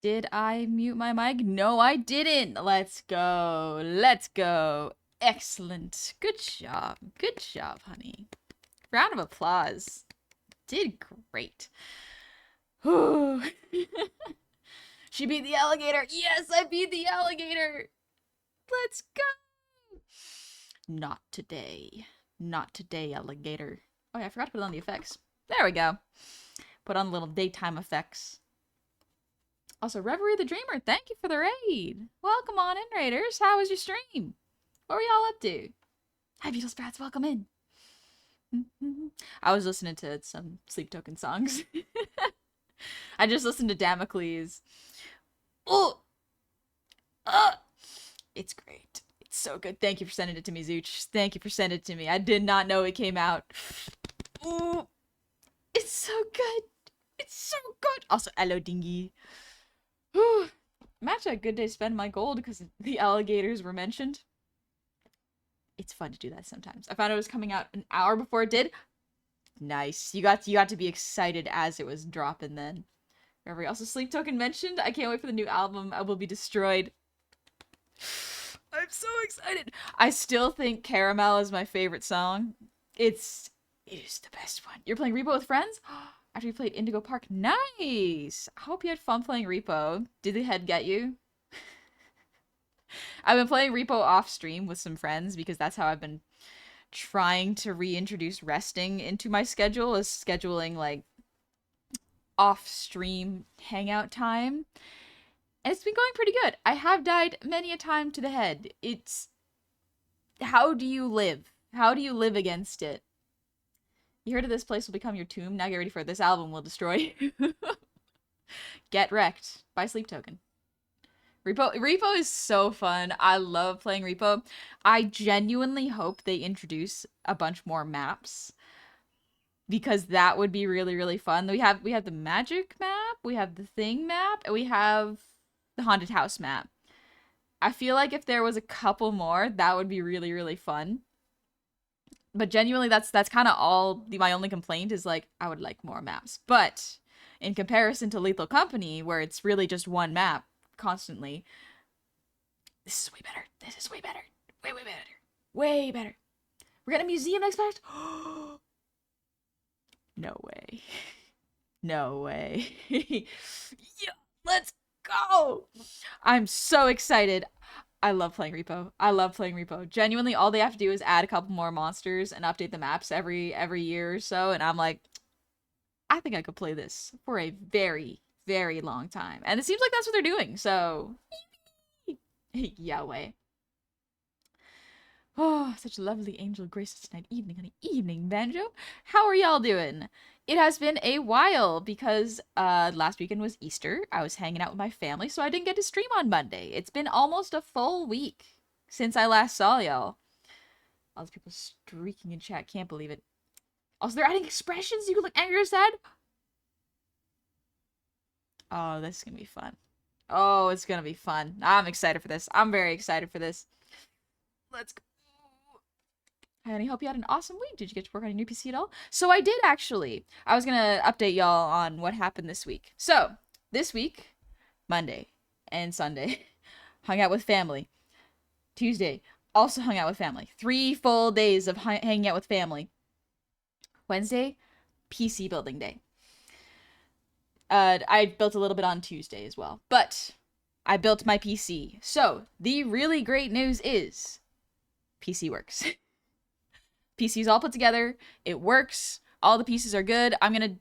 Did I mute my mic? No, I didn't. Let's go. Let's go. Excellent. Good job. Good job, honey. Round of applause. Did great. She beat the alligator. Yes, I beat the alligator. Let's go. Not today. Not today, alligator. Oh, yeah, I forgot to put on the effects. There we go. Put on little daytime effects. Also, Reverie the Dreamer, thank you for the raid. Welcome on in, Raiders. How was your stream? What were y'all up to? Hi, Beetle Sprats, welcome in. I was listening to some Sleep Token songs. I just listened to Damocles. Oh! It's great. It's so good. Thank you for sending it to me, Zooch. Thank you for sending it to me. I did not know it came out. Ooh! It's so good. It's so good. Also, hello, Dingy. I'm actually a good day to spend my gold because the alligators were mentioned. It's fun to do that sometimes. I found it was coming out an hour before it did. Nice. You got to be excited as it was dropping then. Remember, also Sleep Token mentioned. I can't wait for the new album. I Will Be Destroyed. I'm so excited. I still think Caramel is my favorite song. It is the best one. You're playing Repo with friends? After you played Indigo Park. Nice! I hope you had fun playing Repo. Did the head get you? I've been playing Repo off stream with some friends because that's how I've been trying to reintroduce resting into my schedule, is scheduling like off stream hangout time. And it's been going pretty good. I have died many a time to the head. It's how do you live? How do you live against it? You heard of this place will become your tomb. Now get ready for it. This album will destroy you. Get Wrecked by Sleep Token. Repo is so fun. I love playing Repo. I genuinely hope they introduce a bunch more maps because that would be really really fun. We have the magic map, we have the thing map, and we have the haunted house map. I feel like if there was a couple more, that would be really really fun. But genuinely that's kind of all my only complaint is like I would like more maps. But in comparison to Lethal Company where it's really just one map constantly, this is way better. This is way better. Way, way better. Way better. We're getting a museum next part? No way. No way. Yeah, let's go. I'm so excited. I love playing Repo. I love playing Repo. Genuinely, all they have to do is add a couple more monsters and update the maps every year or so, and I'm like, I think I could play this for a very, very long time. And it seems like that's what they're doing, so Yahweh. Oh, such a lovely angel graces tonight. Evening, honey. Evening, Banjo. How are y'all doing? It has been a while because last weekend was Easter. I was hanging out with my family, so I didn't get to stream on Monday. It's been almost a full week since I last saw y'all. All these people streaking in chat. Can't believe it. Also, they're adding expressions. You can look angry or sad. Oh, this is gonna be fun. Oh, it's gonna be fun. I'm excited for this. I'm very excited for this. Let's go. And I hope you had an awesome week. Did you get to work on your new PC at all? So I did actually. I was gonna update y'all on what happened this week. So this week, Monday and Sunday, hung out with family. Tuesday, also hung out with family. 3 full days of hanging out with family. Wednesday, PC building day. I built a little bit on Tuesday as well, but I built my PC. So the really great news is PC works. PC's all put together. It works. All the pieces are good. I'm going to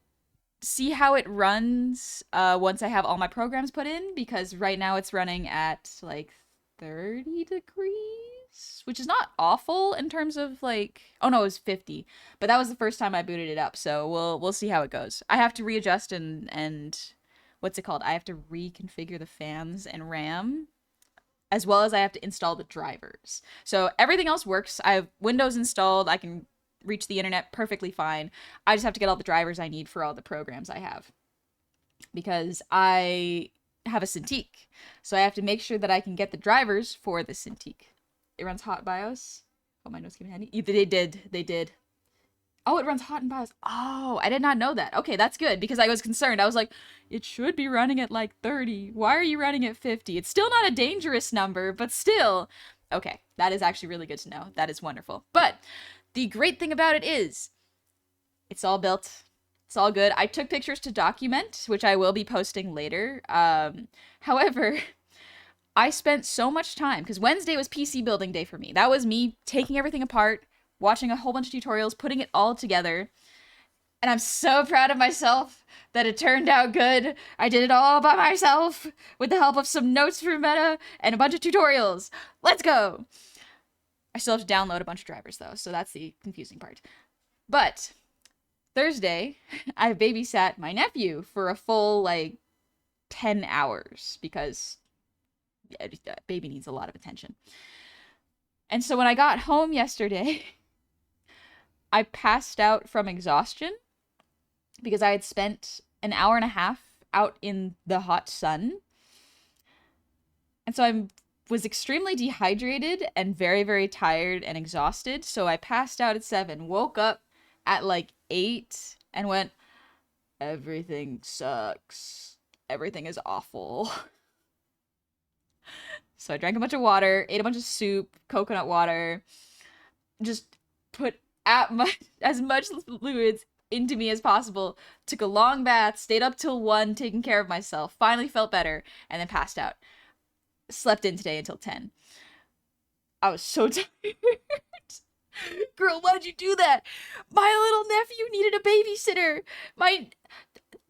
see how it runs once I have all my programs put in, because right now it's running at like 30 degrees, which is not awful in terms of like, oh no, it was 50. But that was the first time I booted it up, so we'll see how it goes. I have to readjust and what's it called? I have to reconfigure the fans and RAM, as well as I have to install the drivers. So everything else works. I have Windows installed. I can reach the internet perfectly fine. I just have to get all the drivers I need for all the programs I have, because I have a Cintiq. So I have to make sure that I can get the drivers for the Cintiq. It runs Hot BIOS. Oh, my notes came handy. They did. Oh, it runs hot and BIOS. Oh, I did not know that. Okay, that's good because I was concerned. I was like, it should be running at like 30. Why are you running at 50? It's still not a dangerous number, but still. Okay, that is actually really good to know. That is wonderful. But the great thing about it is it's all built. It's all good. I took pictures to document, which I will be posting later. However, I spent so much time because Wednesday was PC building day for me. That was me taking everything apart, watching a whole bunch of tutorials, putting it all together. And I'm so proud of myself that it turned out good. I did it all by myself with the help of some notes from Meta and a bunch of tutorials. Let's go. I still have to download a bunch of drivers though, so that's the confusing part. But Thursday, I babysat my nephew for a full, like, 10 hours because baby needs a lot of attention. And so when I got home yesterday, I passed out from exhaustion because I had spent an hour and a half out in the hot sun. And so I was extremely dehydrated and very, very tired and exhausted. So I passed out at 7, woke up at like 8 and went, everything sucks. Everything is awful. So I drank a bunch of water, ate a bunch of soup, coconut water, just put as much fluids into me as possible, took a long bath, stayed up till 1, taking care of myself, finally felt better, and then passed out. Slept in today until 10. I was so tired. Girl, why'd you do that? My little nephew needed a babysitter. My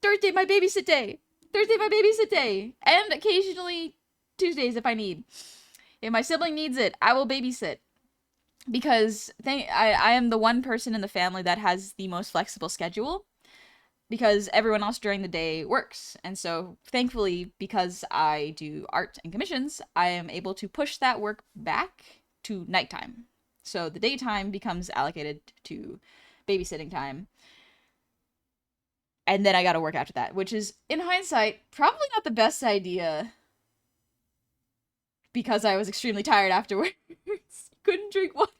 Thursday, my babysit day. Thursday, my babysit day. And occasionally Tuesdays if I need. If my sibling needs it, I will babysit. Because I am the one person in the family that has the most flexible schedule. Because everyone else during the day works. And so, thankfully, because I do art and commissions, I am able to push that work back to nighttime. So the daytime becomes allocated to babysitting time. And then I gotta work after that, which is, in hindsight, probably not the best idea. Because I was extremely tired afterwards. Couldn't drink water.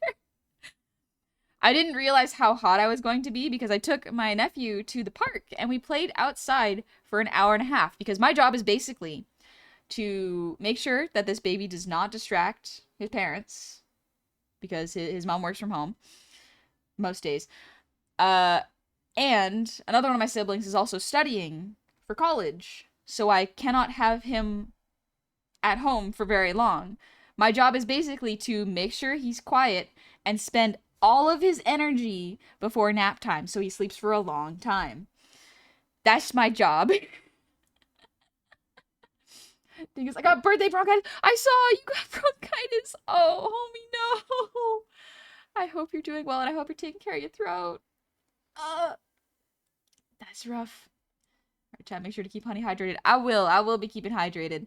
I didn't realize how hot I was going to be because I took my nephew to the park and we played outside for an hour and a half. Because my job is basically to make sure that this baby does not distract his parents. Because his mom works from home most days. And another one of my siblings is also studying for college. So I cannot have him at home for very long. My job is basically to make sure he's quiet and spend all of his energy before nap time so he sleeps for a long time. That's my job. Thing is, I got birthday bronchitis. I saw you got bronchitis. Oh, homie, no. I hope you're doing well and I hope you're taking care of your throat. That's rough. Alright, chat, make sure to keep honey hydrated. I will be keeping hydrated.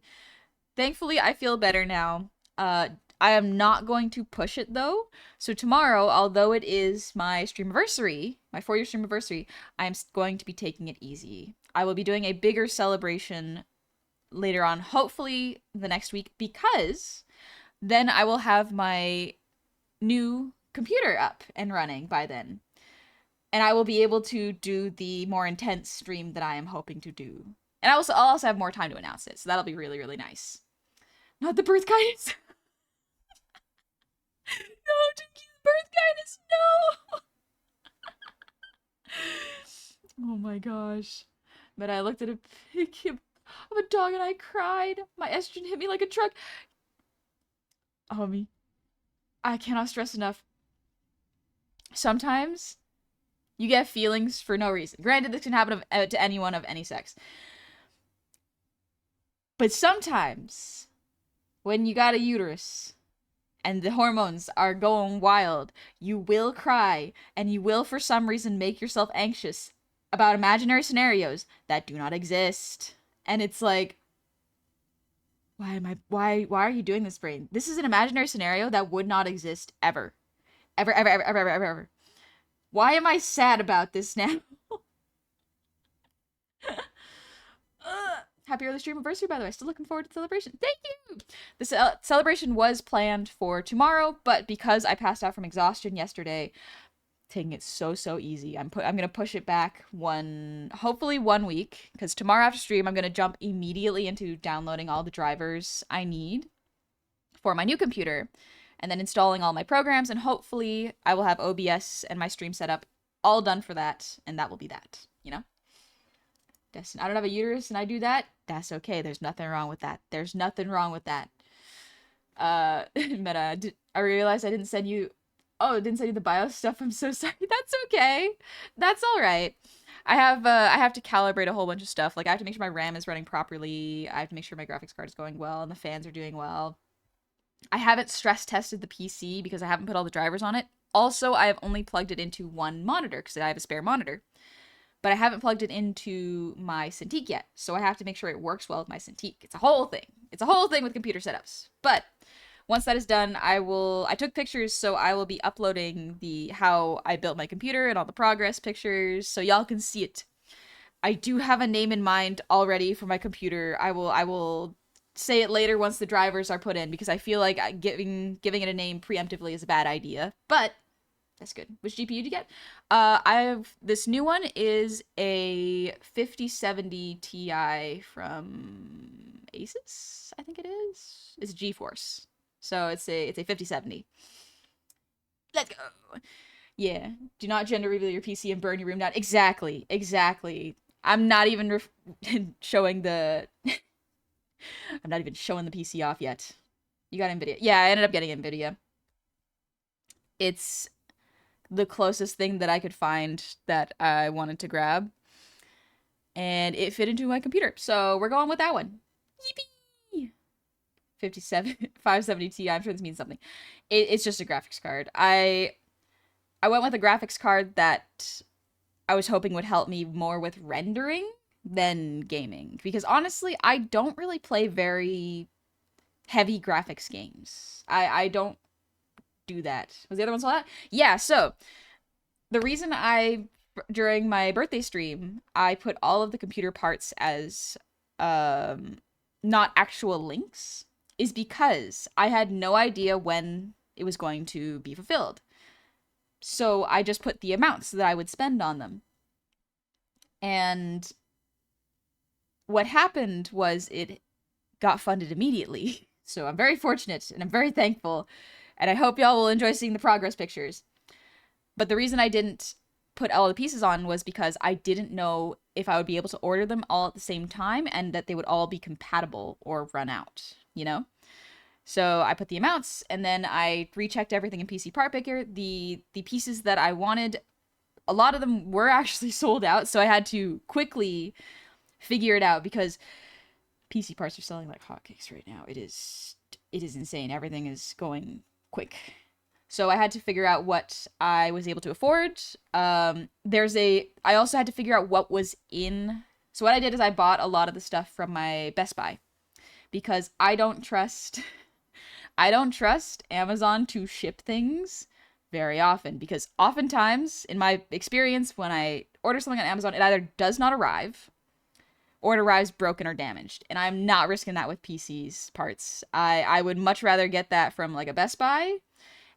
Thankfully, I feel better now. I am not going to push it though. So tomorrow, although it is my streamiversary, my 4-year streamiversary, I'm going to be taking it easy. I will be doing a bigger celebration later on, hopefully the next week, because then I will have my new computer up and running by then. And I will be able to do the more intense stream that I am hoping to do. And I'll also have more time to announce it, so that'll be really, really nice. Not the birth guidance. No, Jinky's birth guidance, no! Oh my gosh. But I looked at a picture of a dog and I cried. My estrogen hit me like a truck. Homie, I cannot stress enough. Sometimes you get feelings for no reason. Granted, this can happen to anyone of any sex. But sometimes, when you got a uterus and the hormones are going wild, you will cry and you will, for some reason, make yourself anxious about imaginary scenarios that do not exist. And it's like, why are you doing this, brain? This is an imaginary scenario that would not exist ever. Ever, ever, ever, ever, ever, ever. Why am I sad about this now? Happy early stream anniversary, by the way. Still looking forward to the celebration. Thank you! The celebration was planned for tomorrow, but because I passed out from exhaustion yesterday, taking it so easy. I'm gonna push it back hopefully 1 week, because tomorrow after stream I'm gonna jump immediately into downloading all the drivers I need for my new computer, and then installing all my programs, and hopefully I will have OBS and my stream setup all done for that, and that will be that, you know? I don't have a uterus and I do that. That's okay. There's nothing wrong with that. There's nothing wrong with that. Meta, I realized I didn't send you. Oh, I didn't send you the BIOS stuff. I'm so sorry. That's okay. That's all right. I have to calibrate a whole bunch of stuff. Like, I have to make sure my RAM is running properly. I have to make sure my graphics card is going well and the fans are doing well. I haven't stress tested the PC because I haven't put all the drivers on it. Also, I have only plugged it into one monitor because I have a spare monitor. But I haven't plugged it into my Cintiq yet, so I have to make sure it works well with my Cintiq. It's a whole thing. It's a whole thing with computer setups. But once that is done, I took pictures, so I will be uploading how I built my computer and all the progress pictures, so y'all can see it. I do have a name in mind already for my computer. I will say it later once the drivers are put in, because I feel like giving it a name preemptively is a bad idea. But that's good. Which GPU did you get? This new one is a 5070 Ti from Asus, I think it is. It's GeForce. So it's a 5070. Let's go. Yeah. Do not gender reveal your PC and burn your room down. Exactly. I'm not even showing the I'm not even showing the PC off yet. You got Nvidia. Yeah, I ended up getting Nvidia. It's the closest thing that I could find that I wanted to grab. And it fit into my computer. So we're going with that one. Yippee! 570 Ti. I'm sure this means something. It's just a graphics card. I went with a graphics card that I was hoping would help me more with rendering than gaming. Because honestly, I don't really play very heavy graphics games. I don't do that. Was the other one saw that? Yeah, so the reason during my birthday stream, I put all of the computer parts as not actual links is because I had no idea when it was going to be fulfilled. So I just put the amounts that I would spend on them. And what happened was it got funded immediately. So I'm very fortunate and I'm very thankful. And I hope y'all will enjoy seeing the progress pictures. But the reason I didn't put all the pieces on was because I didn't know if I would be able to order them all at the same time and that they would all be compatible or run out, you know? So I put the amounts and then I rechecked everything in PC Part Picker. The pieces that I wanted, a lot of them were actually sold out, so I had to quickly figure it out because PC parts are selling like hotcakes right now. It is insane. Everything is going quick. So I had to figure out what I was able to afford. I also had to figure out what was in. So what I did is I bought a lot of the stuff from my Best Buy because I don't trust Amazon to ship things very often, because oftentimes in my experience when I order something on Amazon, it either does not arrive or it arrives broken or damaged, and I'm not risking that with PC's parts. I would much rather get that from like a Best Buy,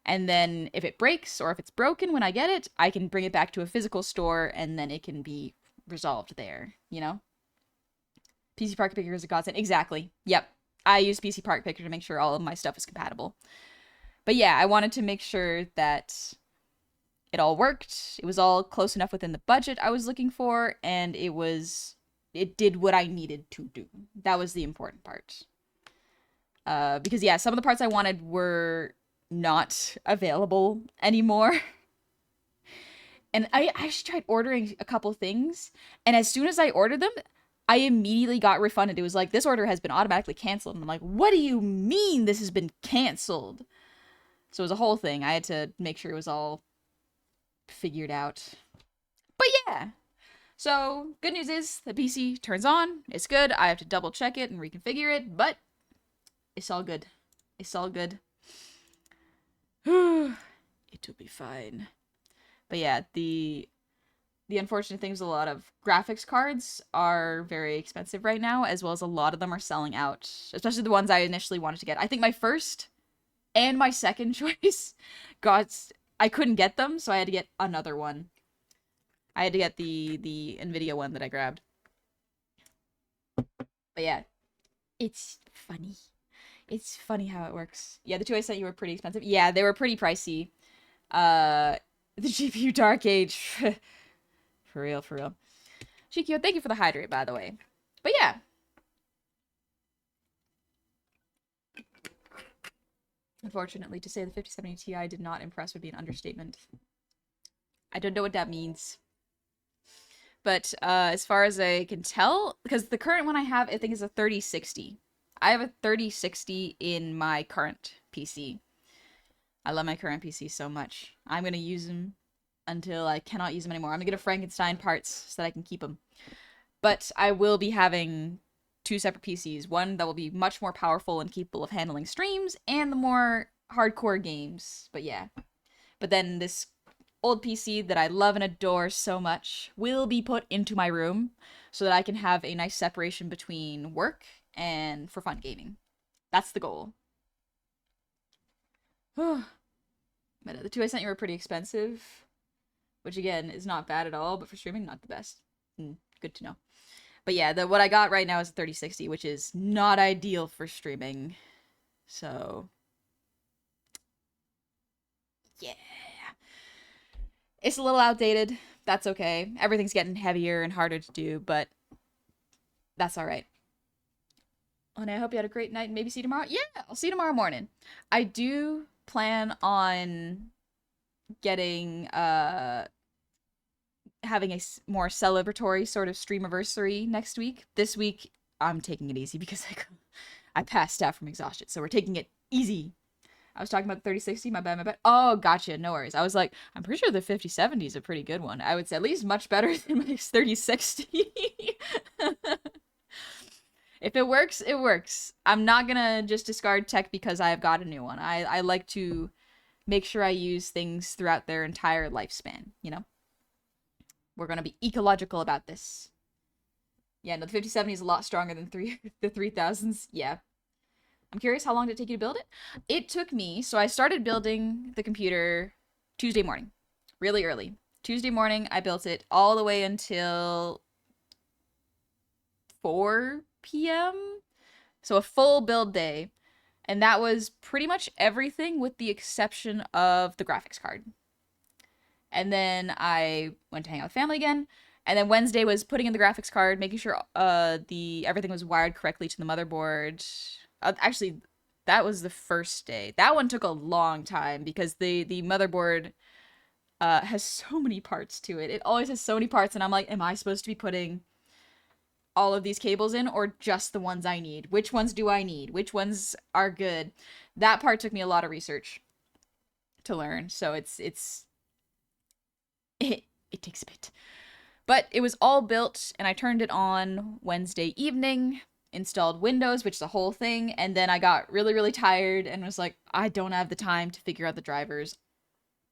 and then if it breaks or if it's broken when I get it, I can bring it back to a physical store and then it can be resolved there, you know? PC Part Picker is a godsend. Exactly. Yep. I use PC Part Picker to make sure all of my stuff is compatible. But yeah, I wanted to make sure that it all worked. It was all close enough within the budget I was looking for, and it did what I needed to do. That was the important part. Because yeah, some of the parts I wanted were not available anymore. And I actually tried ordering a couple things, and as soon as I ordered them, I immediately got refunded. It was like, this order has been automatically canceled. And I'm like, what do you mean this has been canceled? So it was a whole thing. I had to make sure it was all figured out. But yeah. So, good news is the PC turns on. It's good. I have to double check it and reconfigure it, but it's all good. It's all good. It'll be fine. But yeah, the unfortunate thing is a lot of graphics cards are very expensive right now, as well as a lot of them are selling out, especially the ones I initially wanted to get. I think my first and my second choice got, I couldn't get them, so I had to get another one. I had to get the Nvidia one that I grabbed. But yeah, it's funny. It's funny how it works. Yeah, the two I sent you were pretty expensive. Yeah, they were pretty pricey. The GPU Dark Age. For real, for real. Shikio, thank you for the hydrate, by the way. But yeah. Unfortunately, to say the 5070 Ti did not impress would be an understatement. I don't know what that means. But as far as I can tell, because the current one I have, I think is a 3060. I have a 3060 in my current PC. I love my current PC so much. I'm going to use them until I cannot use them anymore. I'm going to get a Frankenstein parts so that I can keep them. But I will be having two separate PCs. One that will be much more powerful and capable of handling streams, and the more hardcore games. But yeah. But then this old PC that I love and adore so much will be put into my room so that I can have a nice separation between work and for fun gaming. That's the goal. But the two I sent you were pretty expensive, which again is not bad at all, but for streaming, not the best. Good to know. But yeah, what I got right now is a 3060, which is not ideal for streaming. So yeah. It's a little outdated. That's okay. Everything's getting heavier and harder to do, but that's all right. And I hope you had a great night and maybe see you tomorrow. Yeah, I'll see you tomorrow morning. I do plan on getting having a more celebratory sort of streamiversary next week. This week I'm taking it easy because I passed out from exhaustion. So we're taking it easy. I was talking about the 3060, my bad. Oh, gotcha, no worries. I was like, I'm pretty sure the 5070 is a pretty good one. I would say at least much better than my 3060. If it works, it works. I'm not gonna just discard tech because I've got a new one. I like to make sure I use things throughout their entire lifespan, you know? We're gonna be ecological about this. Yeah, no, the 5070 is a lot stronger than the 3000s. Yeah. I'm curious, how long did it take you to build it? It took me, so I started building the computer Tuesday morning. Really early. Tuesday morning, I built it all the way until 4 p.m. So a full build day. And that was pretty much everything with the exception of the graphics card. And then I went to hang out with family again. And then Wednesday was putting in the graphics card, making sure everything was wired correctly to the motherboard. Actually, that was the first day. That one took a long time because the motherboard has so many parts to it. It always has so many parts, and I'm like, am I supposed to be putting all of these cables in or just the ones I need? Which ones do I need? Which ones are good? That part took me a lot of research to learn. So it takes a bit. But it was all built and I turned it on Wednesday evening, installed Windows, which is a whole thing, and then I got really, really tired and was like, I don't have the time to figure out the drivers.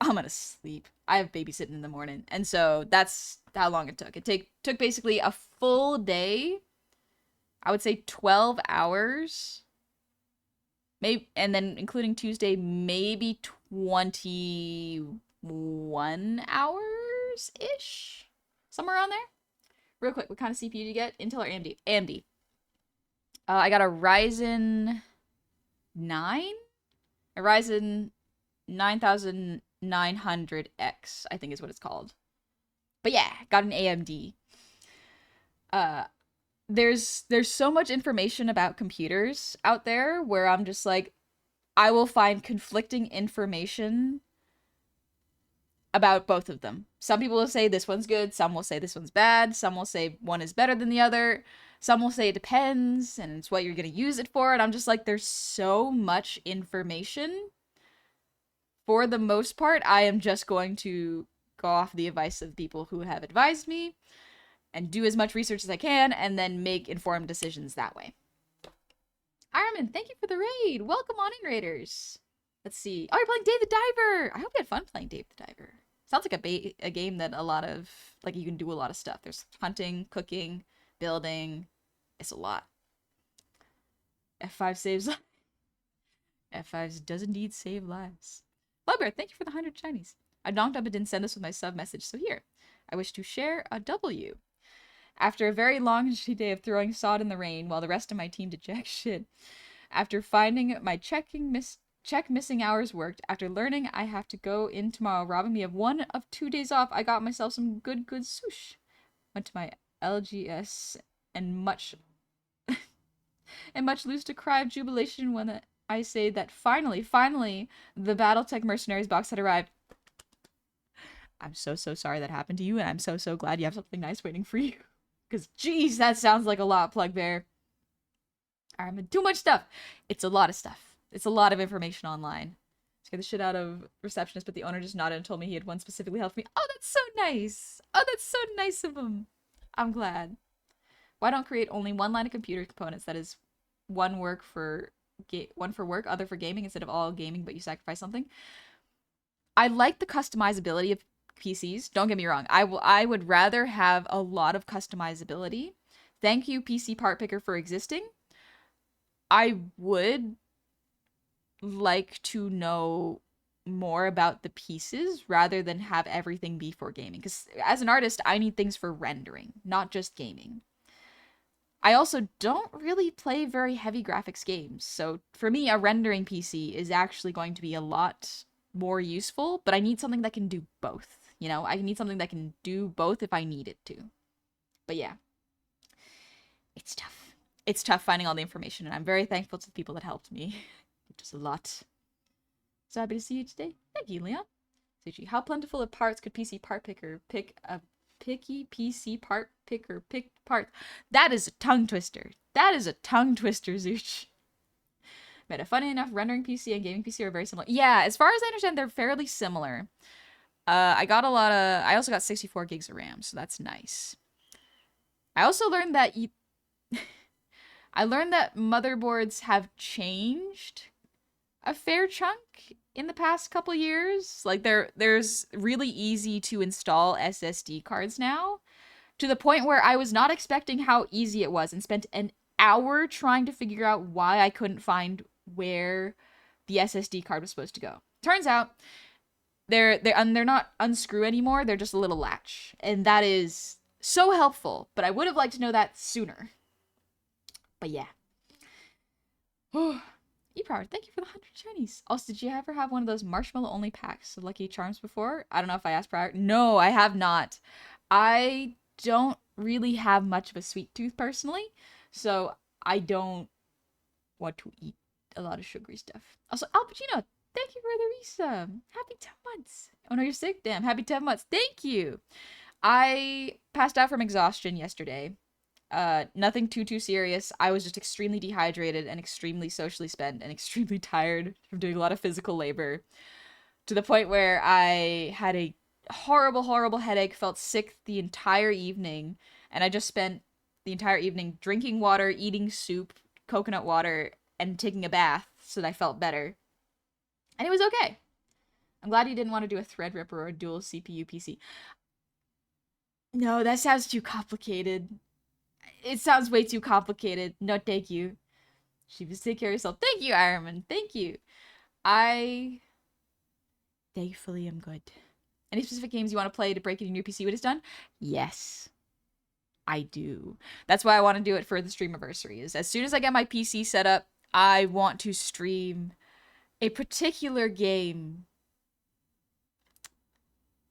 I'm gonna sleep. I have babysitting in the morning. And so that's how long it took. It took basically a full day. I would say 12 hours. Maybe, and then including Tuesday, maybe 21 hours-ish? Somewhere around there. Real quick, what kind of CPU did you get? Intel or AMD? AMD. I got a Ryzen 9? A Ryzen 9900X, I think is what it's called. But yeah, got an AMD. There's so much information about computers out there where I'm just like, I will find conflicting information about both of them. Some people will say this one's good, some will say this one's bad, some will say one is better than the other, some will say it depends, and it's what you're gonna use it for, and I'm just like, there's so much information. For the most part, I am just going to go off the advice of people who have advised me, and do as much research as I can, and then make informed decisions that way. Ironman, thank you for the raid! Welcome on in, Raiders! Let's see. Oh, you're playing Dave the Diver! I hope you had fun playing Dave the Diver. Sounds like a game that a lot of, like, you can do a lot of stuff. There's hunting, cooking, building. It's a lot. F5 saves lives. F5 does indeed save lives. Bugbear, thank you for the 100 Chinese. I donked up and didn't send this with my sub message, so here. I wish to share a W. After a very long and shitty day of throwing sod in the rain while the rest of my team did jack shit. After finding my check missing hours worked. After learning I have to go in tomorrow, robbing me of 1 of 2 days off, I got myself some good sush. Went to my LGS and much lose to cry of jubilation when I say that finally, the Battletech Mercenaries box had arrived. I'm so sorry that happened to you, and I'm so glad you have something nice waiting for you. Because, geez, that sounds like a lot, Plugbear. I'm too much stuff. It's a lot of stuff. It's a lot of information online. Scared the shit out of receptionist, but the owner just nodded and told me he had one specifically helped me. Oh, that's so nice. Oh, that's so nice of him. I'm glad. Why don't create only one line of computer components that is one for work, other for gaming, instead of all gaming, but you sacrifice something? I like the customizability of PCs. Don't get me wrong. I would rather have a lot of customizability. Thank you, PC Part Picker, for existing. I would like to know more about the pieces rather than have everything be for gaming. Because as an artist, I need things for rendering, not just gaming. I also don't really play very heavy graphics games. So for me, a rendering PC is actually going to be a lot more useful, but I need something that can do both. You know, I need something that can do both if I need it to. But yeah, it's tough. It's tough finding all the information, and I'm very thankful to the people that helped me. It was a lot. So happy to see you today. Thank you, Leon. Suchi, how plentiful of parts could PC Part Picker pick a picky PC Part Picker picked parts? That is a tongue twister. That is a tongue twister, Zuch. But funny enough, rendering PC and gaming PC are very similar. Yeah, as far as I understand, they're fairly similar. I also got 64 gigs of RAM, so that's nice. I also learned that I learned that motherboards have changed a fair chunk in the past couple years. Like there's really easy to install SSD cards now, to the point where I was not expecting how easy it was and spent an hour trying to figure out why I couldn't find where the SSD card was supposed to go. Turns out they're not unscrew anymore, they're just a little latch. And that is so helpful, but I would have liked to know that sooner. But yeah. E-Power, thank you for the 100 Chinese. Also, did you ever have one of those marshmallow only packs of Lucky Charms before? I don't know if I asked prior. No, I have not. I don't really have much of a sweet tooth personally, so I don't want to eat a lot of sugary stuff. Also, Al Pacino, thank you for the resub. Happy 10 months. Oh no, you're sick? Damn, happy 10 months. Thank you. I passed out from exhaustion yesterday. Nothing too serious. I was just extremely dehydrated and extremely socially spent and extremely tired from doing a lot of physical labor, to the point where I had a horrible headache, felt sick the entire evening, and I just spent the entire evening drinking water, eating soup, coconut water, and taking a bath so that I felt better. And it was okay. I'm glad you didn't want to do a Threadripper or a dual CPU PC. No, that sounds too complicated. It sounds way too complicated. No, thank you. She was take care of yourself. Thank you, Ironman. Thank you. I thankfully am good. Any specific games you want to play to break it in your PC when it's done? Yes, I do. That's why I want to do it for the Streamiversary. Is as soon as I get my PC set up, I want to stream a particular game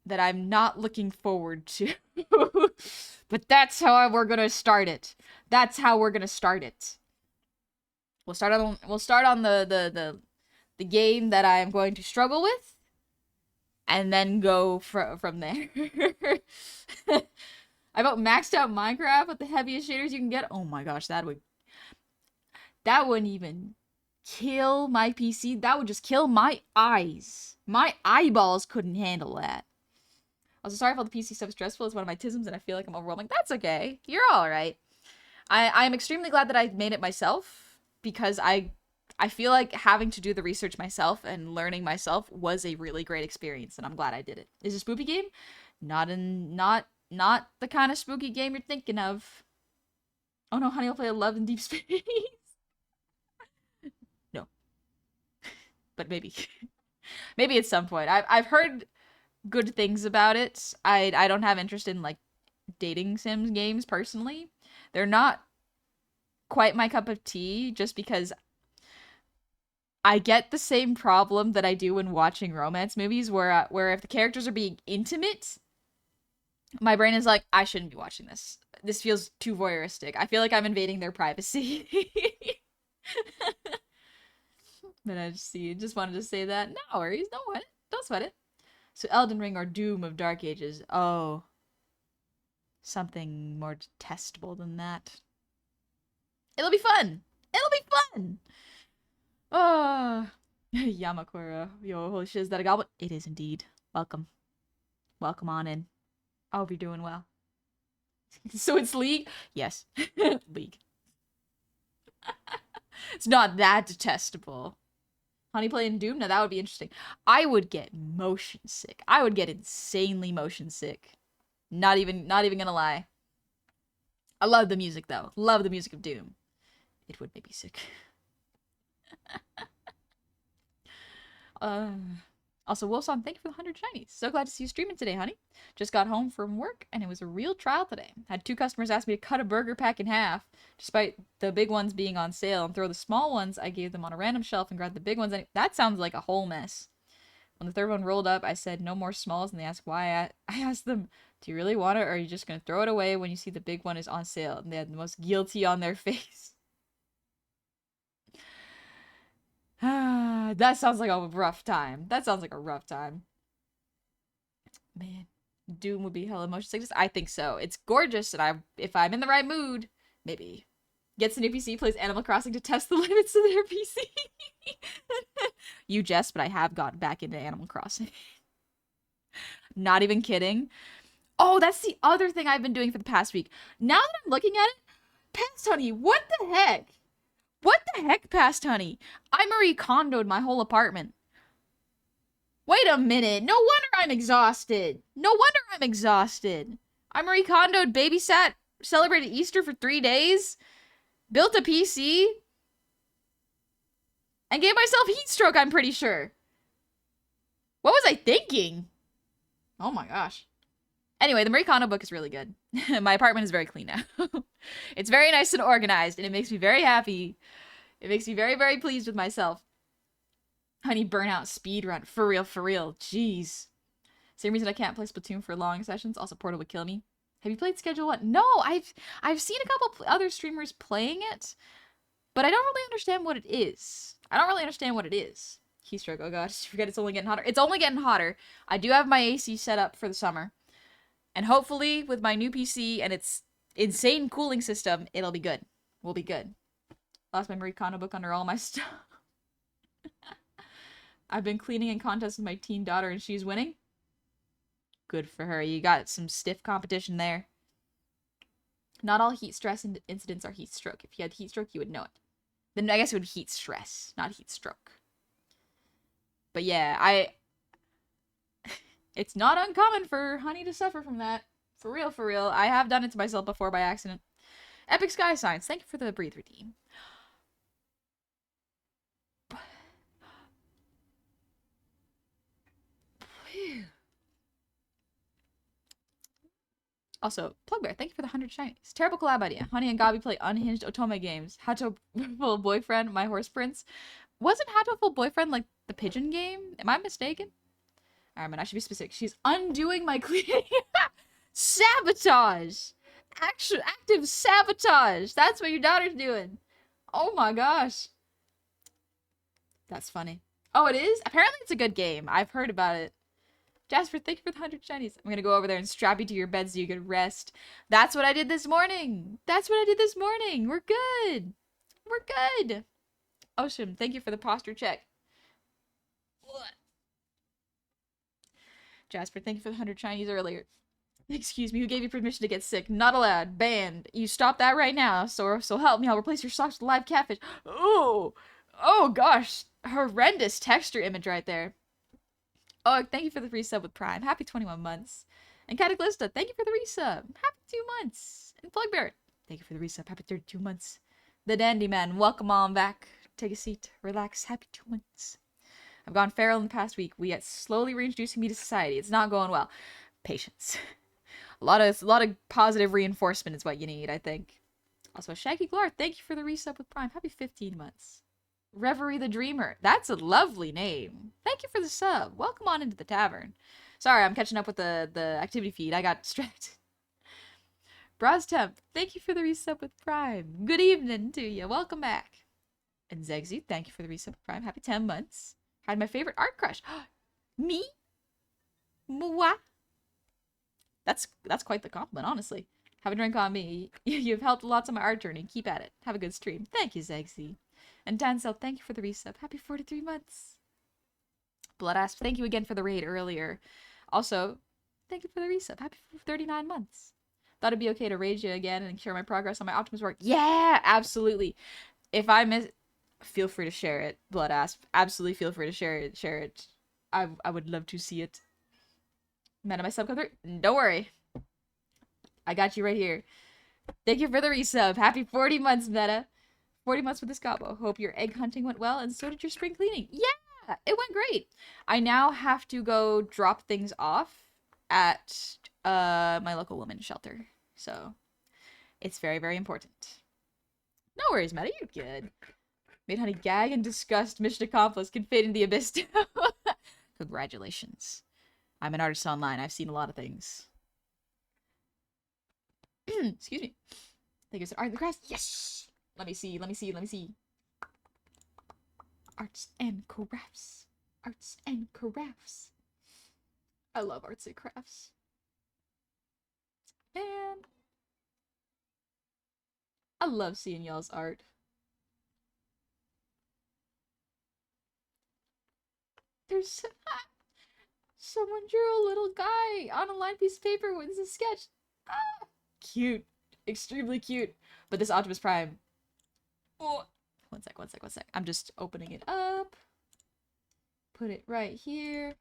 that I'm not looking forward to. But that's how we're gonna start it. That's how we're gonna start it. We'll start on the game that I am going to struggle with, and then go from there. I about maxed out Minecraft with the heaviest shaders you can get. Oh my gosh, that wouldn't even kill my PC. That would just kill my eyes. My eyeballs couldn't handle that. Also, sorry if all the PC stuff is stressful. It's one of my tisms, and I feel like I'm overwhelming. That's okay. You're all right. I'm extremely glad that I made it myself, because I feel like having to do the research myself and learning myself was a really great experience, and I'm glad I did it. Is it a spooky game? Not the kind of spooky game you're thinking of. Oh no, honey, I'll play Love in Deep Space. No. But maybe. Maybe at some point. I've heard good things about it. I don't have interest in like dating sims games personally. They're not quite my cup of tea just because I get the same problem that I do when watching romance movies where if the characters are being intimate, my brain is like, I shouldn't be watching this. This feels too voyeuristic. I feel like I'm invading their privacy. But I just wanted to say that. No worries, don't sweat it. Don't sweat it. So Elden Ring or Doom of Dark Ages. Oh, something more detestable than that. It'll be fun. It'll be fun. Oh, Yamakura. Yo, holy shit, is that a goblin? It is indeed. Welcome. Welcome on in. I hope you're doing well. So it's League? Yes. League. It's not that detestable. Honey playing Doom? Now that would be interesting. I would get motion sick. I would get insanely motion sick. Not even gonna lie. I love the music though. Love the music of Doom. It would make me sick. Also, Wolfson, thank you for the 100 shinies. So glad to see you streaming today, honey. Just got home from work, and it was a real trial today. Had 2 customers ask me to cut a burger pack in half, despite the big ones being on sale, and throw the small ones I gave them on a random shelf and grab the big ones. And that sounds like a whole mess. When the third one rolled up, I said, no more smalls, and they asked why. I asked them, do you really want it, or are you just going to throw it away when you see the big one is on sale? And they had the most guilty on their face. That sounds like a rough time. That sounds like a rough time. Man, Doom would be hella motion sickness. I think so. It's gorgeous, and if I'm in the right mood, maybe. Gets a new PC, plays Animal Crossing to test the limits of their PC. You jest, but I have gotten back into Animal Crossing. Not even kidding. Oh, that's the other thing I've been doing for the past week. Now that I'm looking at it, Past Honey, what the heck? What the heck, Past Honey? I Marie Kondoed my whole apartment. Wait a minute. No wonder I'm exhausted. No wonder I'm exhausted. I Marie Kondoed, babysat, celebrated Easter for 3 days, built a PC, and gave myself heat stroke, I'm pretty sure. What was I thinking? Oh my gosh. Anyway, the Marie Kondo book is really good. My apartment is very clean now. It's very nice and organized, and it makes me very happy. It makes me very, very pleased with myself. Honey, burnout speedrun. For real, for real. Jeez. Same reason I can't play Splatoon for long sessions. Also, Portal would kill me. Have you played Schedule 1? No, I've seen a couple other streamers playing it, but I don't really understand what it is. Keystroke, oh gosh, forget it's only getting hotter. It's only getting hotter. I do have my AC set up for the summer. And hopefully, with my new PC and its insane cooling system, it'll be good. We'll be good. Lost my Marie Kondo book under all my stuff. I've been cleaning in contests with my teen daughter, and she's winning. Good for her. You got some stiff competition there. Not all heat stress incidents are heat stroke. If you had heat stroke, you would know it. Then I guess it would be heat stress, not heat stroke. But yeah, it's not uncommon for Honey to suffer from that. For real, for real. I have done it to myself before by accident. Epic Sky Signs, thank you for the breathe redeem. Also, Plugbear, thank you for the 100 shinies. Terrible collab idea. Honey and Gabi play unhinged Otome games. Hatoful Boyfriend, My Horse Prince. Wasn't Hatoful Boyfriend like the pigeon game? Am I mistaken? Alright, man, I should be specific. She's undoing my cleaning. Sabotage! Active sabotage! That's what your daughter's doing. Oh my gosh. That's funny. Oh, it is? Apparently it's a good game. I've heard about it. Jasper, thank you for the 100 shinies. I'm gonna go over there and strap you to your bed so you can rest. That's what I did this morning. We're good. We're good. Ocean, thank you for the posture check. Jasper, thank you for the 100 shinies earlier. Excuse me, who gave you permission to get sick? Not allowed. Banned. You stop that right now. So help me. I'll replace your socks with live catfish. Oh gosh. Horrendous texture image right there. Oh, thank you for the free sub with Prime. Happy 21 months. And Cataclysta, thank you for the resub. Happy 2 months. And Plugbear, thank you for the resub. Happy 32 months. The Dandy Man, welcome on back. Take a seat. Relax. Happy 2 months. I've gone feral in the past week. We are slowly reintroducing me to society. It's not going well. Patience. A lot of positive reinforcement is what you need, I think. Also, Shaggy Glar, thank you for the resub with Prime. Happy 15 months. Reverie the Dreamer. That's a lovely name. Thank you for the sub. Welcome on into the tavern. Sorry, I'm catching up with the activity feed. I got distracted. Brostemp, thank you for the resub with Prime. Good evening to you. Welcome back. And Zegzu, thank you for the resub with Prime. Happy 10 months. Had my favorite art crush. Me? Moi? That's quite the compliment, honestly. Have a drink on me. You've helped lots on my art journey. Keep at it. Have a good stream. Thank you, Zegzy. And Dancel, thank you for the resub. Happy 43 months. Bloodass, thank you again for the raid earlier. Also, thank you for the resub. Happy 39 months. Thought it'd be okay to raid you again and share my progress on my Optimus work. Yeah, absolutely. If I miss, feel free to share it, Bloodass. Absolutely feel free to share it. I would love to see it. Meta, my sub come through? Don't worry. I got you right here. Thank you for the resub. Happy 40 months, Meta. 40 months with this combo. Hope your egg hunting went well, and so did your spring cleaning. Yeah, it went great. I now have to go drop things off at my local women's shelter. So, it's very, very important. No worries, Meta. You're good. Made Honey gag and disgust. Mission accomplished. Can fade into the abyss. Congratulations. I'm an artist online. I've seen a lot of things. Excuse me. I think it's art in the crafts. Yes! Let me see. Arts and crafts. Arts and crafts. I love arts and crafts. And I love seeing y'all's art. There's someone drew a little guy on a lined piece of paper with a sketch. Ah, cute. Extremely cute. But this Optimus Prime. Oh. One sec. I'm just opening it up. Put it right here.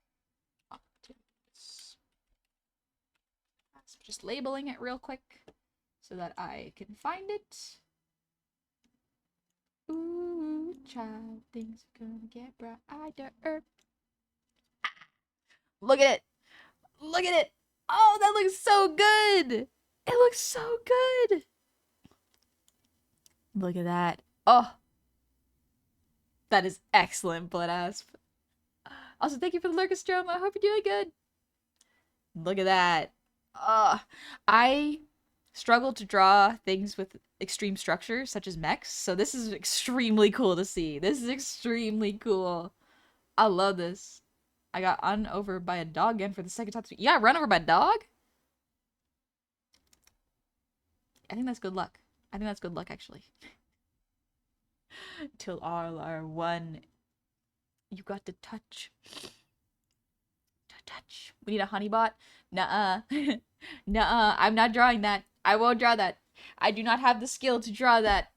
Optimus. Just labeling it real quick so that I can find it. Ooh, child, things are gonna get brighter. Look at it! Look at it! Oh, that looks so good! It looks so good! Look at that. Oh! That is excellent, Bloodasp. Also, thank you for the Lurkastrom. I hope you're doing good. Look at that. I struggle to draw things with extreme structure, such as mechs, so this is extremely cool to see. This is extremely cool. I love this. I got run over by a dog again for the second time. You got run over by a dog? I think that's good luck. Actually. Till all are one. You got to touch. Touch. We need a honeybot? Nuh-uh. Nuh-uh. I'm not drawing that. I won't draw that. I do not have the skill to draw that.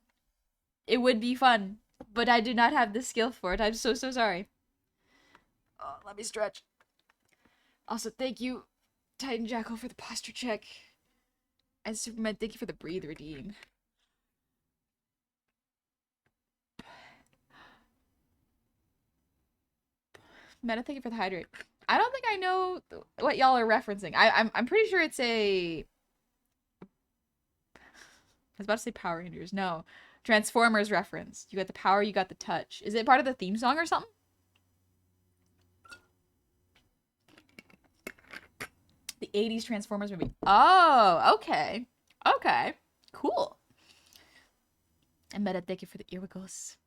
It would be fun, but I do not have the skill for it. I'm so sorry. Oh, let me stretch. Also, thank you, Titan Jackal, for the posture check. And Superman, thank you for the breathe redeem. Meta, thank you for the hydrate. I don't think I know what y'all are referencing. I'm pretty sure it's a... I was about to say Power Rangers. No. Transformers reference. You got the power, you got the touch. Is it part of the theme song or something? The 80s Transformers movie. Oh, okay. Okay. Cool. And Meta, thank you for the earwiggles.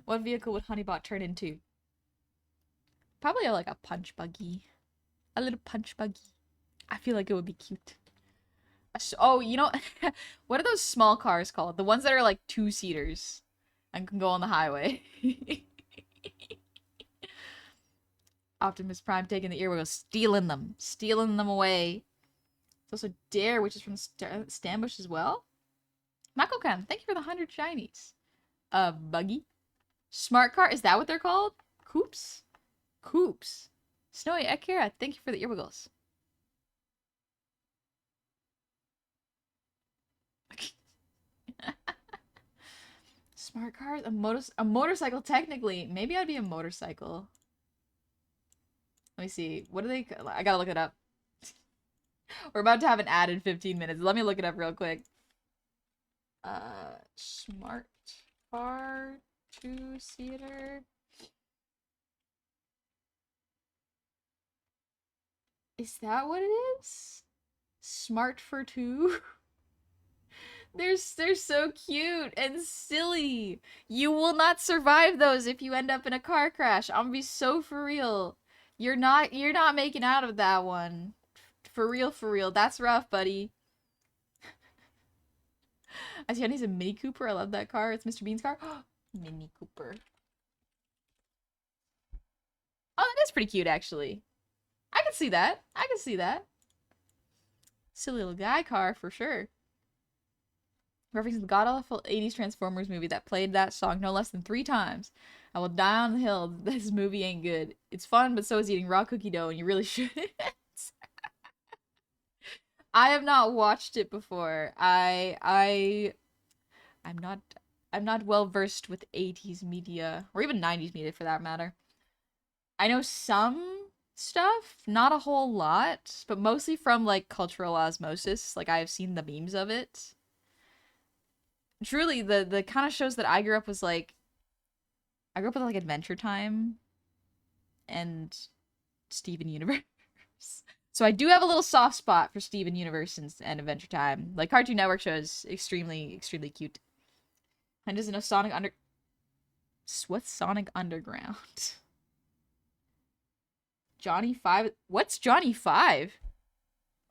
What vehicle would Honeybot turn into? Probably like a punch buggy. A little punch buggy. I feel like it would be cute. Oh, you know, what are those small cars called? The ones that are like 2-seaters and can go on the highway. Optimus Prime taking the earwiggles, stealing them away. It's also Dare, which is from Stambush as well. Makokan, thank you for the 100 shinies. Buggy. Smart car, is that what they're called? Coops? Coops. Snowy Akira, thank you for the earwiggles. Smart cars? A motorcycle, technically. Maybe I'd be a motorcycle. Let me see. What do they... I gotta look it up. We're about to have an ad in 15 minutes. Let me look it up real quick. Smart car, two-seater. Is that what it is? Smart for two? They're so cute and silly. You will not survive those if you end up in a car crash. I'm gonna be so for real. You're not making out of that one. For real, for real. That's rough, buddy. I see he's a Mini Cooper. I love that car. It's Mr. Bean's car. Mini Cooper. Oh, that is pretty cute, actually. I can see that. I can see that. Silly little guy car, for sure. Referencing the god-awful 80s Transformers movie that played that song no less than 3 times. I will die on the hill. This movie ain't good. It's fun, but so is eating raw cookie dough, and you really shouldn't. I have not watched it before. I'm not well versed with 80s media, or even 90s media for that matter. I know some stuff, not a whole lot, but mostly from like cultural osmosis. Like I've seen the memes of it. Truly, the kind of shows that I grew up was like, I grew up with like Adventure Time and Steven Universe. So I do have a little soft spot for Steven Universe and Adventure Time. Like Cartoon Network shows, extremely cute. And doesn't know Sonic Under... What's Sonic Underground? Johnny 5? What's Johnny 5?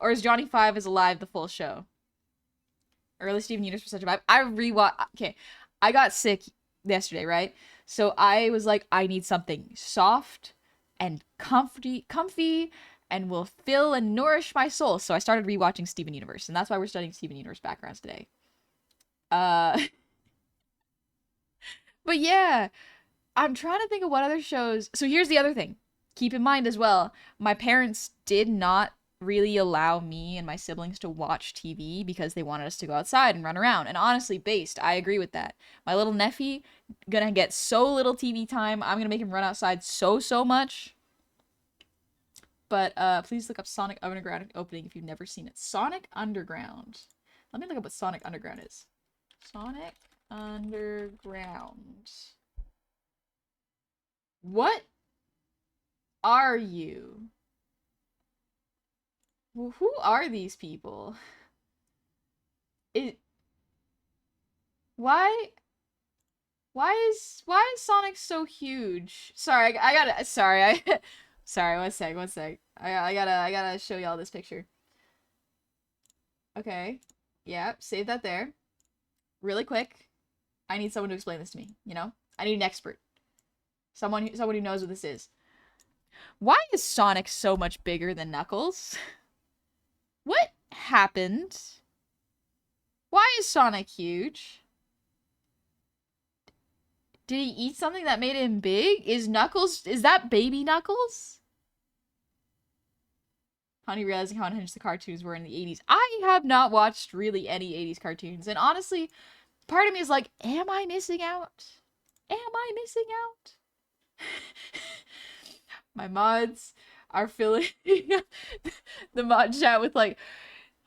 Or is Johnny 5 is alive the full show? Early Steven Universe for such a vibe. I rewatched... Okay, I got sick yesterday, right? So I was like, I need something soft and comfy and will fill and nourish my soul. So I started rewatching Steven Universe, and that's why we're studying Steven Universe backgrounds today. But yeah, I'm trying to think of what other shows. So here's the other thing. Keep in mind as well, my parents did not really allow me and my siblings to watch TV because they wanted us to go outside and run around. And honestly, based, I agree with that. My little nephew gonna get so little TV time. I'm gonna make him run outside so much. But please look up Sonic Underground opening if you've never seen it. Sonic Underground. Let me look up what Sonic Underground is. Sonic Underground. What are you? Who are these people? Why is Sonic so huge? Sorry, I gotta sorry, sorry, one sec. I gotta show y'all this picture. Okay. Yeah, save that there. Really quick. I need someone to explain this to me, you know? I need an expert. Someone who knows what this is. Why is Sonic so much bigger than Knuckles? What happened? Why is Sonic huge? Did he eat something that made him big? Is that baby Knuckles? Honey, realizing how unhinged the cartoons were in the 80s. I have not watched really any 80s cartoons. And honestly, part of me is like, am I missing out? Am I missing out? My mods are filling the mod chat with like,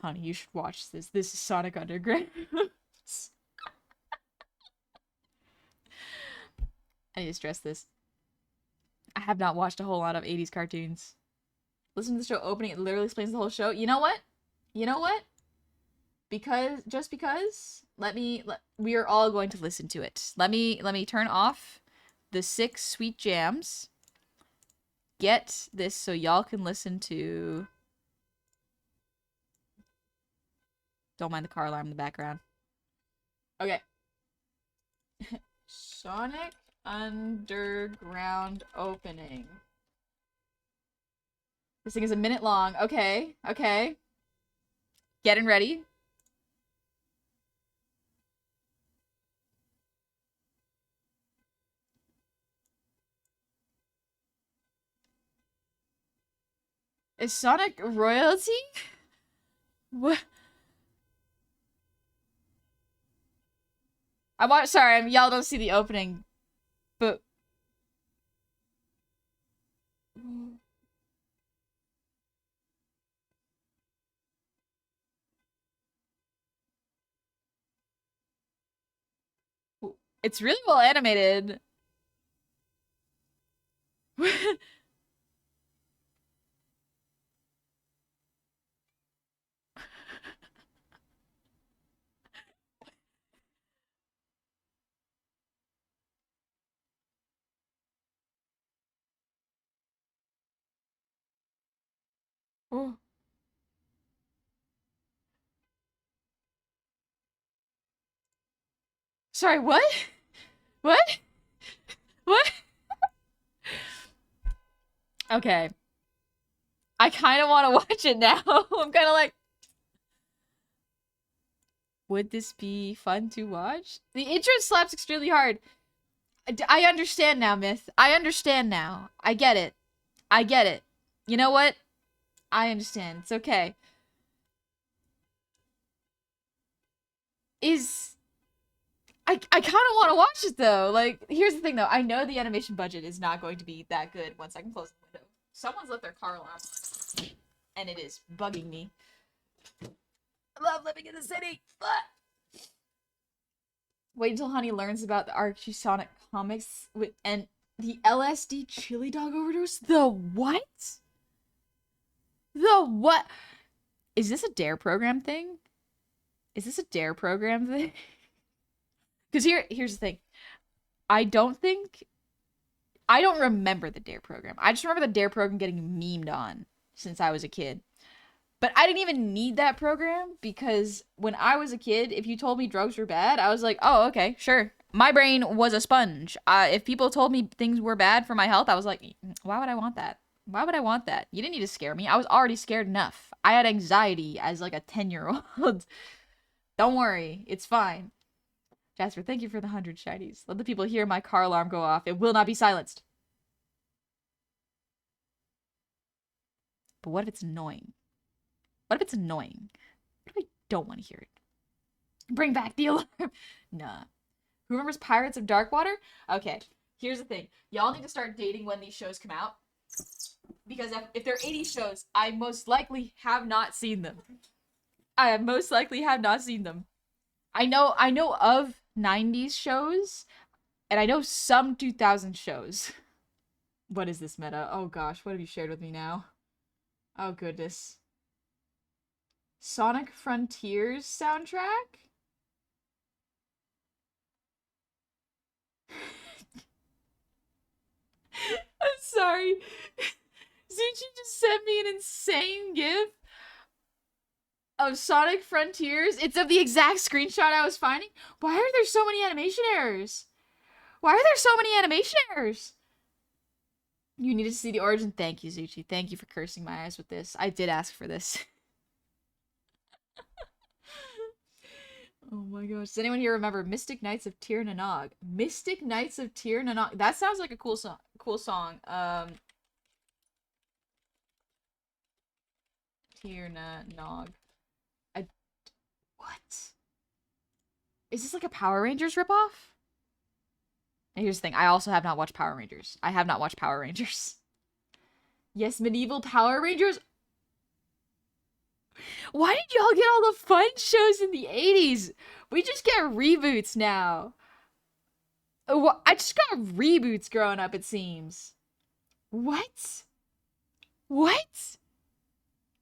honey, you should watch this. This is Sonic Underground. I need to stress this. I have not watched a whole lot of 80s cartoons. Listen to the show opening, it literally explains the whole show. You know what? Because we are all going to listen to it. Let me turn off the 6 sweet jams. Get this so y'all can listen to... Don't mind the car alarm in the background. Okay. Sonic Underground opening. This thing is a minute long. Okay. Getting ready. Is Sonic royalty? What? Sorry, y'all don't see the opening, but it's really well animated. Oh. Sorry, what? What? What? Okay. I kind of want to watch it now. I'm kind of like, would this be fun to watch? The intro slaps extremely hard. I understand now, Myth. I understand now. I get it. I get it. You know what? I understand. It's okay. I kind of want to watch it though. Like, here's the thing though. I know the animation budget is not going to be that good once I can close the window. Someone's left their car alarm on, and it is bugging me. I love living in the city. Wait until Honey learns about the Archie Sonic comics and the LSD chili dog overdose. The what? The what? Is this a Dare program thing? Is this a Dare program thing? Because here's the thing. I don't remember the Dare program. I just remember the Dare program getting memed on since I was a kid. But I didn't even need that program because when I was a kid, if you told me drugs were bad, I was like, oh, okay, sure. My brain was a sponge. If people told me things were bad for my health, I was like, why would I want that? Why would I want that? You didn't need to scare me. I was already scared enough. I had anxiety as like a 10-year-old. Don't worry, it's fine. Jasper, thank you for the 100 shinies. Let the people hear my car alarm go off. It will not be silenced. But what if it's annoying? What if it's annoying? What if I don't want to hear it? Bring back the alarm. Nah. Who remembers Pirates of Darkwater? Okay, here's the thing. Y'all need to start dating when these shows come out. Because if they're 80s shows, I most likely have not seen them. I most likely have not seen them. I know of 90s shows, and I know some 2000 shows. What is this meta? Oh gosh, what have you shared with me now? Oh goodness. Sonic Frontiers soundtrack? I'm sorry. Zuchi just sent me an insane gif of Sonic Frontiers. It's of the exact screenshot I was finding. Why are there so many animation errors? Why are there so many animation errors? You need to see the origin. Thank you, Zuchi. Thank you for cursing my eyes with this. I did ask for this. Oh my gosh. Does anyone here remember Mystic Knights of Tir na Nog? Mystic Knights of Tir na Nog. That sounds like a cool song. Tir na Nog. What? Is this like a Power Rangers ripoff? And here's the thing. I also have not watched Power Rangers. I have not watched Power Rangers. Yes, medieval Power Rangers. Why did y'all get all the fun shows in the 80s? We just get reboots now. I just got reboots growing up, it seems. What? What?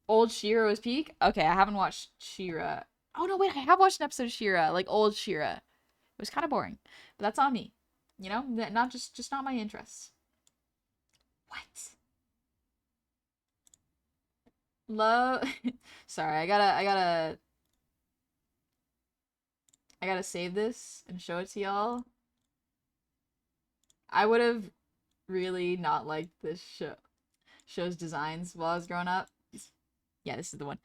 Old She-Ra was peak? Okay, I haven't watched She-Ra. Oh no, wait, I have watched an episode of She-Ra, like old She-Ra. It was kind of boring, but that's on me. You know, not just not my interests. What? Love. Sorry, I gotta save this and show it to y'all. I would have really not liked this show's designs while I was growing up. Yeah, this is the one.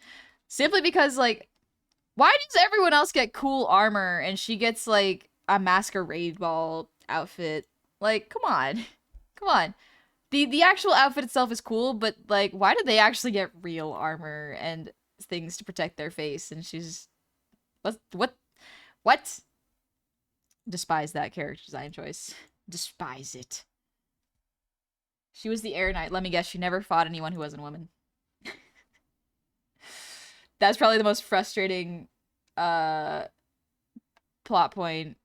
Simply because, like, why does everyone else get cool armor and she gets, like, a masquerade ball outfit? Like, come on. Come on. The actual outfit itself is cool, but, like, why did they actually get real armor and things to protect their face? And she's... What? Despise that character design choice. Despise it. She was the Air Knight. Let me guess, she never fought anyone who wasn't a woman. That's probably the most frustrating plot point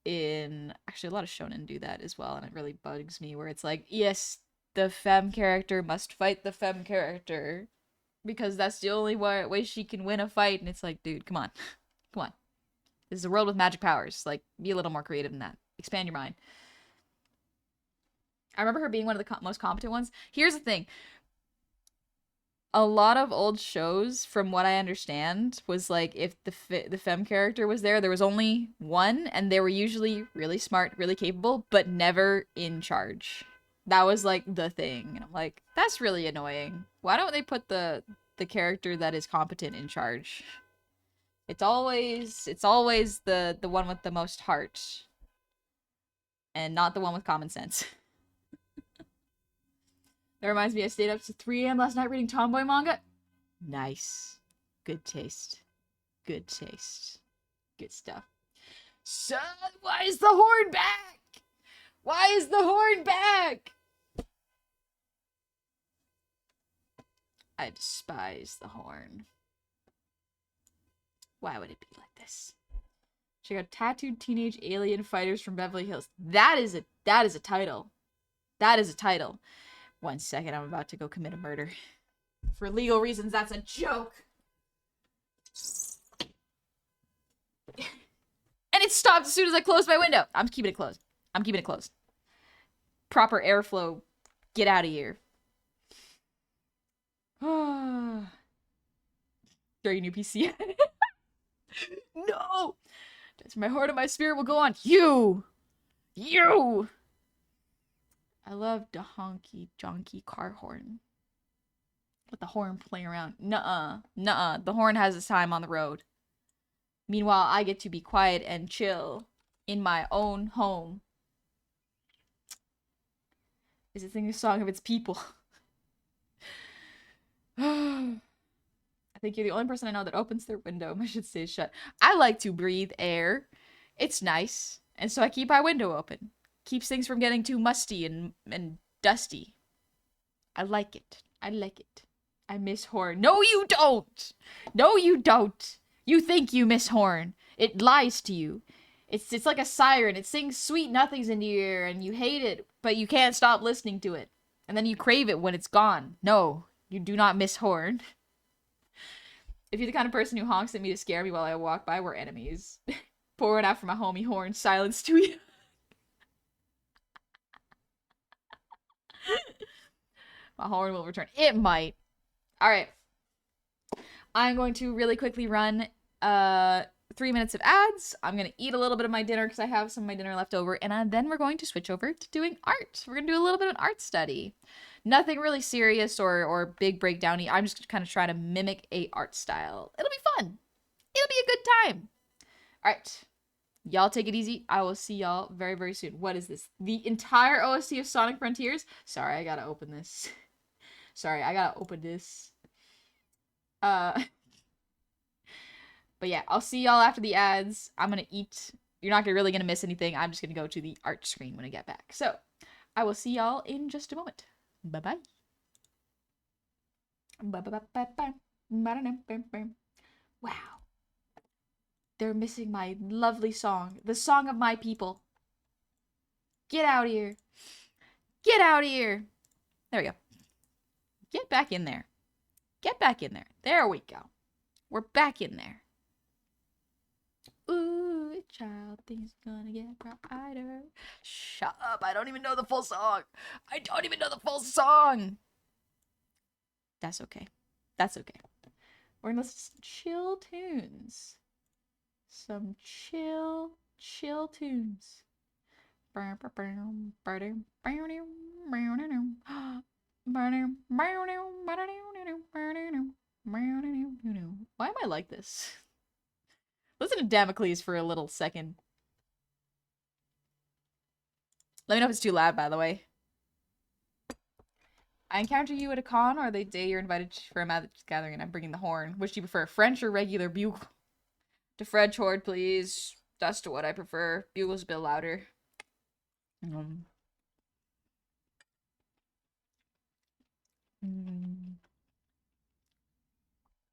in... Actually, a lot of shonen do that as well, and it really bugs me, where it's like, yes, the femme character must fight the femme character, because that's the only way she can win a fight, and it's like, dude, come on. Come on. This is a world with magic powers. Like, be a little more creative than that. Expand your mind. I remember her being one of the most competent ones. Here's the thing. A lot of old shows, from what I understand, was like if the femme character was there was only one, and they were usually really smart, really capable, but never in charge. That was like the thing. And I'm like, that's really annoying. Why don't they put the character that is competent in charge? It's always the one with the most heart, and not the one with common sense. That reminds me, I stayed up to 3 a.m. last night reading Tomboy manga. Nice. Good taste. Good taste. Good stuff. Son, why is the horn back? Why is the horn back? I despise the horn. Why would it be like this? Check out Tattooed Teenage Alien Fighters from Beverly Hills. That is a title. That is a title. 1 second, I'm about to go commit a murder. For legal reasons, that's a joke. And it stopped as soon as I closed my window. I'm keeping it closed. I'm keeping it closed. Proper airflow. Get out of here. During new PC. No! That's my heart and my spirit will go on. You! I love the honky jonky car horn. With the horn playing around. Nuh-uh. The horn has its time on the road. Meanwhile, I get to be quiet and chill in my own home. Is it singing a song of its people? I think you're the only person I know that opens their window. I should stay shut. I like to breathe air. It's nice. And so I keep my window open. Keeps things from getting too musty and dusty. I like it. I miss horn. No, you don't! No, you don't! You think you miss horn. It lies to you. It's like a siren. It sings sweet nothings into your ear, and you hate it, but you can't stop listening to it. And then you crave it when it's gone. No, you do not miss horn. If you're the kind of person who honks at me to scare me while I walk by, we're enemies. Pour it out for my homie horn. Silence to you. My horn will return. It might. Alright. I'm going to really quickly run 3 minutes of ads. I'm going to eat a little bit of my dinner because I have some of my dinner left over. And then we're going to switch over to doing art. We're going to do a little bit of an art study. Nothing really serious or big breakdowny. I'm just kind of trying to mimic a art style. It'll be fun. It'll be a good time. Alright. Y'all take it easy. I will see y'all very, very soon. What is this? The entire OST of Sonic Frontiers? Sorry, I gotta open this. Sorry, I gotta open this. But yeah, I'll see y'all after the ads. I'm gonna eat. You're not really gonna miss anything. I'm just gonna go to the art screen when I get back. So, I will see y'all in just a moment. Bye-bye. Wow. They're missing my lovely song. The song of my people. Get out of here. Get out of here. There we go. Get back in there. Get back in there. There we go. We're back in there. Ooh, a child thinks gonna get brighter. Shut up. I don't even know the full song. That's okay. We're gonna listen to chill tunes. Some chill tunes. Why am I like this? Listen to Damocles for a little second. Let me know if it's too loud, by the way. I encounter you at a con or the day you're invited for a magic gathering and I'm bringing the horn. Which do you prefer, French or regular bugle? To French horde, please. That's what I prefer. Bugle's a bit louder. Um,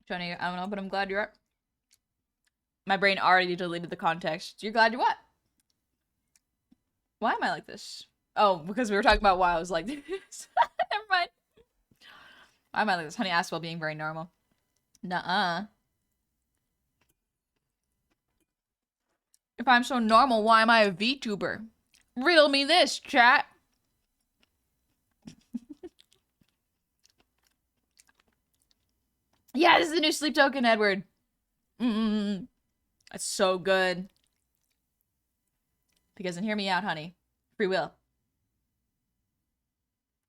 Johnny, I don't know, but I'm glad you're up. My brain already deleted the context. You're glad you what? Why am I like this? Oh, because we were talking about why I was like this. Never mind. Why am I like this? Honey asked while being very normal. Nuh-uh. If I'm so normal, why am I a VTuber? Riddle me this, chat. Yeah, this is the new sleep token, Edward. That's so good. Because, and hear me out, honey. Free will.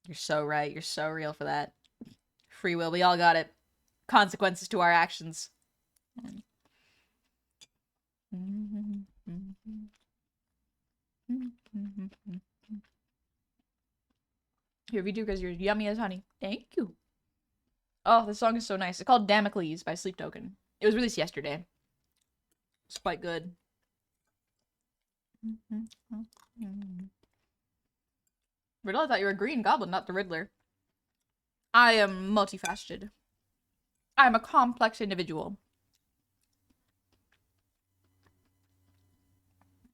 You're so right. You're so real for that. Free will. We all got it. Consequences to our actions. Here we do because you're yummy as honey. Thank you. Oh, this song is so nice. It's called Damocles by Sleep Token. It was released yesterday. It's quite good. Riddle, I thought you were a green goblin, not the Riddler. I am multifaceted. I am a complex individual.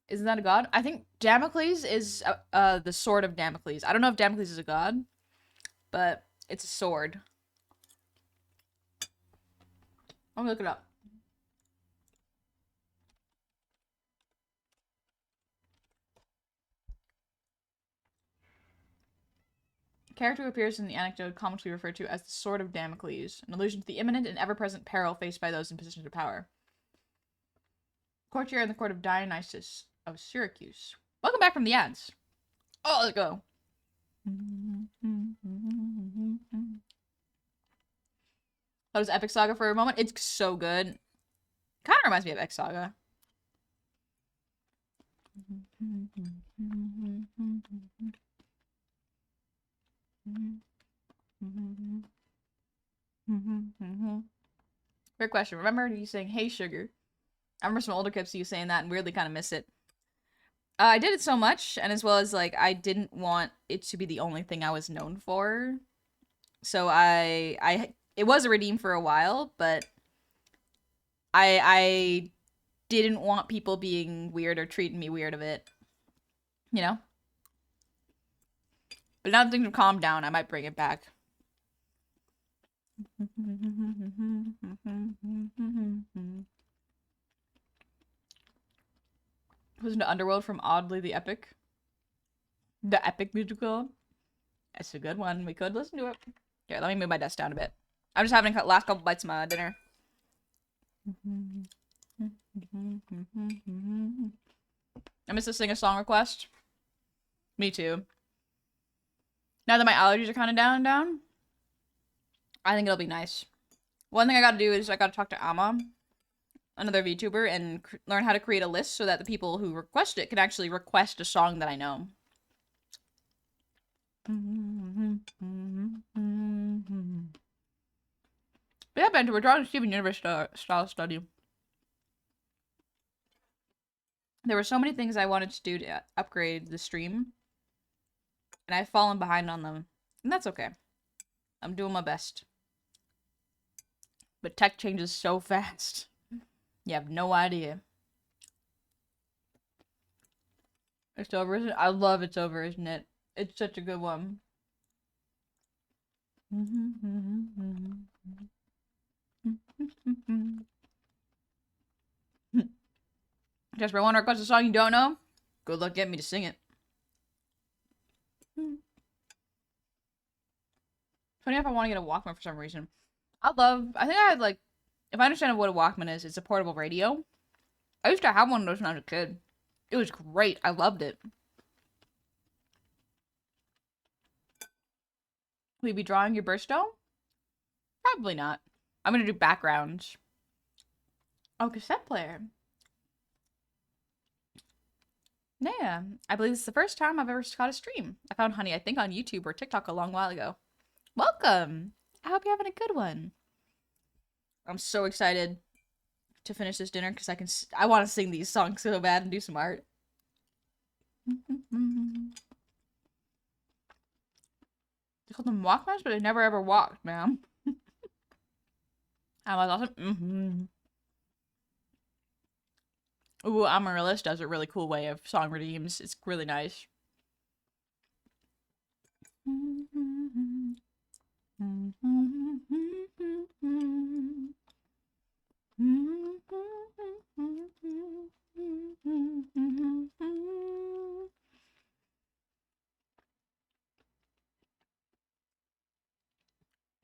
Isn't that a god? I think Damocles is the sword of Damocles. I don't know if Damocles is a god, but it's a sword. I'm gonna look it up. Character who appears in the anecdote commonly referred to as the Sword of Damocles, an allusion to the imminent and ever-present peril faced by those in positions of power. Courtier in the court of Dionysus of Syracuse. Welcome back from the ads. Oh, let's go. That was Epic Saga for a moment. It's so good. Kind of reminds me of Epic Saga. Great question. Remember you saying, hey, sugar? I remember some older clips of you saying that and weirdly kind of miss it. I did it so much, and as well as, like, I didn't want it to be the only thing I was known for. So it was a redeem for a while, but I didn't want people being weird or treating me weird of it. You know? But now that things have calmed down, I might bring it back. Listen to Underworld from Oddly the Epic. The Epic musical. It's a good one. We could listen to it. Here, let me move my desk down a bit. I'm just having the last couple bites of my dinner. I missed to sing a song request. Me too. Now that my allergies are kind of down, I think it'll be nice. One thing I gotta do is I gotta talk to Amma, another VTuber, and learn how to create a list so that the people who request it can actually request a song that I know. But yeah, Bento, we're drawing a Steven Universe style study. There were so many things I wanted to do to upgrade the stream, and I've fallen behind on them, and that's okay. I'm doing my best. But tech changes so fast. You have no idea. It's over, isn't it? I love It's Over, isn't it? It's such a good one. Jasper, I want to request a song you don't know? Good luck getting me to sing it. Funny if I want to get a Walkman for some reason. I think I had, like, if I understand what a Walkman is, it's a portable radio. I used to have one of those when I was a kid. It was great. I loved it. Will you be drawing your birthstone? Probably not. I'm gonna do backgrounds. Oh, cassette player. Yeah, I believe this is the first time I've ever caught a stream. I found Honey, I think, on YouTube or TikTok a long while ago. Welcome! I hope you're having a good one. I'm so excited to finish this dinner because I want to sing these songs so bad and do some art. They call them Walkmans, but they never ever walked, man. I was awesome. Ooh, Amaryllis does a really cool way of song redeems. It's really nice.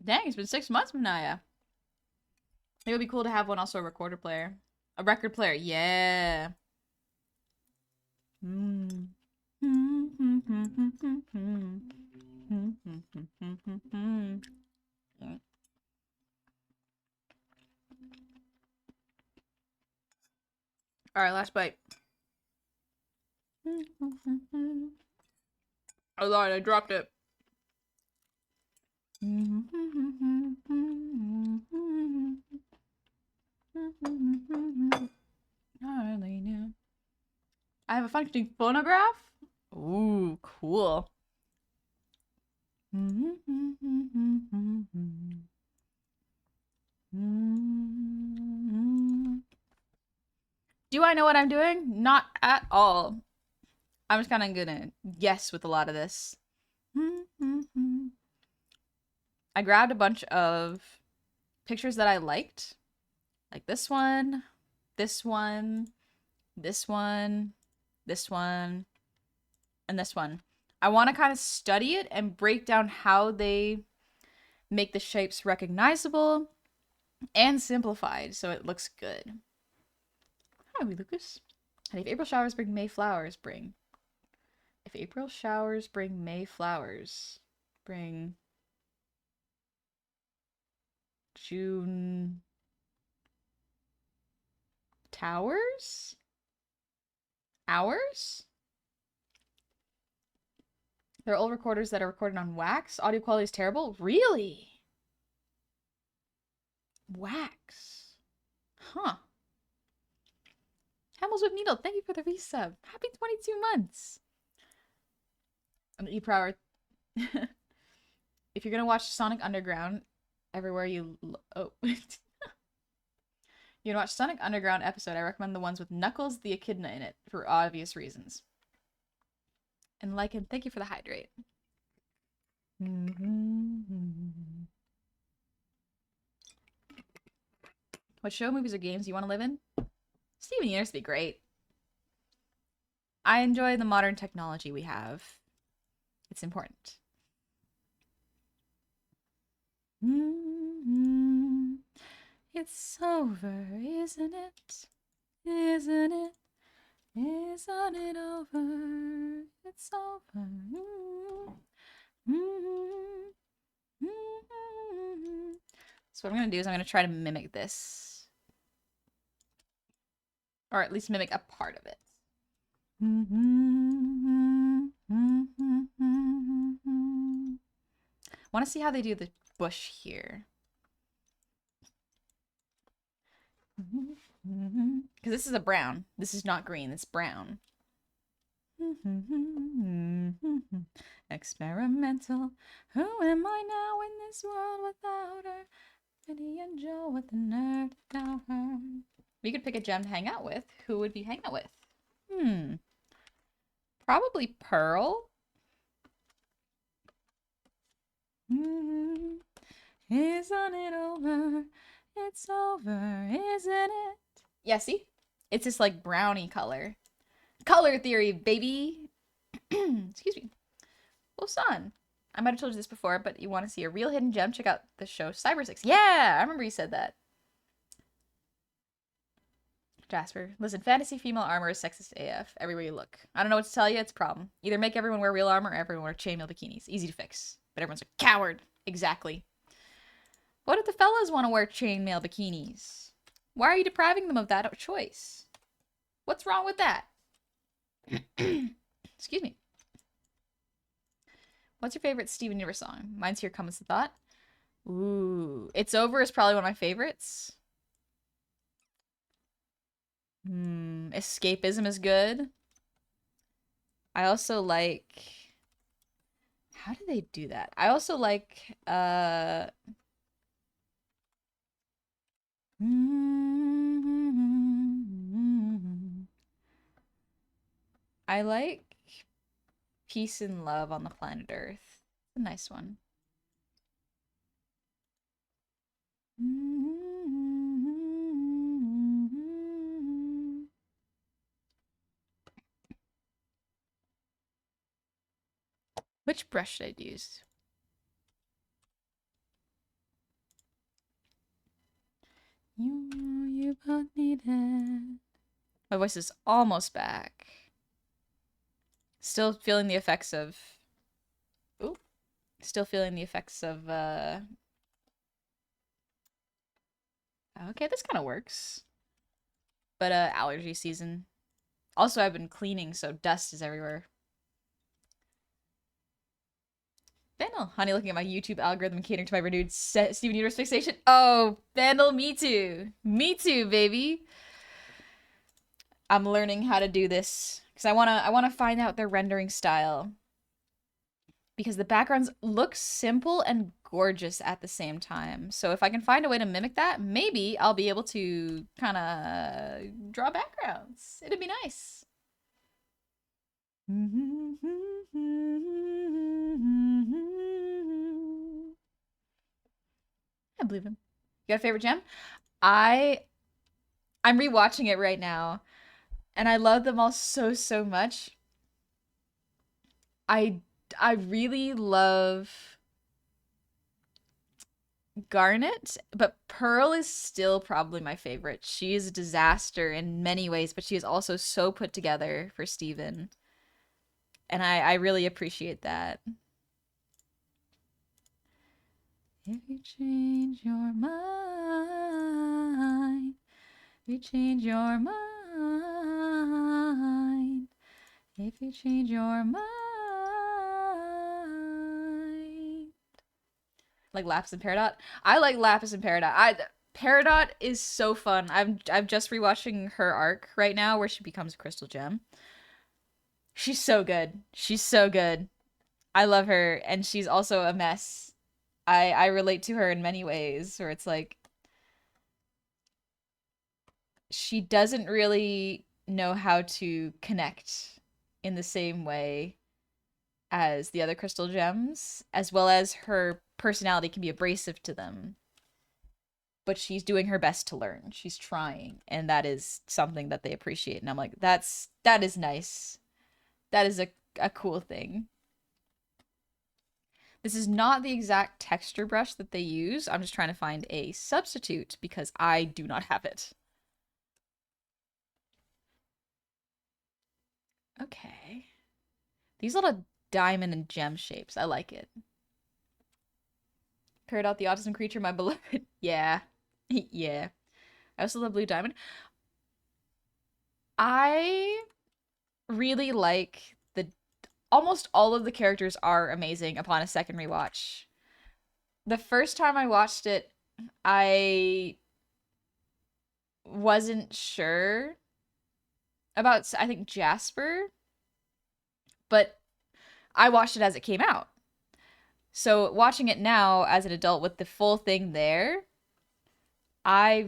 Dang, it's been 6 months, Manaya. It would be cool to have one also a recorder player. A record player, yeah. Alright, last bite. Oh Lord, I dropped it. I have a functioning phonograph? Ooh, cool. Do I know what I'm doing? Not at all. I'm just kind of gonna guess with a lot of this. I grabbed a bunch of pictures that I liked. Like this one, this one, this one, this one, and this one. I want to kind of study it and break down how they make the shapes recognizable and simplified so it looks good. Hi, Lucas. And if April showers bring May flowers, bring. If April showers bring May flowers, bring June towers? Hours? There are old recorders that are recorded on wax. Audio quality is terrible. Really? Wax. Huh. Hamels with Needle, thank you for the resub. Happy 22 months. And E-Prower. If you're gonna watch Sonic Underground, everywhere you... Oh. You're gonna watch Sonic Underground episode, I recommend the ones with Knuckles the Echidna in it, for obvious reasons. And like him, thank you for the hydrate. What show, movies, or games do you want to live in? Steven Universe would be great. I enjoy the modern technology we have. It's important. It's over, isn't it? Isn't it? Isn't it over? It's over. So what I'm gonna do is I'm gonna try to mimic this. Or at least mimic a part of it. Want to see how they do the bush here. Because this is a brown. This is not green. It's brown. Experimental. Who am I now in this world without her? Betty and Joe with the nerve to doubt her. We could pick a gem to hang out with. Who would we hang out with? Probably Pearl. Isn't it over? It's over, isn't it? Yeah, see? It's this like brownie color. Color theory, baby. Excuse me. Well, son, I might have told you this before, but you want to see a real hidden gem? Check out the show Cyber 6. Yeah, I remember you said that. Jasper, listen, fantasy female armor is sexist AF. Everywhere you look. I don't know what to tell you. It's a problem. Either make everyone wear real armor or everyone wear chainmail bikinis. Easy to fix. But everyone's a coward. Exactly. What if the fellas want to wear chainmail bikinis? Why are you depriving them of that choice? What's wrong with that? Excuse me. What's your favorite Steven Universe song? Mine's Here Comes the Thought. Ooh. It's Over is probably one of my favorites. Escapism is good. I also like, how do they do that? I also like I like Peace and Love on the Planet Earth. It's a nice one. Which brush should I use? You both need it. My voice is almost back. Still feeling the effects of. Ooh. Still feeling the effects of. Okay, this kind of works. But allergy season. Also, I've been cleaning, so dust is everywhere. Vandal, honey, looking at my YouTube algorithm catering to my renewed Steven Universe fixation. Oh, Vandal, me too. Me too, baby. I'm learning how to do this because I wanna find out their rendering style because the backgrounds look simple and gorgeous at the same time. So if I can find a way to mimic that, maybe I'll be able to kind of draw backgrounds. It'd be nice. I believe him. You got a favorite gem? I I'm rewatching it right now, and I love them all so much. I I really love Garnet, but Pearl is still probably my favorite. She is a disaster in many ways, but she is also so put together for Steven. And I really appreciate that. If you change your mind, if you change your mind, if you change your mind. Like Lapis and Peridot. I like Lapis and Peridot. Peridot is so fun. I'm just rewatching her arc right now where she becomes a crystal gem. She's so good. She's so good. I love her, and she's also a mess. I relate to her in many ways, where it's like she doesn't really know how to connect in the same way as the other crystal gems, as well as her personality can be abrasive to them. But she's doing her best to learn. She's trying, and that is something that they appreciate. And I'm like, that is nice. That is a cool thing. This is not the exact texture brush that they use. I'm just trying to find a substitute because I do not have it. Okay. These little diamond and gem shapes. I like it. Paired out the autism creature, my beloved. Yeah. Yeah. I also love Blue Diamond. I really like the almost all of the characters are amazing upon a second rewatch. The first time I watched it, I wasn't sure about I think Jasper, but I watched it as it came out. So watching it now as an adult with the full thing there, I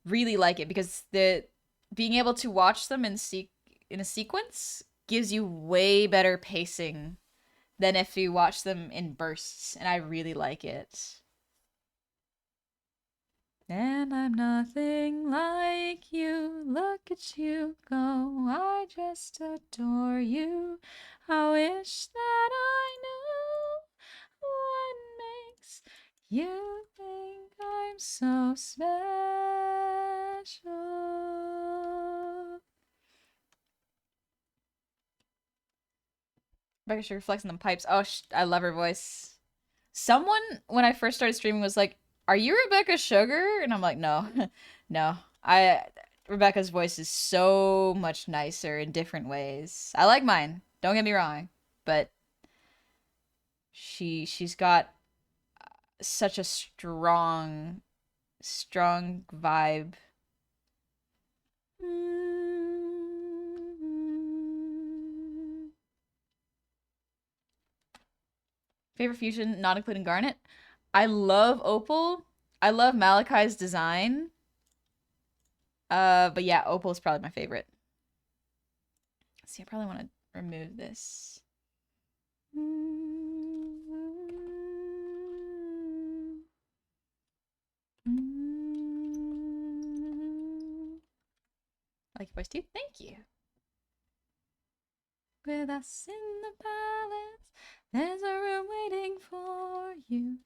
really like it because the being able to watch them in a sequence gives you way better pacing than if you watch them in bursts, and I really like it. And I'm nothing like you. Look at you go. I just adore you. I wish that I knew what makes you think I'm so special. Rebecca Sugar flexing them pipes. Oh, I love her voice. Someone, when I first started streaming, was like, "Are you Rebecca Sugar?" And I'm like, "No, no. I Rebecca's voice is so much nicer in different ways. I like mine. Don't get me wrong, but she's got such a strong vibe. Favorite fusion, not including Garnet. I love Opal. I love Malachi's design. But yeah, Opal is probably my favorite. Let's see, I probably want to remove this. I like your voice too. Thank you. With us in the palace, there's a room waiting for you.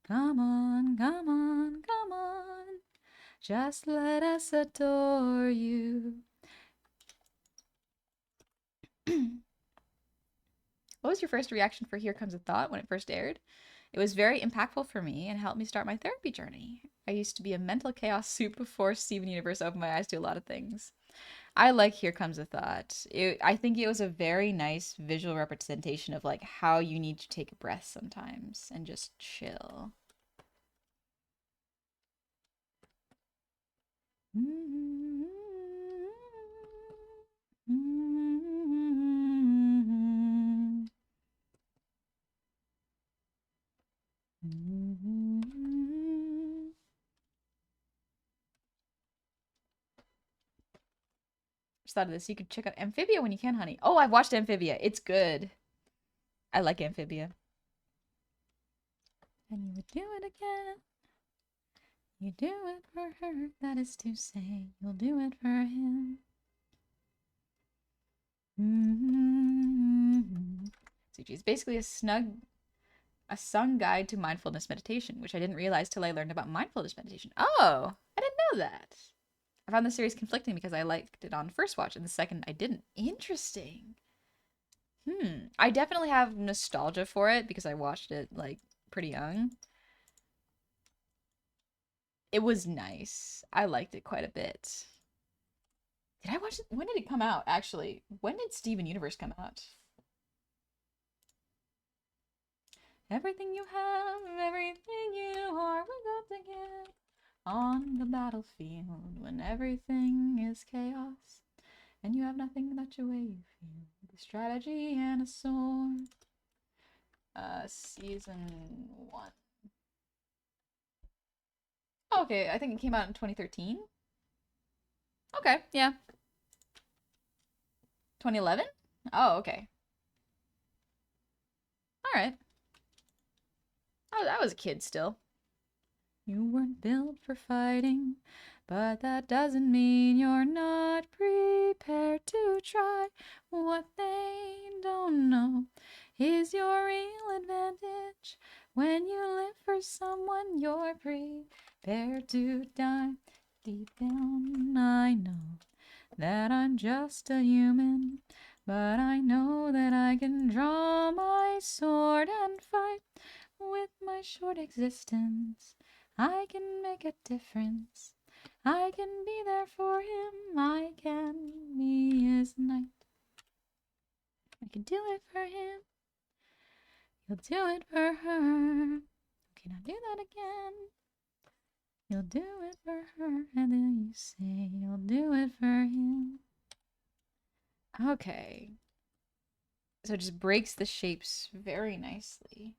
Come on, come on, come on. Just let us adore you. What was your first reaction for Here Comes a Thought when it first aired? It was very impactful for me and helped me start my therapy journey. I used to be a mental chaos soup before Steven Universe opened my eyes to a lot of things. I like Here Comes a Thought. I think it was a very nice visual representation of like how you need to take a breath sometimes and just chill. Just thought of this. You could check out Amphibia when you can, honey. Oh, I've watched Amphibia. It's good. I like Amphibia. And you would do it again. You do it for her. That is to say, you'll do it for him. So it's basically a sung guide to mindfulness meditation, which I didn't realize till I learned about mindfulness meditation. Oh, I didn't know that. I found the series conflicting because I liked it on first watch and the second I didn't. Interesting. I definitely have nostalgia for it because I watched it like pretty young. It was nice. I liked it quite a bit. Did I watch it? When did it come out, actually? When did Steven Universe come out? Everything you have, everything you are, we got to give on the battlefield when everything is chaos and you have nothing but your way you feel. With a strategy and a sword. Season 1. Oh, okay, I think it came out in 2013. Okay, yeah. 2011? Oh, okay. Alright. Oh, I was a kid still. You weren't built for fighting, but that doesn't mean you're not prepared to try. What they don't know is your real advantage. When you live for someone, you're prepared to die. Deep down, I know that I'm just a human, but I know that I can draw my sword and fight. With my short existence, I can make a difference. I can be there for him. I can be his knight. I can do it for him. You'll do it for her. Okay, now do that again. You'll do it for her, and then you say you'll do it for him. Okay. So it just breaks the shapes very nicely.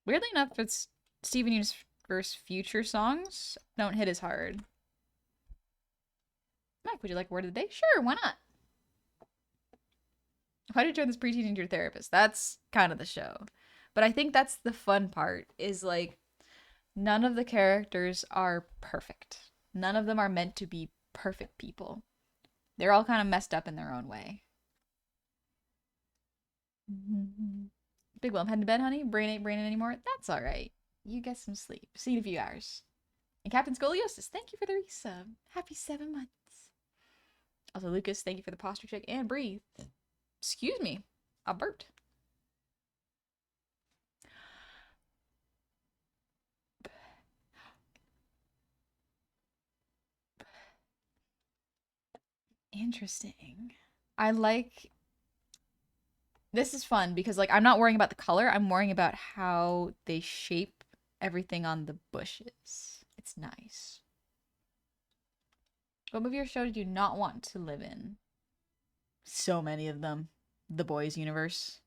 Weirdly enough, it's Steven Universe future songs don't hit as hard. Mike, would you like a word of the day? Sure, why not? Why did you join this preteen to your therapist? That's kind of the show. But I think that's the fun part, is like none of the characters are perfect. None of them are meant to be perfect people. They're all kind of messed up in their own way. Big Will, I'm heading to bed, honey. Brain ain't braining anymore. That's all right. You get some sleep. See you in a few hours. And Captain Scoliosis, thank you for the resub. Happy 7 months. Also, Lucas, thank you for the posture check and breathe. Excuse me. I burped. Interesting. I like... This is fun because, like, I'm not worrying about the color. I'm worrying about how they shape everything on the bushes. It's nice. What movie or show did you not want to live in? So many of them. The Boys universe,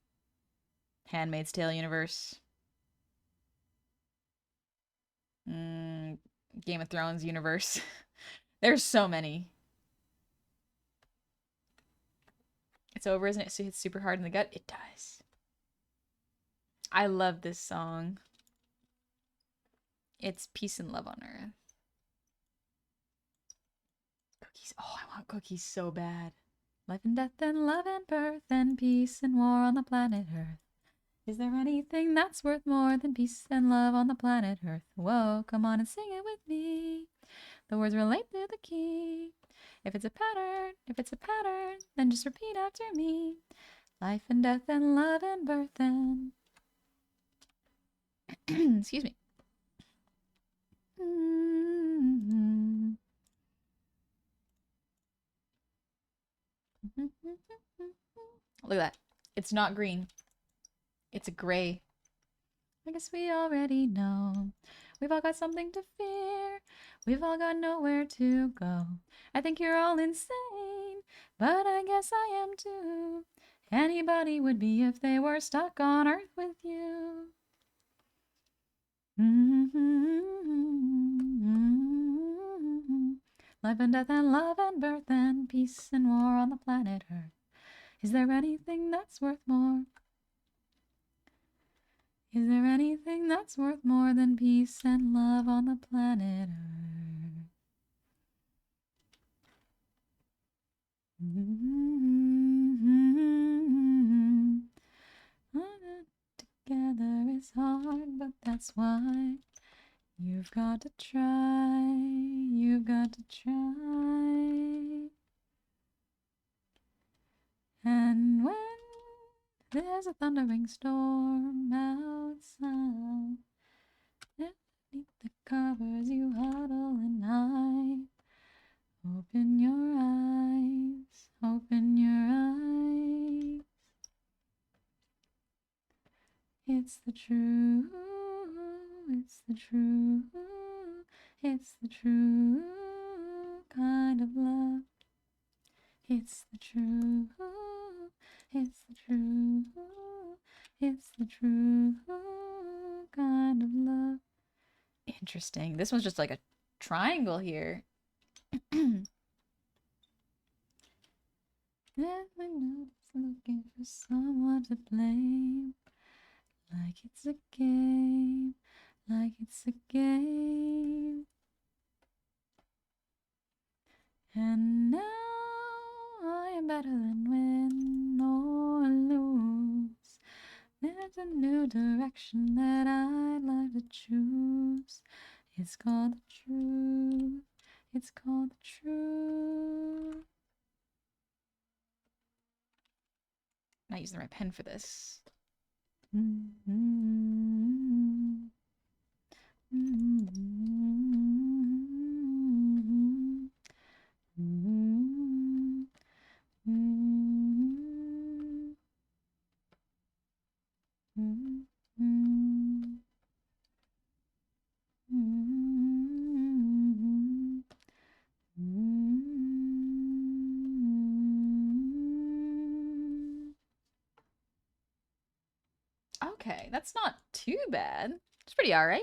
Handmaid's Tale universe, mm, Game of Thrones universe. There's so many. It's over, isn't it? So it's super hard in the gut. It does. I love this song. It's Peace and Love on Earth. Cookies. Oh, I want cookies so bad. Life and death and love and birth and peace and war on the planet Earth. Is there anything that's worth more than peace and love on the planet Earth? Whoa, come on and sing it with me. The words relate to the key. If it's a pattern, then just repeat after me. Life and death and love and birth and... Excuse me. Look at that. It's not green. It's a gray. I guess we already know. We've all got something to fear. We've all got nowhere to go. I think you're all insane, but I guess I am too. Anybody would be if they were stuck on Earth with you. Life and death and love and birth and peace and war on the planet Earth. Is there anything that's worth more? Is there anything that's worth more than peace and love on the planet Earth? Together is hard, but that's why you've got to try. You've got to try. And when there's a thundering storm outside, underneath the covers you huddle and hide. Open your eyes, open your eyes. It's the truth, it's the truth, it's the true kind of love. It's the truth, it's the truth, it's the true kind of love. Interesting. This one's just like a triangle here. Every note's looking for someone to blame. Like it's a game, like it's a game. And now I am better than win or lose. There's a new direction that I'd like to choose. It's called the truth. It's called the truth. I'm not using the right pen for this. Okay, that's not too bad. It's pretty alright.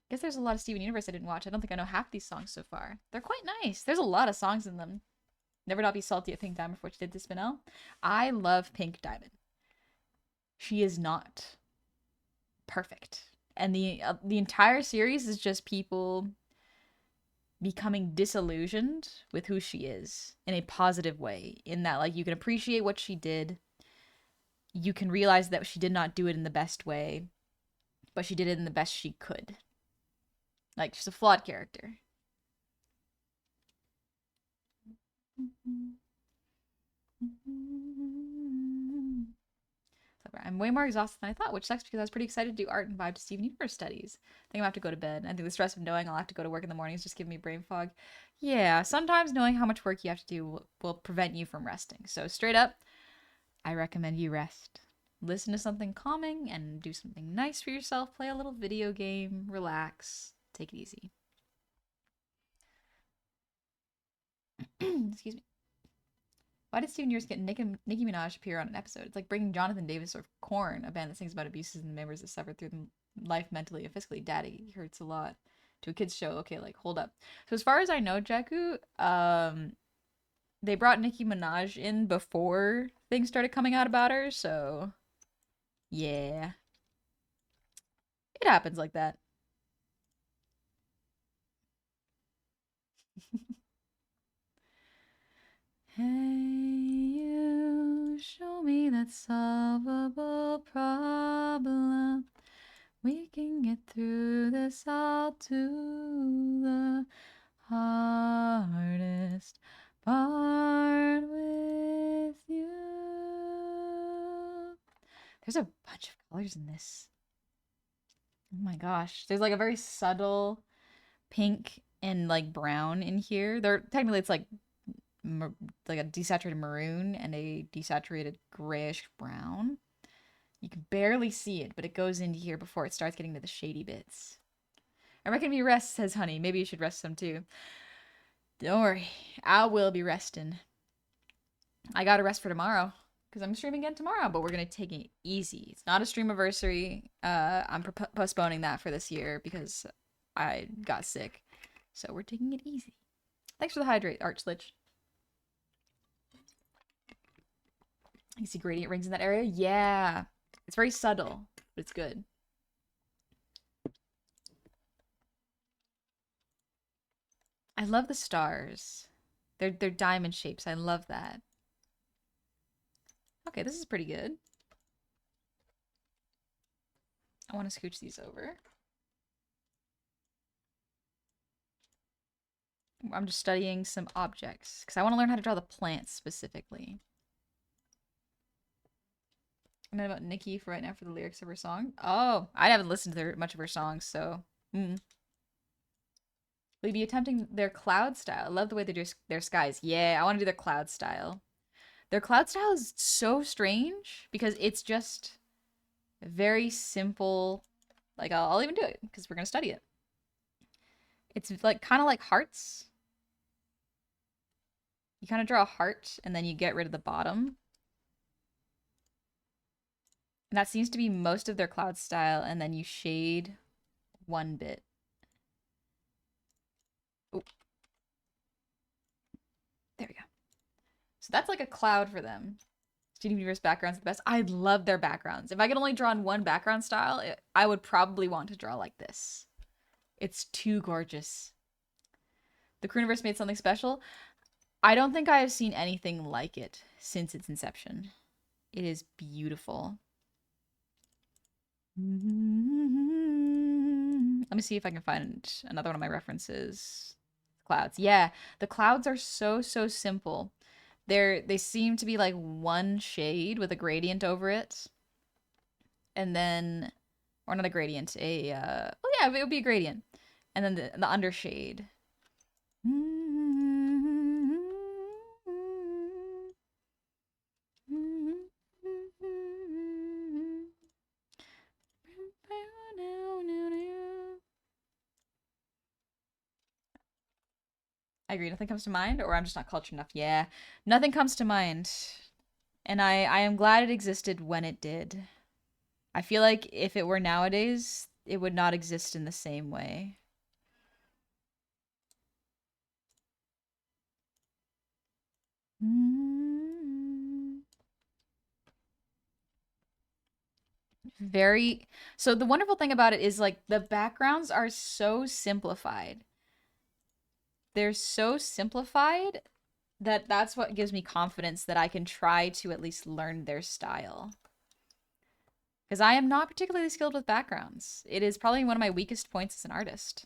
Guess there's a lot of Steven Universe I didn't watch. I don't think I know half these songs so far. They're quite nice. There's a lot of songs in them. Never Not Be Salty at Pink Diamond for what she did to Spinel. I love Pink Diamond. She is not perfect. And the entire series is just people becoming disillusioned with who she is in a positive way, in that like you can appreciate what she did, you can realize that she did not do it in the best way, but she did it in the best she could. Like, she's a flawed character. I'm way more exhausted than I thought, which sucks because I was pretty excited to do art and vibe to Steven Universe studies. I think I'm gonna have to go to bed. I think the stress of knowing I'll have to go to work in the mornings just giving me brain fog. Yeah, sometimes knowing how much work you have to do will prevent you from resting. So straight up, I recommend you rest. Listen to something calming and do something nice for yourself. Play a little video game, relax, take it easy. Excuse me. Why did Steven Universe get Nicki Minaj appear on an episode? It's like bringing Jonathan Davis or Korn, a band that sings about abuses and the members that suffered through life mentally and physically. Daddy hurts a lot. To a kids show. Okay, like hold up. So as far as I know, Jakku, they brought Nicki Minaj in before things started coming out about her. So yeah, it happens like that. Hey, you show me that solvable problem. We can get through this all to the hardest part with you. There's a bunch of colors in this. Oh my gosh. There's like a very subtle pink and like brown in here. They're technically it's like a desaturated maroon and a desaturated grayish brown. You can barely see it, but it goes into here before it starts getting to the shady bits. I reckon me rest, says Honey. Maybe you should rest some too. Don't worry. I will be resting. I gotta rest for tomorrow because I'm streaming again tomorrow, but we're gonna take it easy. It's not a stream anniversary. I'm postponing that for this year because I got sick. So we're taking it easy. Thanks for the hydrate, Archlich. You see gradient rings in that area? Yeah. It's very subtle, but it's good. I love the stars. They're diamond shapes. I love that. Okay, this is pretty good. I want to scooch these over. I'm just studying some objects because I want to learn how to draw the plants specifically. I'm about Nicki for right now for the lyrics of her song. Oh, I haven't listened to much of her songs, so. Will you be attempting their cloud style? I love the way they do their skies. Yeah, I want to do their cloud style. Their cloud style is so strange because it's just very simple. Like, I'll even do it because we're going to study it. It's like kind of like hearts. You kind of draw a heart and then you get rid of the bottom. And that seems to be most of their cloud style, and then you shade one bit. Ooh. There we go. So that's like a cloud for them. Steven Universe backgrounds are the best. I love their backgrounds. If I could only draw in one background style, I would probably want to draw like this. It's too gorgeous. The Crewniverse made something special. I don't think I have seen anything like it since its inception. It is beautiful. Let me see if I can find another one of my references. Clouds. Yeah, the clouds are so simple. They seem to be like one shade with a gradient over it. And then or not a gradient, well yeah, it would be a gradient. And then the undershade. I agree. Nothing comes to mind, or I'm just not cultured enough. Yeah, nothing comes to mind. And I am glad it existed when it did. I feel like if it were nowadays, it would not exist in the same way. Very. So the wonderful thing about it is like the backgrounds are so simplified. They're so simplified that that's what gives me confidence that I can try to at least learn their style. Because I am not particularly skilled with backgrounds. It is probably one of my weakest points as an artist.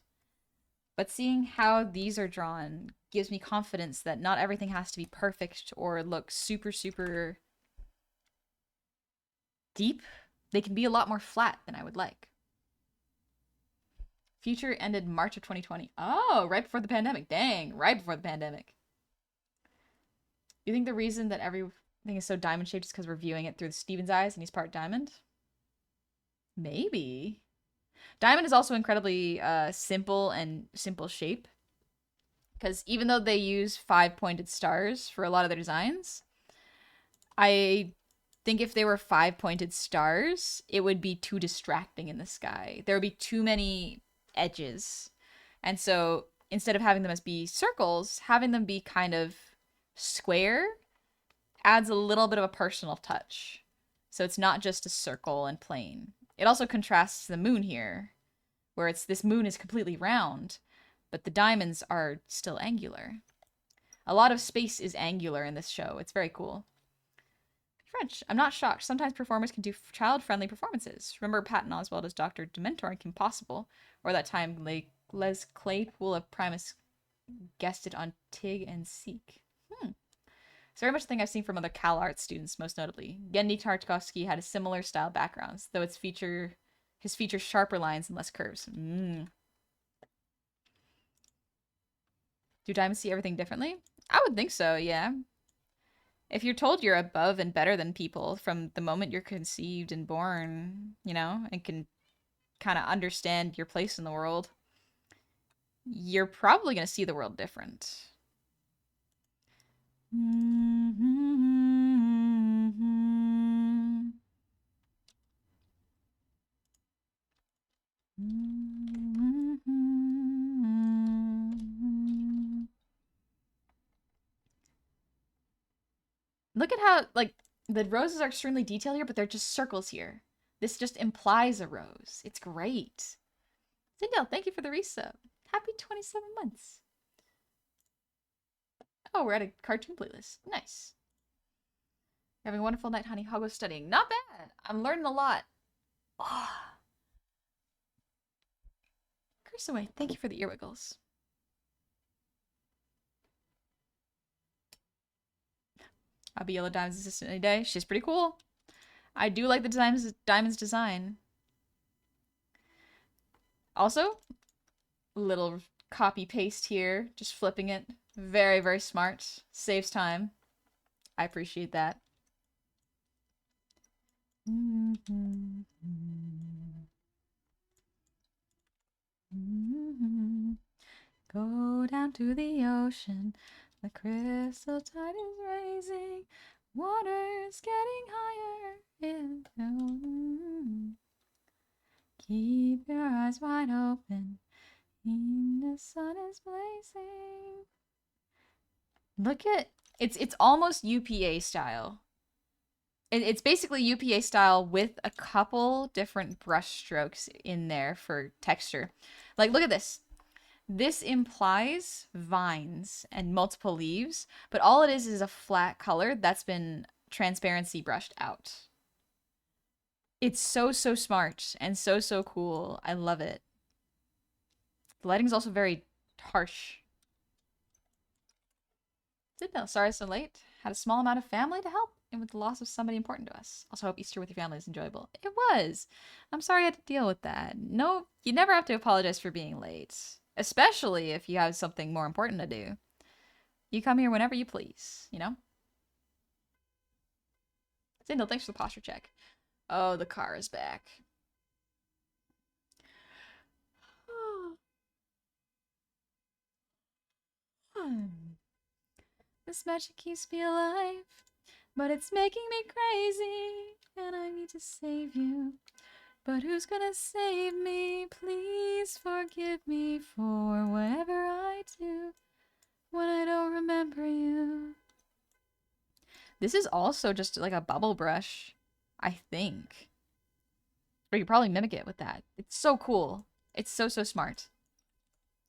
But seeing how these are drawn gives me confidence that not everything has to be perfect or look super deep. They can be a lot more flat than I would like. Future ended March of 2020. Oh, right before the pandemic. Dang, right before the pandemic. You think the reason that everything is so diamond shaped is because we're viewing it through Steven's eyes and he's part diamond? Maybe. Diamond is also incredibly simple and simple shape Because even though they use 5-pointed stars for a lot of their designs, I think if they were 5-pointed stars, it would be too distracting in the sky. There would be too many edges. And so instead of having them as be circles, having them be kind of square adds a little bit of a personal touch. So it's not just a circle and plain. It also contrasts the moon here, where it's this moon is completely round, but the diamonds are still angular. A lot of space is angular in this show. It's very cool. French. I'm not shocked. Sometimes performers can do child-friendly performances. Remember Patton Oswalt as Dr. Dementor in Kim Possible, or that time Les Claypool of Primus guested on Tig and Seek. It's very much a thing I've seen from other Cal Arts students, most notably. Gendy Tartakovsky had a similar style background, though his features sharper lines and less curves. Do diamonds see everything differently? I would think so, yeah. If you're told you're above and better than people from the moment you're conceived and born, you know, and can kind of understand your place in the world, you're probably going to see the world different. Look at how, like, the roses are extremely detailed here, but they're just circles here. This just implies a rose. It's great. Sindel, thank you for the resub. Happy 27 months. Oh, we're at a cartoon playlist. Nice. Having a wonderful night, honey. Hogwarts studying. Not bad. I'm learning a lot. Oh. Curse away. Thank you for the earwiggles. I'll be Yellow Diamond's assistant any day. She's pretty cool. I do like the Diamond's design. Also, little copy paste here. Just flipping it. Very, very smart. Saves time. I appreciate that. Go down to the ocean. The crystal tide is rising. Water's getting higher. Keep your eyes wide open. The sun is blazing. Look at it's almost UPA style. It's basically UPA style with a couple different brush strokes in there for texture. Like, look at this. This implies vines and multiple leaves, but all it is a flat color that's been transparency brushed out. It's so, so smart and so, so cool. I love it. The lighting's also very harsh. No, sorry so late. Had a small amount of family to help and with the loss of somebody important to us. Also hope Easter with your family is enjoyable. It was. I'm sorry I had to deal with that. No, you never have to apologize for being late. Especially if you have something more important to do. You come here whenever you please, you know? Zindel, thanks for the posture check. Oh, the car is back. This magic keeps me alive, but it's making me crazy, and I need to save you. But who's gonna save me? Please forgive me for whatever I do when I don't remember you. This is also just like a bubble brush, I think. Or you could probably mimic it with that. It's so cool. It's so, so smart.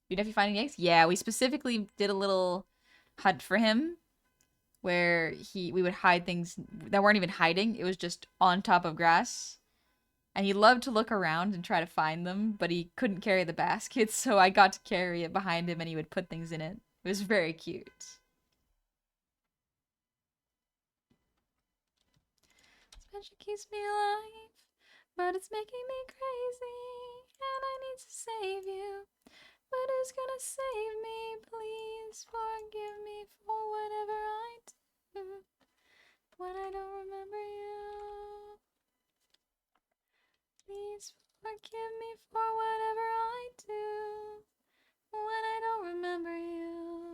You know if you find any eggs? Yeah, we specifically did a little hunt for him where we would hide things that weren't even hiding. It was just on top of grass. And he loved to look around and try to find them, but he couldn't carry the basket, so I got to carry it behind him and he would put things in it. It was very cute. This magic keeps me alive, but it's making me crazy, and I need to save you. But who's gonna save me? Please forgive me for whatever I do when I don't remember you. Please forgive me for whatever I do when I don't remember you.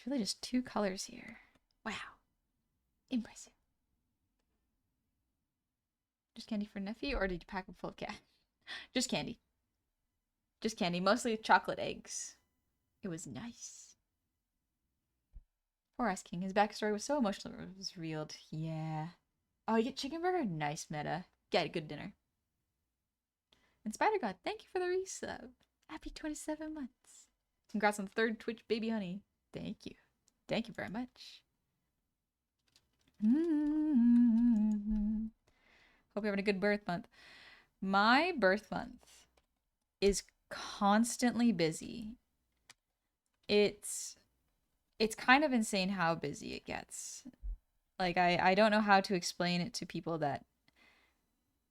It's really just two colors here. Wow. Impressive. Just candy for nephew, or did you pack him full of cat? Just candy. Just candy. Mostly chocolate eggs. It was nice. Poor Ice King. His backstory was so emotional it was reeled. Yeah. Oh, you get chicken burger? Nice meta. Get a good dinner. And Spider God, thank you for the resub. Happy 27 months. Congrats on the third Twitch baby honey. Thank you. Thank you very much. Hope you're having a good birth month. My birth month is constantly busy. It's kind of insane how busy it gets. Like I don't know how to explain it to people that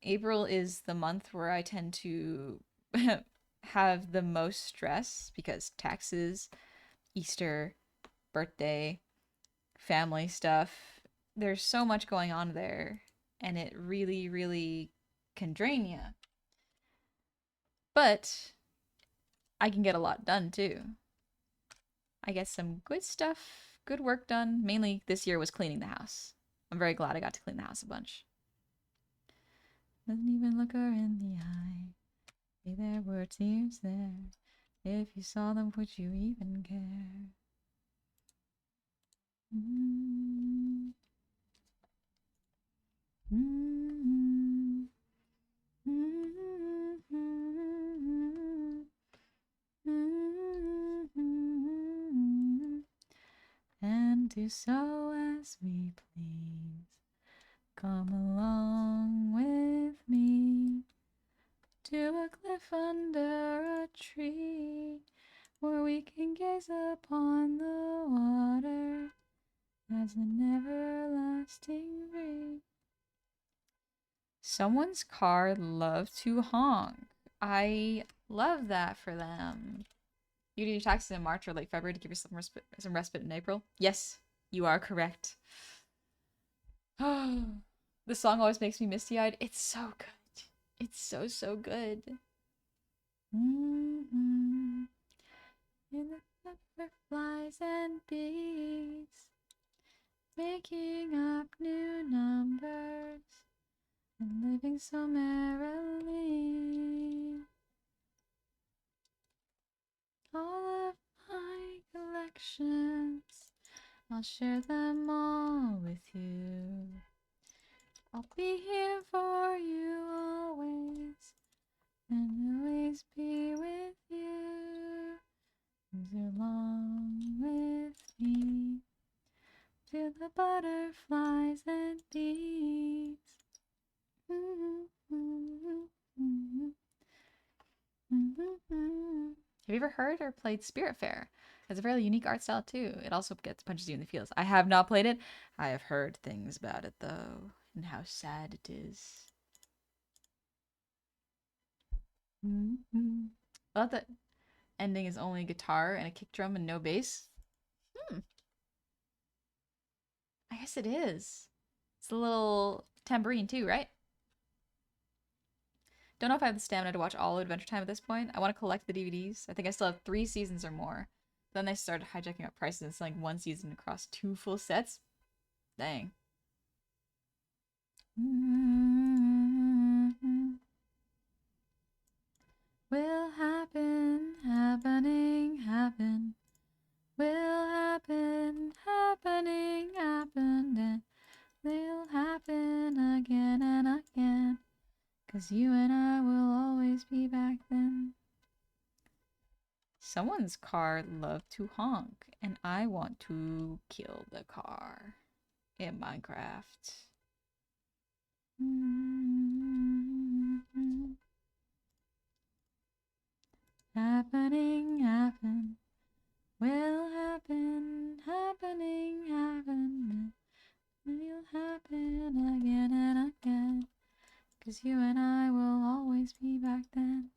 April is the month where I tend to have the most stress because taxes, Easter, birthday, family stuff. There's so much going on there, and it really, really can drain you. But I can get a lot done too. I get some good stuff, good work done. Mainly this year was cleaning the house. I'm very glad I got to clean the house a bunch. Doesn't even look her in the eye. Say there were tears there. If you saw them, would you even care? Mm-hmm. Mm-hmm. Mm-hmm. And do so as we please. Come along with me to a cliff under a tree where we can gaze upon the water as an everlasting breeze. Someone's car loved to honk. I love that for them. You do your taxes in March or late February to give yourself some respite in April? Yes, you are correct. The song always makes me misty-eyed. It's so good. It's so, so good. Mm-hmm. In the butterflies and bees, making up new numbers and living so merrily. All of my collections, I'll share them all with you. I'll be here for you always, and always be with you. As you're along with me, feel the butterflies and bees. Have you ever heard or played Spiritfarer? It's a fairly unique art style too. It also punches you in the feels. I have not played it. I have heard things about it though, and how sad it is. I thought the ending is only guitar and a kick drum and no bass. I guess it is. It's a little tambourine too, right? Don't know if I have the stamina to watch all of Adventure Time at this point. I want to collect the DVDs. I think I still have 3 seasons or more. Then they started hijacking up prices and selling 1 season across 2 full sets. Dang. Will happen, happening, happen. Will happen, happening, happen. And they'll happen again and again. 'Cause you and I will always be back then. Someone's car loved to honk, and I want to kill the car in Minecraft. Happening, happen. Will happen, happening, happen. Will happen again and again. 'Cause you and I will always be back then.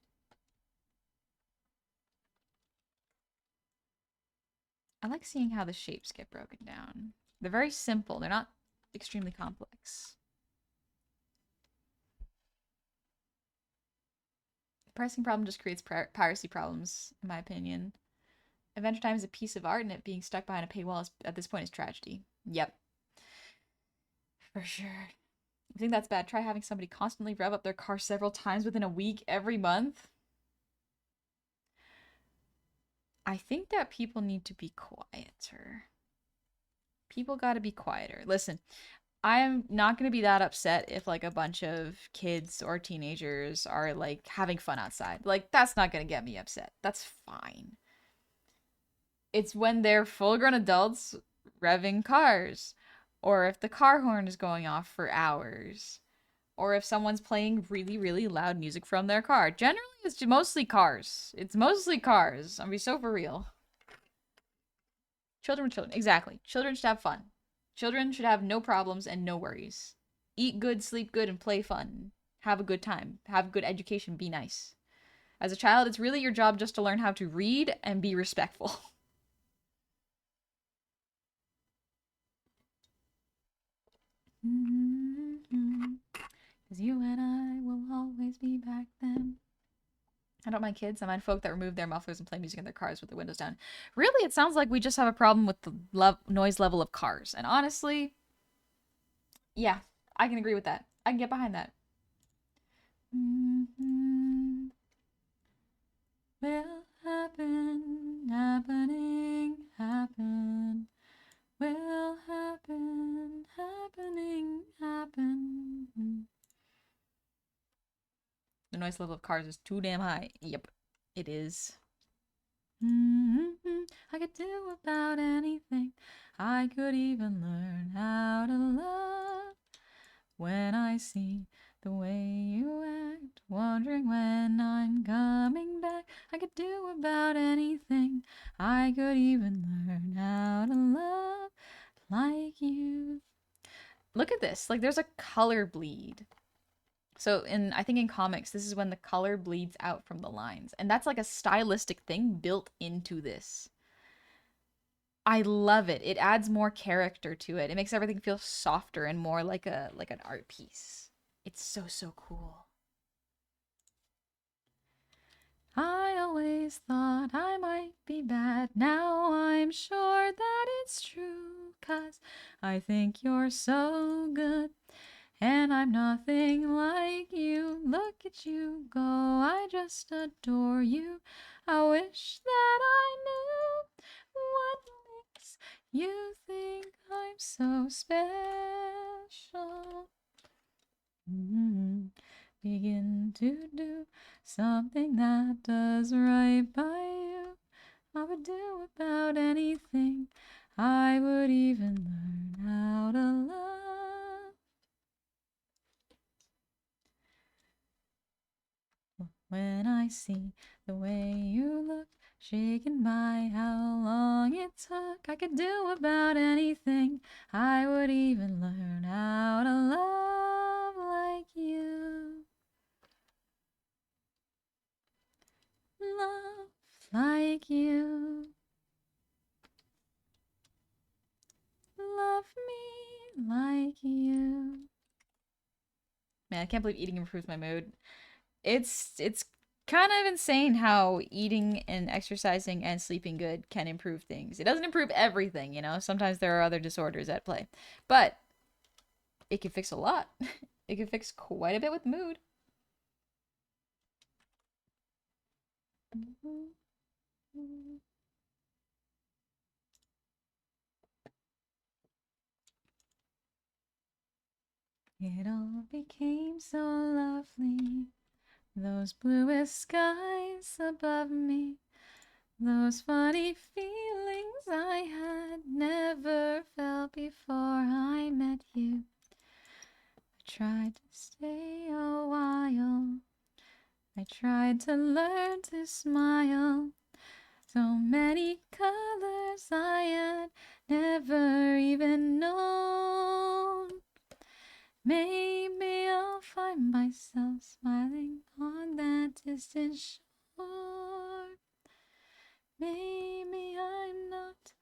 I like seeing how the shapes get broken down. They're very simple. They're not extremely complex. The pricing problem just creates piracy problems, in my opinion. Adventure Time is a piece of art, and it being stuck behind a paywall is, at this point is tragedy. Yep, for sure. I think that's bad. Try having somebody constantly rev up their car several times within a week every month. I think that people need to be quieter. People gotta be quieter. Listen, I am not gonna be that upset if like a bunch of kids or teenagers are like having fun outside. Like, that's not gonna get me upset. That's fine. It's when they're full grown adults revving cars, or if the car horn is going off for hours, or if someone's playing really, really loud music from their car. Generally, it's mostly cars. It's mostly cars. I'm be so for real. Children. Exactly. Children should have fun. Children should have no problems and no worries. Eat good, sleep good, and play fun. Have a good time. Have good education. Be nice. As a child, it's really your job just to learn how to read and be respectful. Because you and I will always be back then. I don't mind kids. I mind folk that remove their mufflers and play music in their cars with the windows down. Really, it sounds like we just have a problem with the noise level of cars. And honestly, yeah, I can agree with that. I can get behind that. Will happen, happening, happen. Will happen, happening, happen. The noise level of cars is too damn high. Yep, it is. I could do about anything. I could even learn how to love. When I see the way you act, wondering when I'm coming back, I could do about anything. I could even learn how to love like you. Look at this. Like, there's a color bleed. So I think in comics, this is when the color bleeds out from the lines. And that's like a stylistic thing built into this. I love it. It adds more character to it. It makes everything feel softer and more like an art piece. It's so cool. I always thought I might be bad. Now I'm sure that it's true. 'Cause I think you're so good. And I'm nothing like you. Look at you go, I just adore you. I wish that I knew what makes you think I'm so special. Begin to do something that does right by you. I would do about anything. I would even learn how to love. When I see the way you look, shaken by how long it took, I could do about anything. I would even learn how to love like you. Love like you. Love me like you. Man, I can't believe eating improves my mood. It's kind of insane how eating and exercising and sleeping good can improve things. It doesn't improve everything, you know. Sometimes there are other disorders at play. But it can fix a lot. It can fix quite a bit with mood. It all became so lovely. Those bluest skies above me. Those funny feelings I had never felt before I met you. I tried to stay a while. I tried to learn to smile. So many colors I had never even known. Maybe I'll find myself smiling on that distant shore. Maybe I'm not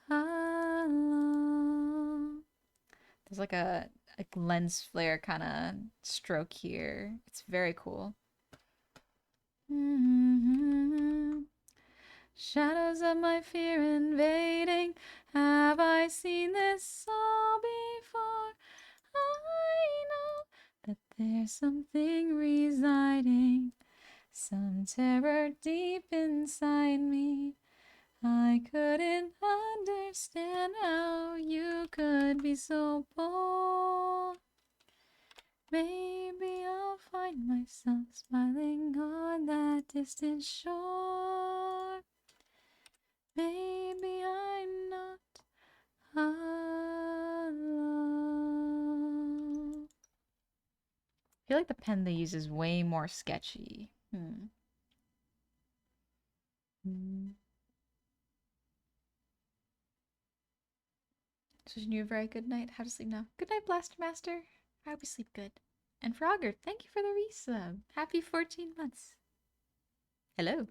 alone. There's like a lens flare kind of stroke here. It's very cool. Shadows of my fear invading. Have I seen this all before? I know that there's something residing, some terror deep inside me. I couldn't understand how you could be so bold. Maybe I'll find myself smiling on that distant shore. Maybe I'm not alone. I feel like the pen they use is way more sketchy. So you a very good night. How to sleep now. Good night, Blaster Master. I hope you sleep good. And Frogger, thank you for the resub. Happy 14 months. Hello.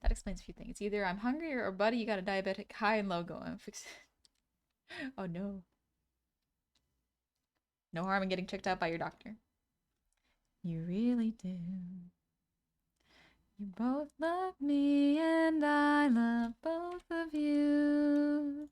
That explains a few things. Either I'm hungry or buddy, you got a diabetic high and low going. Fix it. Oh no. No harm in getting checked out by your doctor. You really do. You both love me and I love both of you.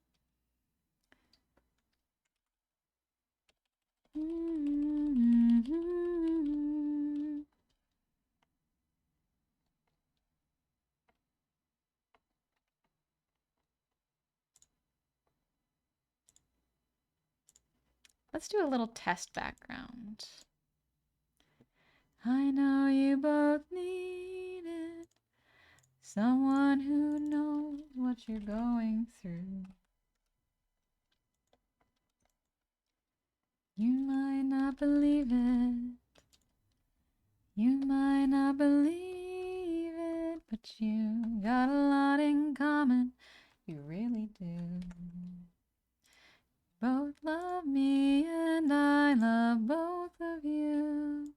Let's do a little test background. I know you both needed someone who knows what you're going through. You might not believe it. You might not believe it, but you got a lot in common. You really do. Both love me and I love both of you.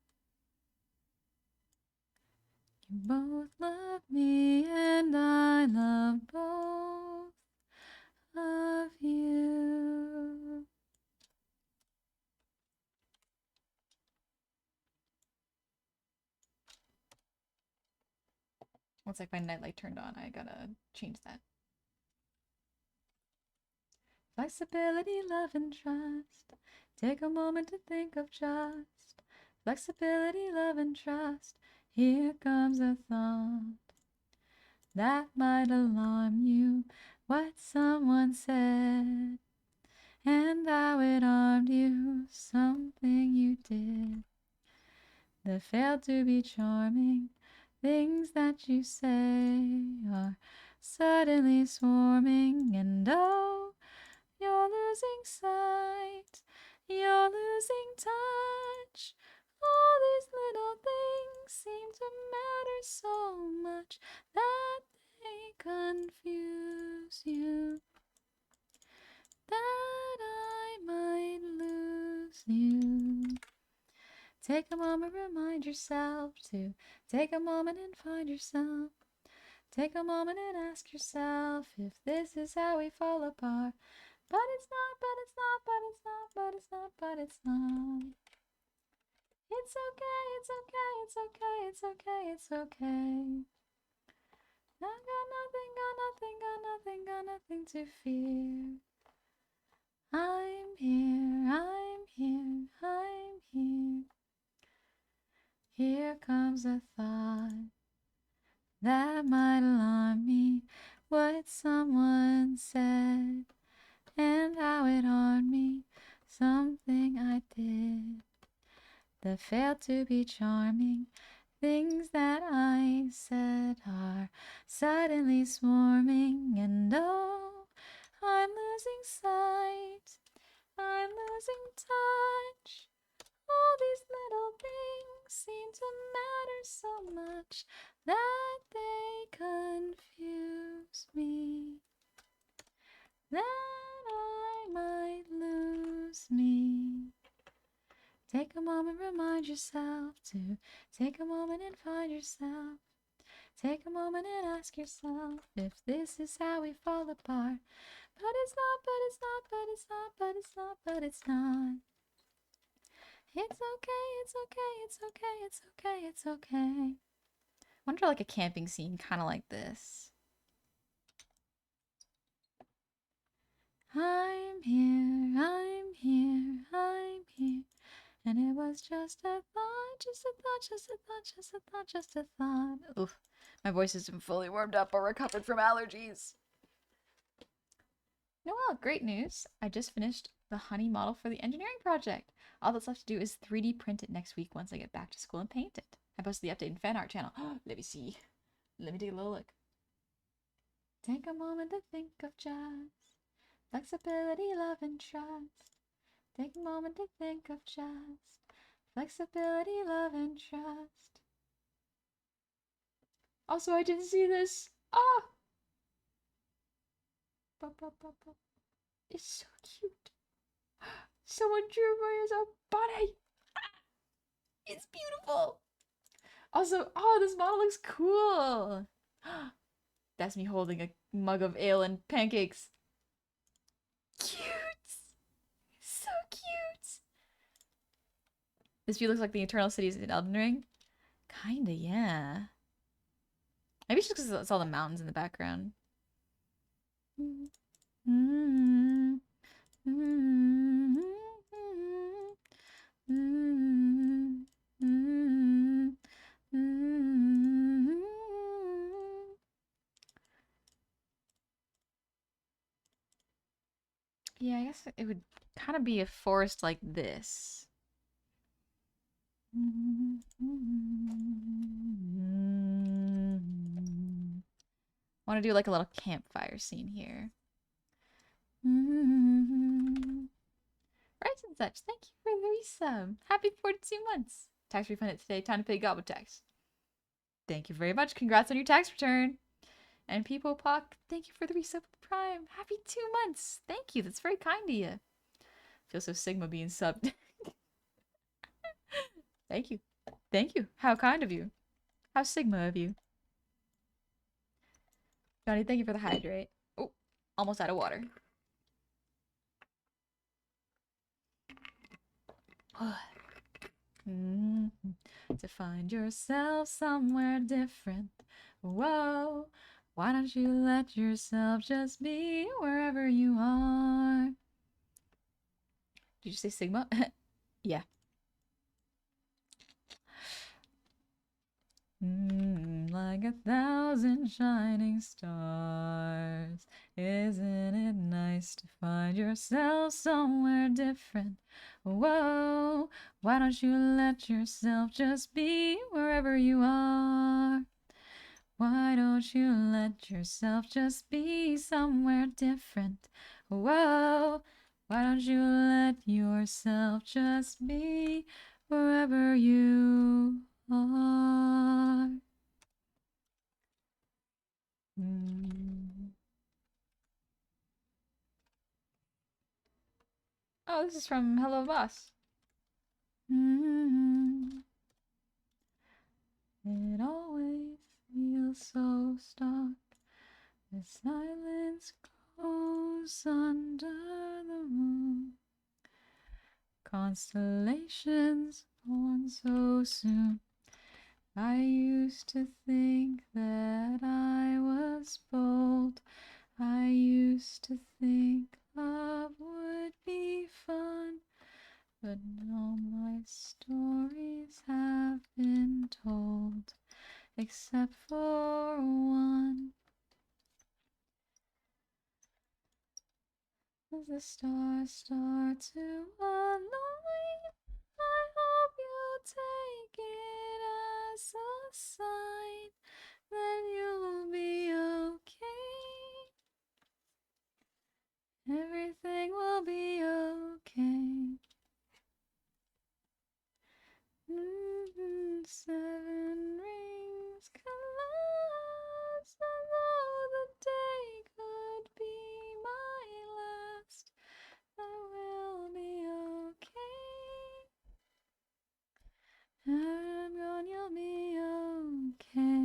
You both love me and I love both of you. Looks like my nightlight turned on. I gotta change that. Flexibility, love, and trust. Take a moment to think of just. Flexibility, love, and trust. Here comes a thought that might alarm you. What someone said and how it harmed you. Something you did that failed to be charming. Things that you say are suddenly swarming, and oh, you're losing sight, you're losing touch. All these little things seem to matter so much that they confuse you, that I might lose you. Take a moment, remind yourself to take a moment and find yourself. Take a moment and ask yourself if this is how we fall apart. But it's not, but it's not, but it's not, but it's not, but it's not. It's okay, it's okay, it's okay, it's okay, it's okay. I got nothing, got nothing, got nothing, got nothing to fear. I'm here, I'm here, I'm here. Here comes a thought that might alarm me. What someone said and how it harmed me. Something I did that failed to be charming. Things that I said are suddenly swarming, and oh, I'm losing sight, I'm losing touch. All these little things seem to matter so much that they confuse me, that I might lose me. Take a moment, remind yourself to take a moment and find yourself. Take a moment and ask yourself if this is how we fall apart. But it's not, but it's not, but it's not, but it's not, but it's not. It's okay, it's okay, it's okay, it's okay, it's okay. Wonder like a camping scene kind of like this. I'm here, I'm here, I'm here. And it was just a thought, just a thought, just a thought, just a thought, just a thought. Oof. My voice isn't fully warmed up or recovered from allergies. Noelle, great news. I just finished the honey model for the engineering project. All that's left to do is 3D print it next week once I get back to school and paint it. I posted the updated fan art channel. Let me see. Let me take a little look. Take a moment to think of just flexibility, love, and trust. Take a moment to think of just flexibility, love, and trust. Also, I didn't see this. Ah! It's so cute. Someone drew me as a bunny. It's beautiful. Also, oh, this model looks cool. That's me holding a mug of ale and pancakes. Cute. So cute. This view looks like the Eternal Cities in Elden Ring. Kinda, yeah. Maybe it's just because it's all the mountains in the background. Yeah, I guess it would kind of be a forest like this. Want to do like a little campfire scene here. Rice and such, thank you for the resub. Happy 42 months. Tax refunded today. Time to pay Gobble tax. Thank you very much. Congrats on your tax return. And People Pock, thank you for the resub with Prime. Happy 2 months. Thank you. That's very kind of you. Feel so Sigma being subbed. Thank you. Thank you. How kind of you. How Sigma of you. Johnny, thank you for the hydrate. Oh, almost out of water. To find yourself somewhere different. Whoa, why don't you let yourself just be wherever you are? Did you say Sigma? Yeah. Like 1,000 shining stars. Isn't it nice to find yourself somewhere different? Whoa, why don't you let yourself just be wherever you are? Why don't you let yourself just be somewhere different? Whoa, why don't you let yourself just be wherever you are? Oh, this is from Hello Boss. It always feels so stark. The silence goes under the moon. Constellations born so soon. I used to think that I was bold. I used to think love would be fun. But now my stories have been told, except for one. As the stars start to align, I hope you'll take it as a sign that you'll be okay. Everything will be okay. 7 rings collapse, and though the day could be my last, I will be okay. I'm gone, you'll be okay.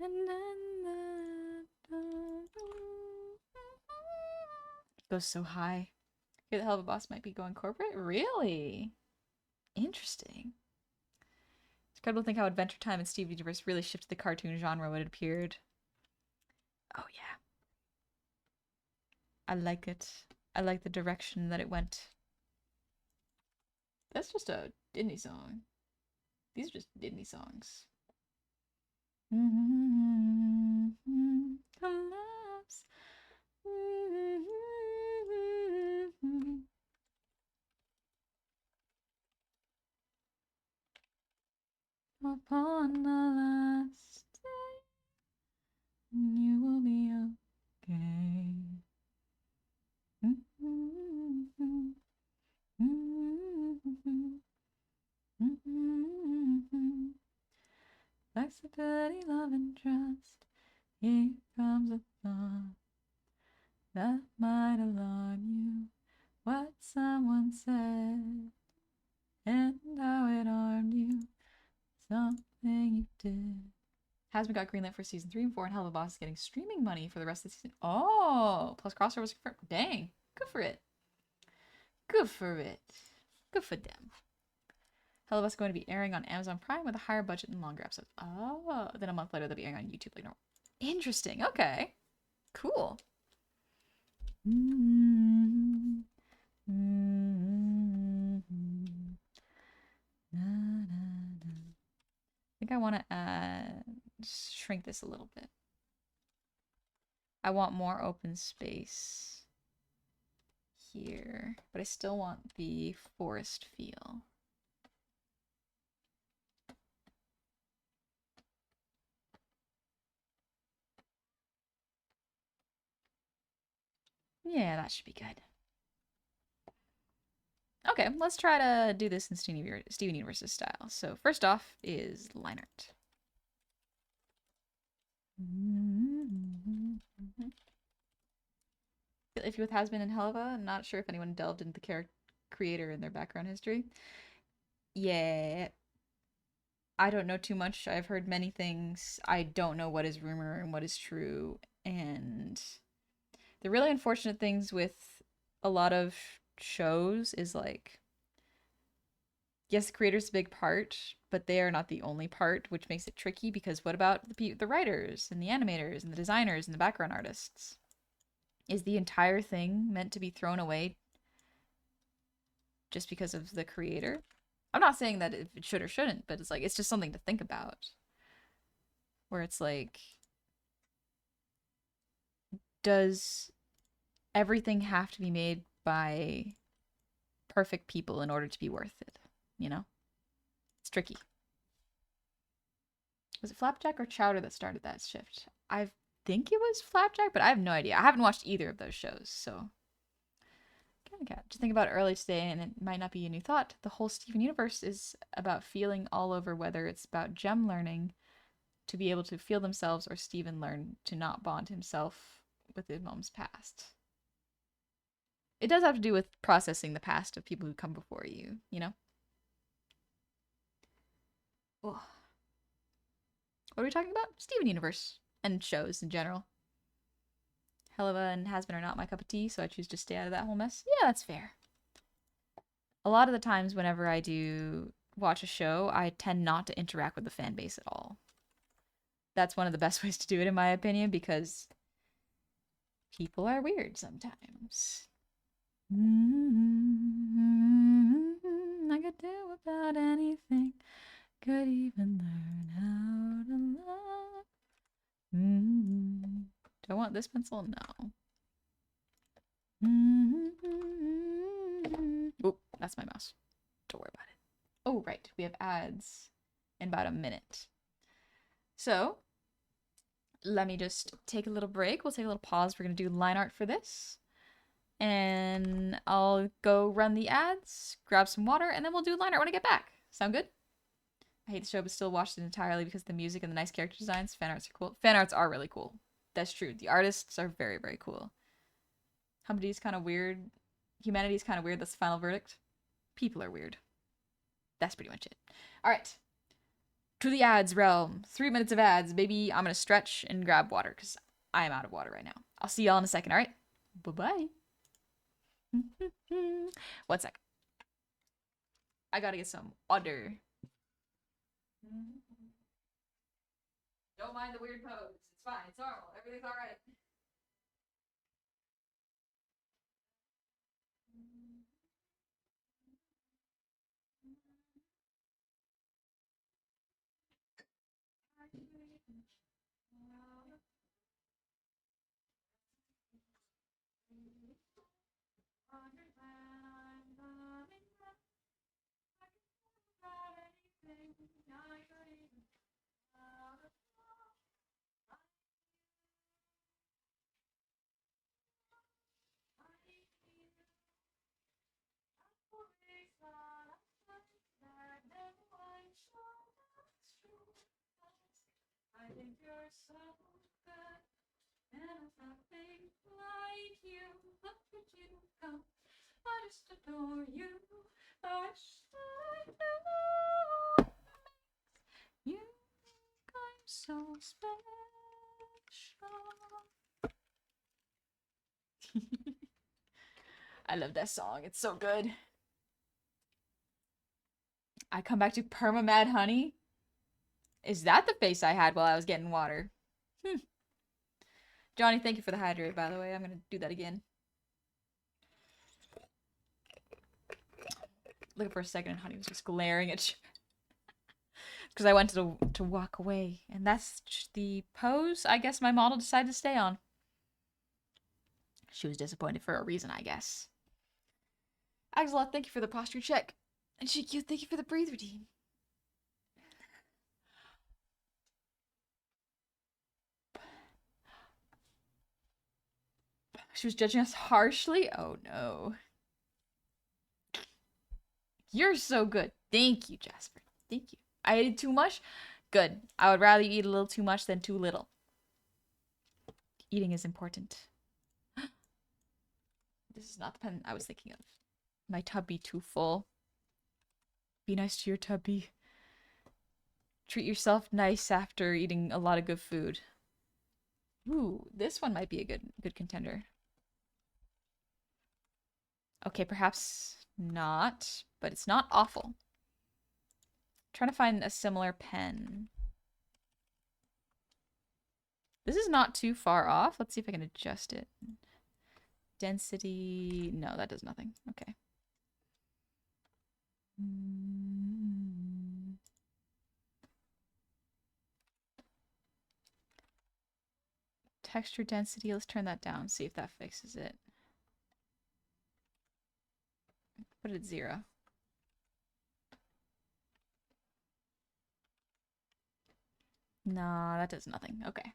And then it goes so high. Here, the Helva Boss might be going corporate? Really? Interesting. It's Incredible to think how Adventure Time and Steven Universe really shifted the cartoon genre when it appeared. Oh yeah. I like it. I like the direction that it went. That's just a Disney song. These are just Disney songs. Collapse. Upon the last day, you will be okay. Flexibility, love, and trust. Here comes a thought that might alarm you. What someone said and how it harmed you. Something you did. Hasbro got greenlit for season 3 and 4, and Hell of a Boss is getting streaming money for the rest of the season. Oh, plus crossovers confirmed. Dang, good for it. Good for it. Good for them. Hell of Us is going to be airing on Amazon Prime with a higher budget and longer episodes. Oh, then a month later they'll be airing on YouTube like normal. Interesting. Okay. Cool. I think I want to shrink this a little bit. I want more open space here, but I still want the forest feel. Yeah, that should be good. Okay, let's try to do this in Steven Universe's style. So first off is line art. If you with Hasbin and Helva, I'm not sure if anyone delved into the character creator and their background history. Yeah, I don't know too much. I've heard many things. I don't know what is rumor and what is true. And the really unfortunate things with a lot of shows is like, yes, the creator's a big part, but they are not the only part, which makes it tricky because what about the writers and the animators and the designers and the background artists? Is the entire thing meant to be thrown away just because of the creator? I'm not saying that it should or shouldn't, but it's like, it's just something to think about. Where it's like, does everything have to be made by perfect people in order to be worth it? You know? It's tricky. Was it Flapjack or Chowder that started that shift? I think it was Flapjack, but I have no idea. I haven't watched either of those shows, so. Just think about it early today, and it might not be a new thought. The whole Steven universe is about feeling all over, whether it's about Jem learning to be able to feel themselves or Steven learn to not bond himself with his mom's past. It does have to do with processing the past of people who come before you, you know? Ugh. What are we talking about? Steven Universe and shows in general. Helva and Hasbin are not my cup of tea, so I choose to stay out of that whole mess. Yeah, that's fair. A lot of the times whenever I do watch a show, I tend not to interact with the fan base at all. That's one of the best ways to do it, in my opinion, because people are weird sometimes. I could do about anything. Could even learn how to love. Do I want this pencil? No. Oh, that's my mouse. Don't worry about it. Oh, right. We have ads in about a minute. So, let me just take a little break. We'll take a little pause. We're going to do line art for this. And I'll go run the ads, grab some water, and then we'll do line art when I get back. Sound good? I hate the show, but still watched it entirely because of the music and the nice character designs. Fan arts are cool. Fan arts are really cool. That's true. The artists are very, very cool. Humdity's kind of weird. Humanity's kind of weird. That's the final verdict. People are weird. That's pretty much it. All right. To the ads realm. 3 minutes of ads. Baby, I'm going to stretch and grab water because I am out of water right now. I'll see y'all in a second, all right? Bye-bye. 1 sec. I gotta get some water. Don't mind the weird pose. It's fine. It's normal. Everything's alright. I think you're so good, and if nothing like you, look at you go. I just adore you. I wish I knew you think I'm so special. I love that song. It's so good. I come back to Perma Mad Honey. Is that the face I had while I was getting water? Johnny, thank you for the hydrate, by the way. I'm gonna do that again. Looking for a second, and Honey was just glaring at you. Because I went to walk away. And that's the pose I guess my model decided to stay on. She was disappointed for a reason, I guess. Axelot, thank you for the posture check. And GQ, thank you for the breathe routine. She was judging us harshly? Oh no. You're so good. Thank you, Jasper. Thank you. I ate too much? Good. I would rather you eat a little too much than too little. Eating is important. This is not the pen I was thinking of. My tubby too full. Be nice to your tubby. Treat yourself nice after eating a lot of good food. Ooh, this one might be a good contender. Okay, perhaps not, but it's not awful. I'm trying to find a similar pen. This is not too far off. Let's see if I can adjust it. Density. No, that does nothing. Okay. Texture density. Let's turn that down. See if that fixes it. Put it at 0. No, that does nothing. Okay.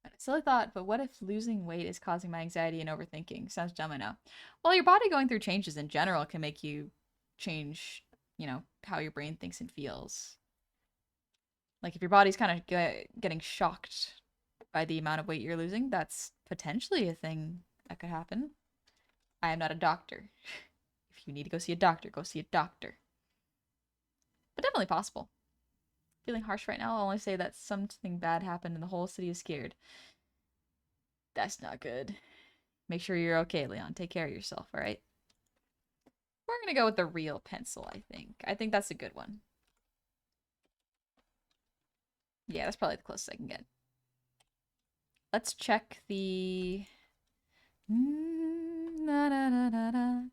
I silly thought, but what if losing weight is causing my anxiety and overthinking? Sounds dumb, I know. Well, your body going through changes in general can make you change, you know, how your brain thinks and feels. Like if your body's kind of getting shocked by the amount of weight you're losing, that's potentially a thing that could happen. I am not a doctor. If you need to go see a doctor, go see a doctor. But definitely possible. Feeling harsh right now, I'll only say that something bad happened and the whole city is scared. That's not good. Make sure you're okay, Leon. Take care of yourself, alright? We're gonna go with the real pencil, I think. I think that's a good one. Yeah, that's probably the closest I can get. Let's check the... Let's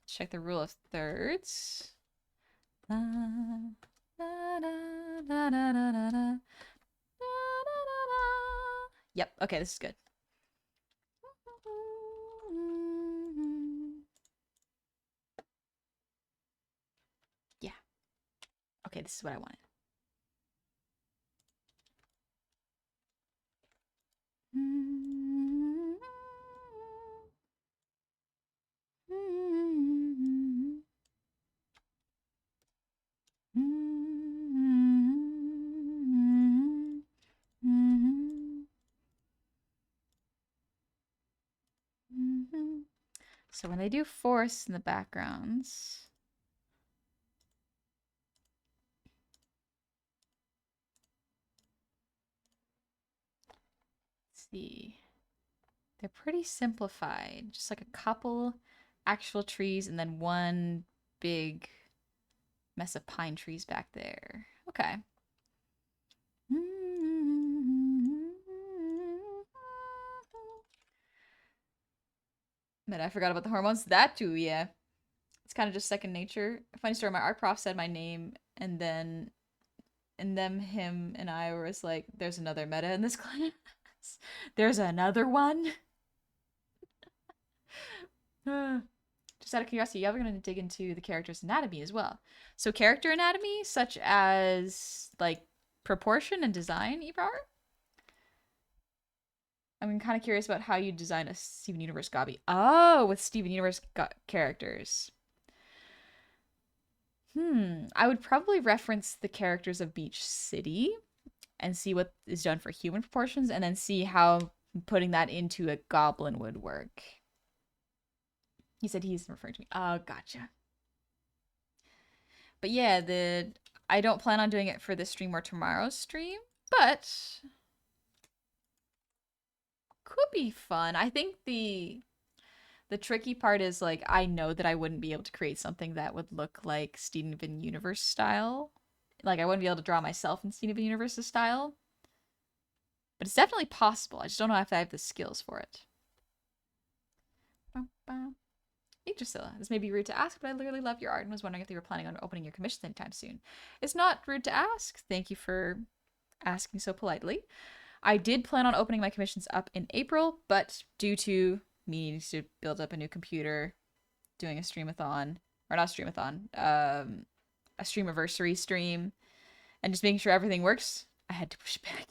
check the rule of thirds. Yep, okay, this is good. Yeah. Okay, this is what I wanted. So when they do forests in the backgrounds, let's see, they're pretty simplified. Just like a couple actual trees and then one big Mess of pine trees back there. Okay. But I forgot about the hormones. That too, yeah. It's kind of just second nature. Funny story, my art prof said my name, and then him and I was like, there's another meta in this class. There's another one. Just out of curiosity, yeah, we're going to dig into the character's anatomy as well. So character anatomy, such as like proportion and design, Ebrar? I'm kind of curious about how you design a Steven Universe Gobby. Oh, with Steven Universe characters. I would probably reference the characters of Beach City and see what is done for human proportions, and then see how putting that into a goblin would work. He said he's referring to me. Oh, gotcha. But yeah, I don't plan on doing it for this stream or tomorrow's stream, but could be fun. I think the tricky part is like I know that I wouldn't be able to create something that would look like Steven Universe style. Like I wouldn't be able to draw myself in Steven Universe's style. But it's definitely possible. I just don't know if I have the skills for it. Hey, Drusilla, this may be rude to ask, but I literally love your art and was wondering if you were planning on opening your commissions anytime soon. It's not rude to ask. Thank you for asking so politely. I did plan on opening my commissions up in April, but due to me needing to build up a new computer, doing a streamathon, or not a streamathon, a streamiversary stream, and just making sure everything works, I had to push back.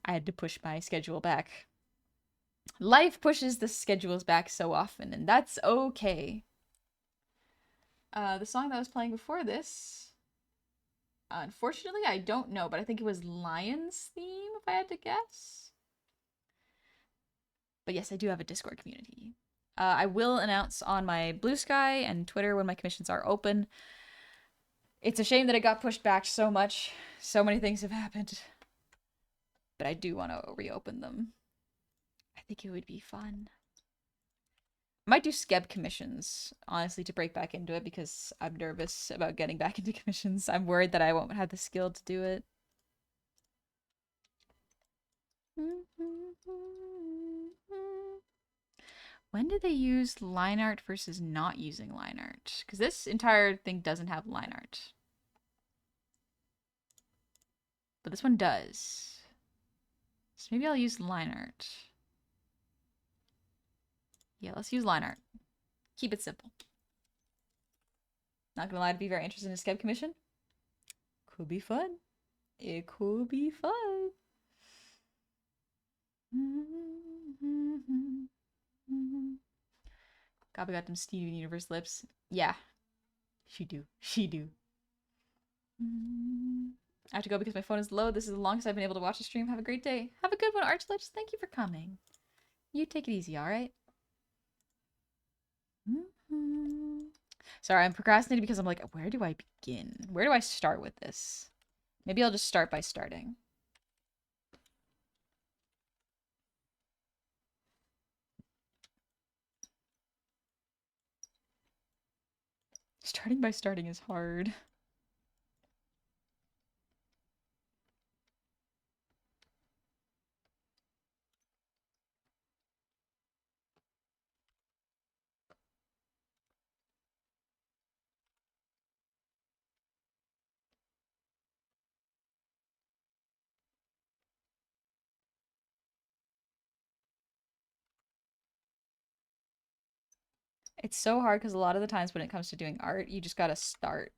I had to push my schedule back. Life pushes the schedules back so often, and that's okay. The song that was playing before this, unfortunately, I don't know, but I think it was Lion's theme, if I had to guess. But yes, I do have a Discord community. I will announce on my Blue Sky and Twitter when my commissions are open. It's a shame that it got pushed back so much. So many things have happened. But I do want to reopen them. I think it would be fun. I might do Skeb commissions, honestly, to break back into it because I'm nervous about getting back into commissions. I'm worried that I won't have the skill to do it. When did they use line art versus not using line art? Because this entire thing doesn't have line art. But this one does. So maybe I'll use line art. Yeah, let's use line art. Keep it simple. Not gonna lie, to be very interested in a Skeb commission. Could be fun. It could be fun. Gabba got them Steven Universe lips. Yeah. She do. She do. I have to go because my phone is low. This is the longest I've been able to watch a stream. Have a great day. Have a good one, Archlich. Thank you for coming. You take it easy, alright? Sorry, I'm procrastinating because I'm like, where do I begin? Where do I start with this? Maybe I'll just start by starting. Starting by starting is hard. It's so hard because a lot of the times when it comes to doing art, you just gotta start.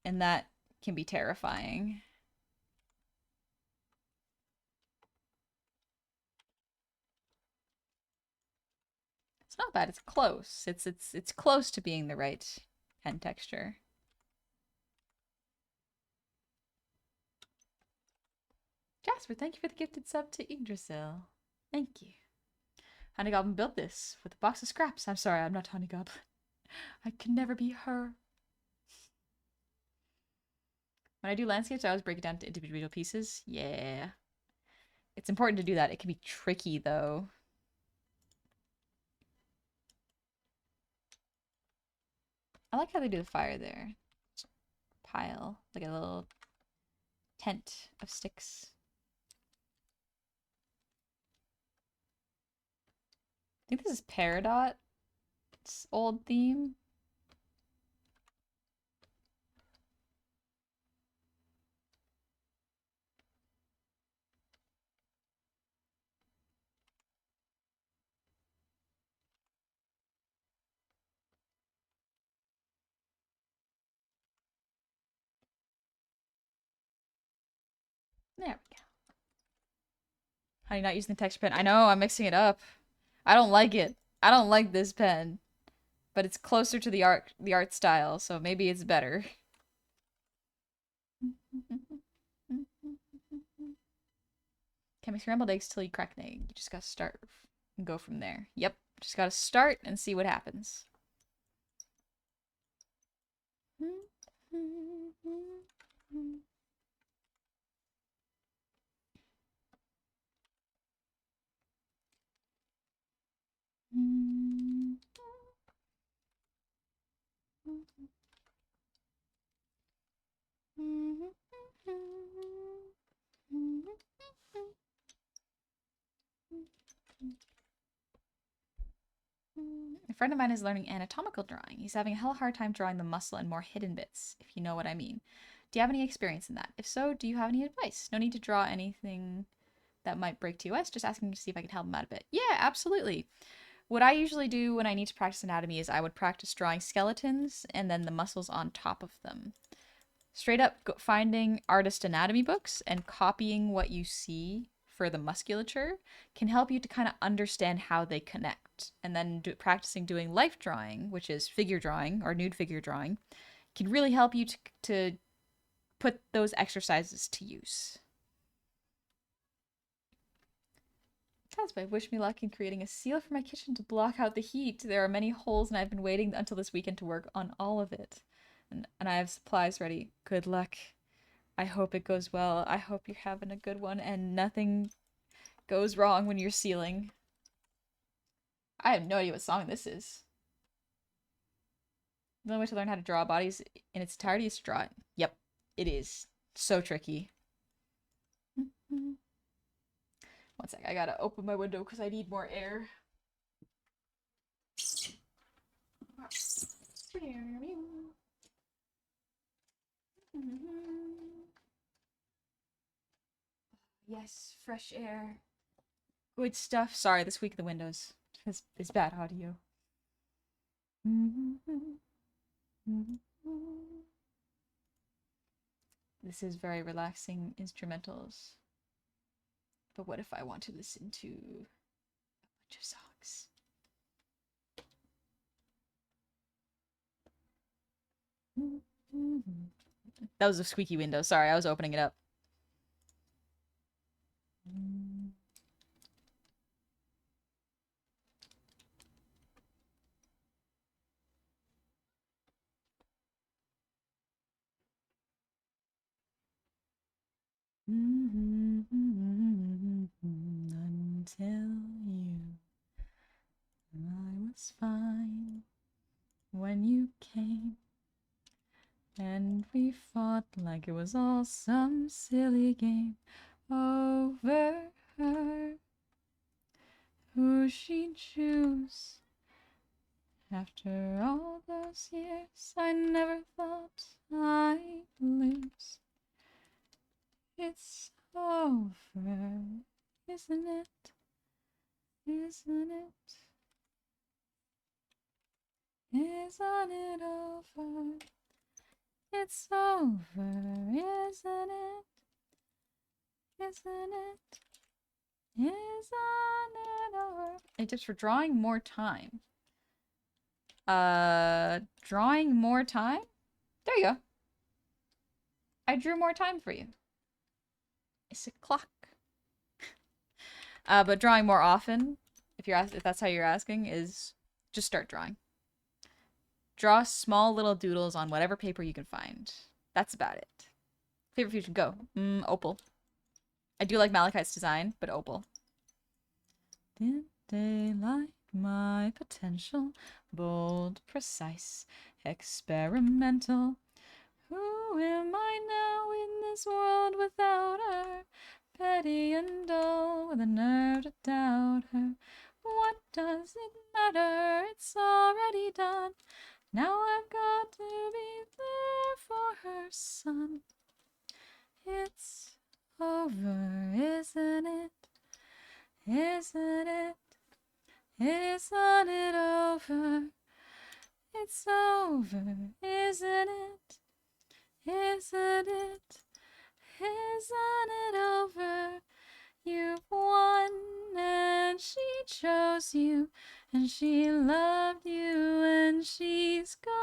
And that can be terrifying. It's not bad, it's close. It's close to being the right pen texture. Jasper, thank you for the gifted sub to Yggdrasil. Thank you. Honeygoblin built this with a box of scraps. I'm sorry, I'm not Honeygoblin. I can never be her. When I do landscapes, I always break it down to individual pieces. Yeah. It's important to do that. It can be tricky, though. I like how they do the fire there. pile, like a little tent of sticks. I think this is Peridot's old theme. There we go. How are you not using the texture pen? I know, I'm mixing it up. I don't like it. I don't like this pen. But it's closer to the art style, so maybe it's better. Can't make scrambled eggs till you crack an egg. You just gotta start and go from there. Yep, just gotta start and see what happens. A friend of mine is learning anatomical drawing. He's having a hell hard time drawing the muscle and more hidden bits, if you know what I mean. Do you have any experience in that? If so, do you have any advice? No need to draw anything that might break TOS, just asking to see if I could help him out a bit. Yeah, absolutely. What I usually do when I need to practice anatomy is I would practice drawing skeletons and then the muscles on top of them. Straight up finding artist anatomy books and copying what you see for the musculature can help you to kind of understand how they connect. And then practicing doing life drawing, which is figure drawing or nude figure drawing, can really help you to put those exercises to use. Tasby, wish me luck in creating a seal for my kitchen to block out the heat. There are many holes and I've been waiting until this weekend to work on all of it. And I have supplies ready. Good luck. I hope it goes well. I hope you're having a good one and nothing goes wrong when you're sealing. I have no idea what song this is. The only way to learn how to draw bodies in its entirety is to draw it. Yep, it is. So tricky. One sec, I gotta open my window because I need more air. Yes, fresh air. Good stuff. Sorry, this week the windows is bad audio. This is very relaxing instrumentals. But what if I want to listen to a bunch of songs? That was a squeaky window. Sorry, I was opening it up. Until you, I was fine when you came, and we fought like it was all some silly game over her. Who she'd choose. After all those years, I never thought I'd lose. It's over, isn't it? Isn't it? Isn't it over? It's over, isn't it? Isn't it? Isn't it over? Any tips for drawing more time? Drawing more time? There you go. I drew more time for you. It's a clock. But drawing more often, if that's how you're asking, is just start drawing. Draw small little doodles on whatever paper you can find. That's about it. Favorite fusion, go. Opal. I do like Malachite's design, but Opal. Did they like my potential? Bold, precise, experimental. Who am I now in this world without her? Petty and dull, with a nerve to doubt her. What does it matter? It's already done. Now I've got to be there for her son. It's over, isn't it? Isn't it? Isn't it over? It's over, isn't it? Isn't it? Isn't it over? You've won, and she chose you, and she loved you, and she's gone.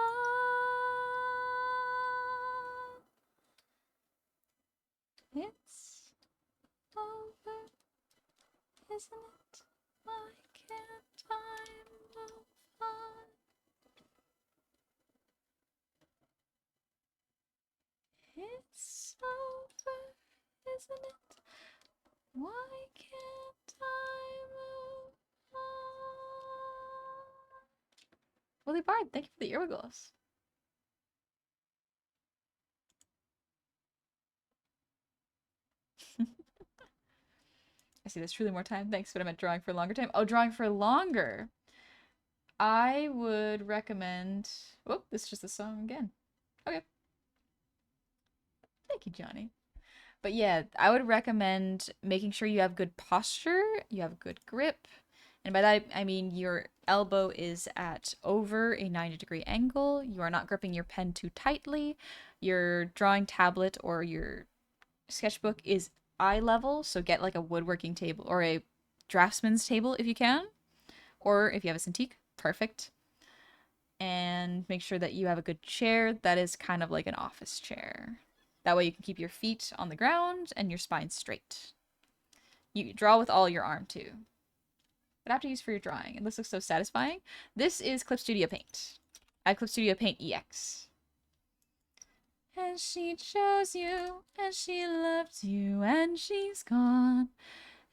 It's over, isn't it? Why can't time move on? It's over, isn't it? Why can't I move on? Willie Bard, thank you for the earglows. I see there's truly more time. Thanks, but I meant drawing for a longer time. Oh, drawing for longer. I would recommend... Oh, this is just a song again. Okay. Thank you, Johnny. But yeah, I would recommend making sure you have good posture, you have good grip, and by that I mean your elbow is at over a 90-degree angle, you are not gripping your pen too tightly, your drawing tablet or your sketchbook is eye level, so get like a woodworking table or a draftsman's table if you can, or if you have a Cintiq, perfect. And make sure that you have a good chair that is kind of like an office chair. That way you can keep your feet on the ground and your spine straight. You draw with all your arm too. But after use for your drawing, and this looks so satisfying. This is Clip Studio Paint. I have Clip Studio Paint EX. And she chose you, and she loved you, and she's gone.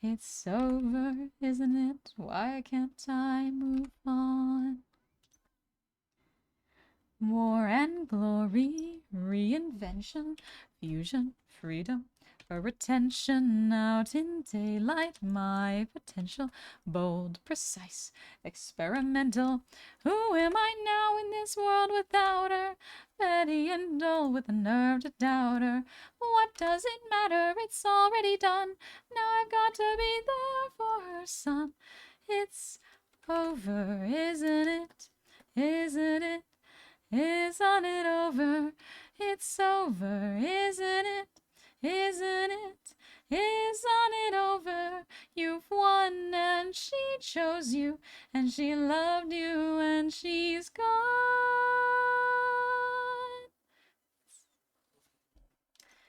It's over, isn't it? Why can't time move on? War and glory, reinvention, fusion, freedom, for attention out in daylight, my potential, bold, precise, experimental. Who am I now in this world without her? Petty and dull, with the nerve to doubt her. What does it matter? It's already done. Now I've got to be there for her son. It's over, isn't it? Isn't it? Isn't it over? It's over, isn't it? Isn't it? Isn't it over? You've won, and she chose you, and she loved you, and she's gone.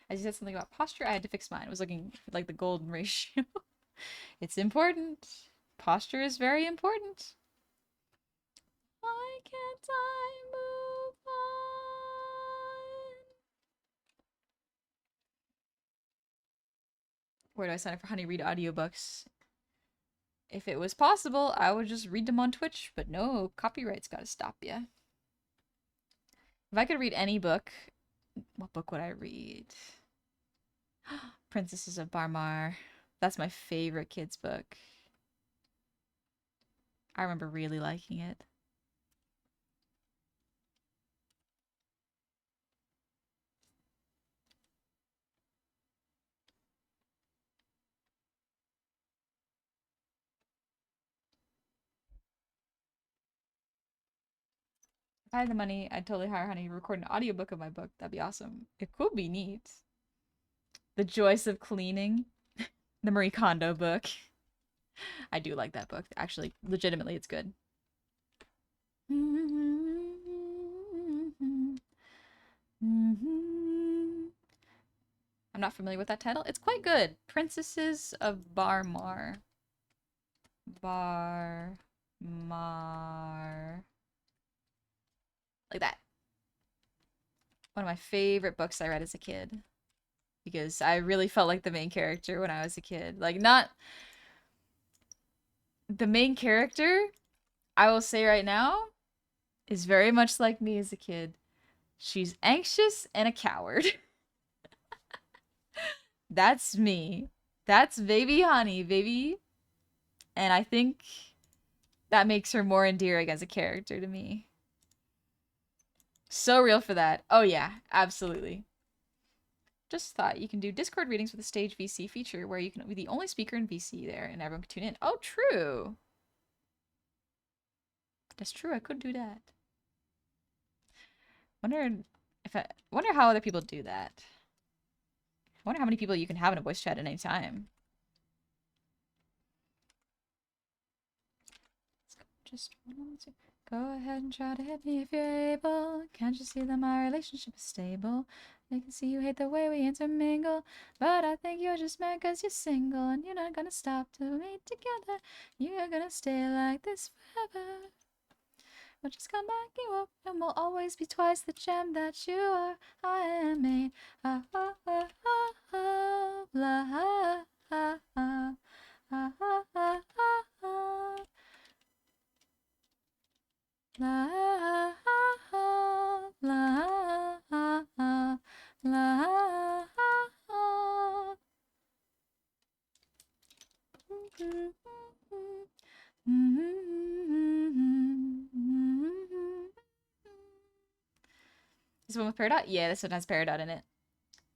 As you said something about posture, I had to fix mine. I was looking for like the golden ratio. It's important. Posture is very important. Why can't I move on? Where do I sign up for Honey Read audiobooks? If it was possible, I would just read them on Twitch, but no, copyright's gotta stop ya. If I could read any book, what book would I read? Princesses of Barmar. That's my favorite kids' book. I remember really liking it. If I had the money, I'd totally hire Honey to record an audiobook of my book. That'd be awesome. It could be neat. The Joys of Cleaning. The Marie Kondo book. I do like that book. Actually, legitimately, it's good. I'm not familiar with that title. It's quite good. Princesses of Barmar. Barmar. Like that. One of my favorite books I read as a kid. Because I really felt like the main character when I was a kid. Like, not... The main character, I will say right now, is very much like me as a kid. She's anxious and a coward. That's me. That's baby honey, baby. And I think that makes her more endearing as a character to me. So real for that. Oh yeah, absolutely. Just thought you can do Discord readings with a stage VC feature where you can be the only speaker in VC there and everyone can tune in. Oh, true. That's true. I could do that. Wonder how other people do that. I wonder how many people you can have in a voice chat at any time. Just go ahead and try to hit me if you're able. Can't you see that my relationship is stable? I can see you hate the way we intermingle, but I think you're just mad cause you're single and you're not gonna stop till we meet together. You're gonna stay like this forever. We'll just come back you up and we'll always be twice the gem that you are. I am made of love. This one with Peridot? Yeah, this one has Peridot in it.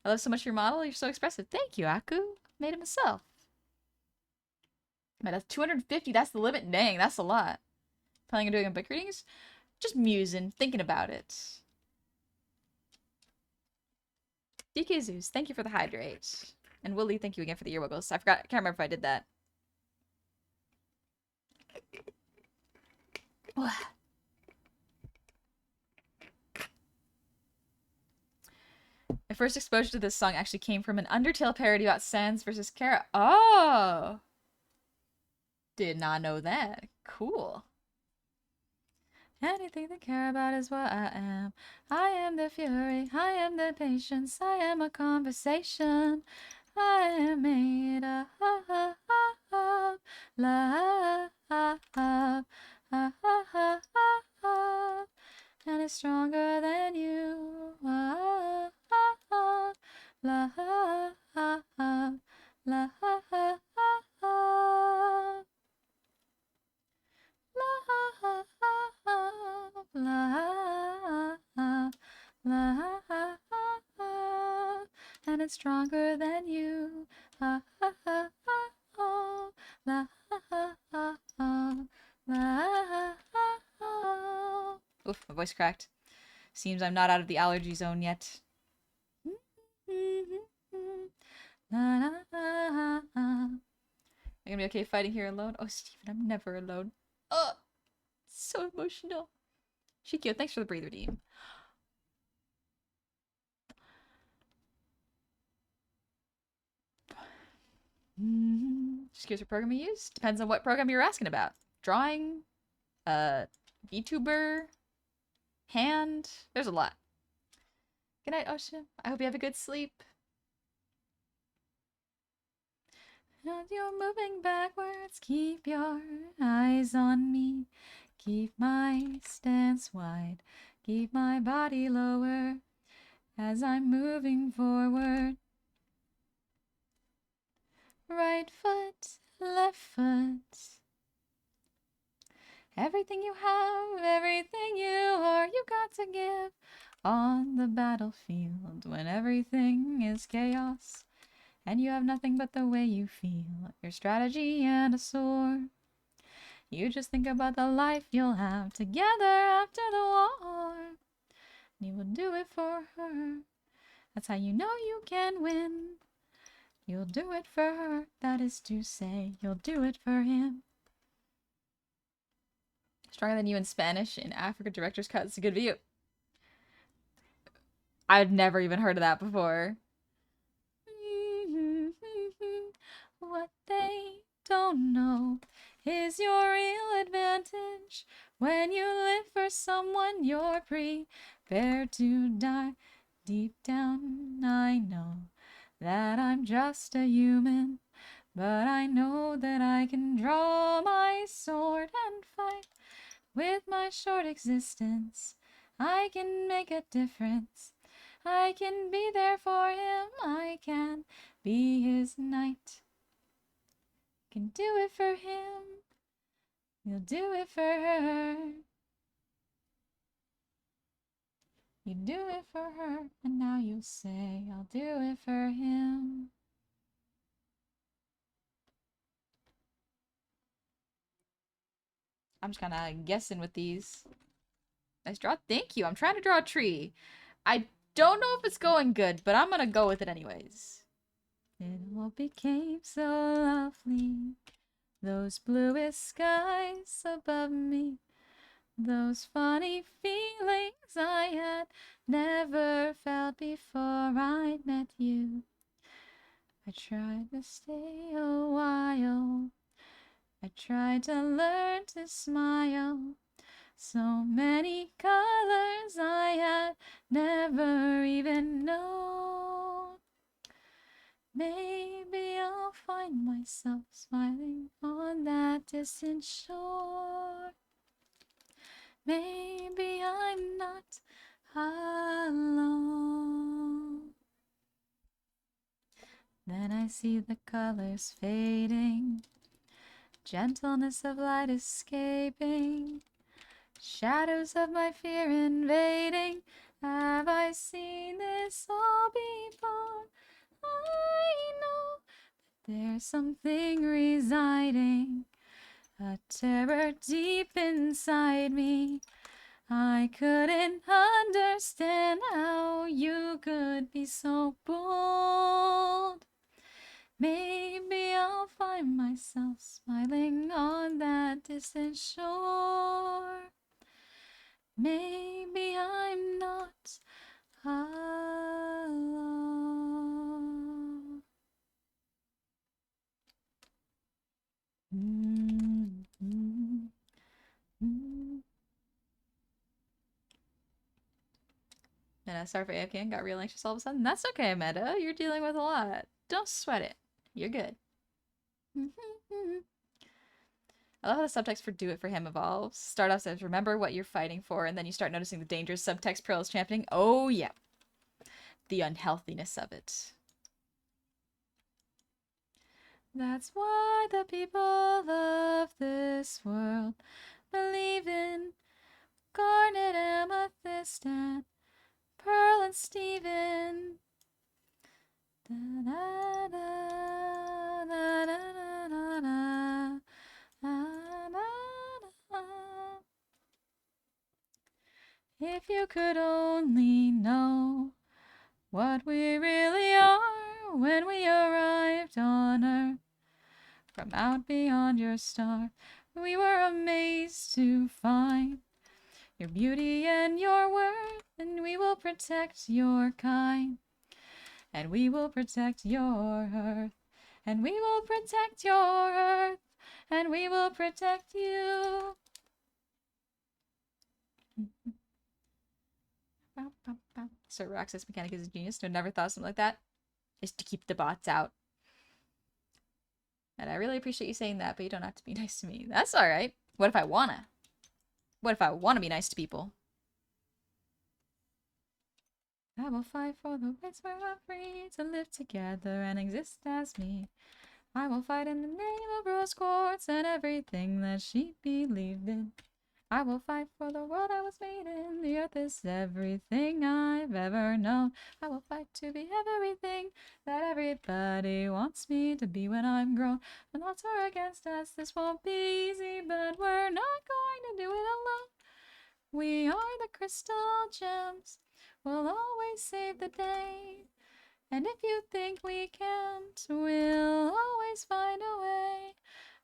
I love so much your model. You're so expressive. Thank you, Aku. Made it myself. Man, that's 250. That's the limit. Dang, that's a lot. Planning on doing book readings? Just musing, thinking about it. DK Zeus, thank you for the hydrate. And Willie, thank you again for the ear wiggles. I can't remember if I did that. My first exposure to this song actually came from an Undertale parody about Sans versus Kara. Oh! Did not know that. Cool. Anything they care about is what I am. I am the fury, I am the patience, I am a conversation. I am made of love, and it's stronger than you. Love, and it's stronger than you. Oof, my voice cracked. Seems I'm not out of the allergy zone yet. Am I gonna be okay fighting here alone? Oh, Steven, I'm never alone. Oh, so emotional. Shikio, thanks for the breather redeem. Just curious what program you use. Depends on what program you're asking about. Drawing, VTuber, hand. There's a lot. Good night, Ocean. I hope you have a good sleep. As you're moving backwards, keep your eyes on me. Keep my stance wide. Keep my body lower as I'm moving forward. Right foot, left foot. Everything you have, everything you are, you got to give on the battlefield when everything is chaos and you have nothing but the way you feel, your strategy and a sword. You just think about the life you'll have together after the war. You will do it for her. That's how you know you can win. You'll do it for her. That is to say, you'll do it for him. Stronger Than You in Spanish in Africa Director's Cut. It's a good video. I've never even heard of that before. What they don't know is your real advantage. When you live for someone, you're prepared to die. Deep down, I know that I'm just a human, but I know that I can draw my sword and fight with my short existence I can make a difference. I can be there for him. I can be his knight. Can do it for him. You'll do it for her. You do it for her, and now you say, I'll do it for him. I'm just kind of guessing with these. Nice draw. Thank you. I'm trying to draw a tree. I don't know if it's going good, but I'm gonna go with it anyways. It all became so lovely. Those bluest skies above me. Those funny feelings I had never felt before I met you. I tried to stay a while. I tried to learn to smile. So many colors I had never even known. Maybe I'll find myself smiling on that distant shore. Maybe I'm not alone. Then I see the colors fading, gentleness of light escaping, shadows of my fear invading. Have I seen this all before? I know there's something residing, a terror deep inside me. I couldn't understand how you could be so bold. Maybe I'll find myself smiling on that distant shore. Maybe I'm not alone. Meta, sorry for AFK, got real anxious all of a sudden. That's okay, Meta. You're dealing with a lot. Don't sweat it. You're good. I love how the subtext for Do It For Him evolves. Start off says, remember what you're fighting for, and then you start noticing the dangerous subtext Pearl is championing. Oh, yeah. The unhealthiness of it. That's why the people of this world believe in Garnet, Amethyst, and Pearl and Steven. Da, da, da, da, da, da, da, if you could only know what we really are when we arrived on Earth from out beyond your star, we were amazed to find your beauty and your worth, and we will protect your kind, and we will protect your Earth, and we will protect your Earth, and we will protect you. Sir Roxas Mechanic is a genius. No, never thought something like that. Is to keep the bots out. And I really appreciate you saying that, but you don't have to be nice to me. That's alright. What if I wanna? What if I wanna be nice to people? I will fight for the rights where we're free to live together and exist as me. I will fight in the name of rose quartz and everything that she believed in. I will fight for the world I was made in. The earth is everything I've ever known. I will fight to be everything that everybody wants me to be when I'm grown. The odds are against us, this won't be easy, but we're not going to do it alone. We are the crystal gems, we'll always save the day. And if you think we can't, we'll always find a way.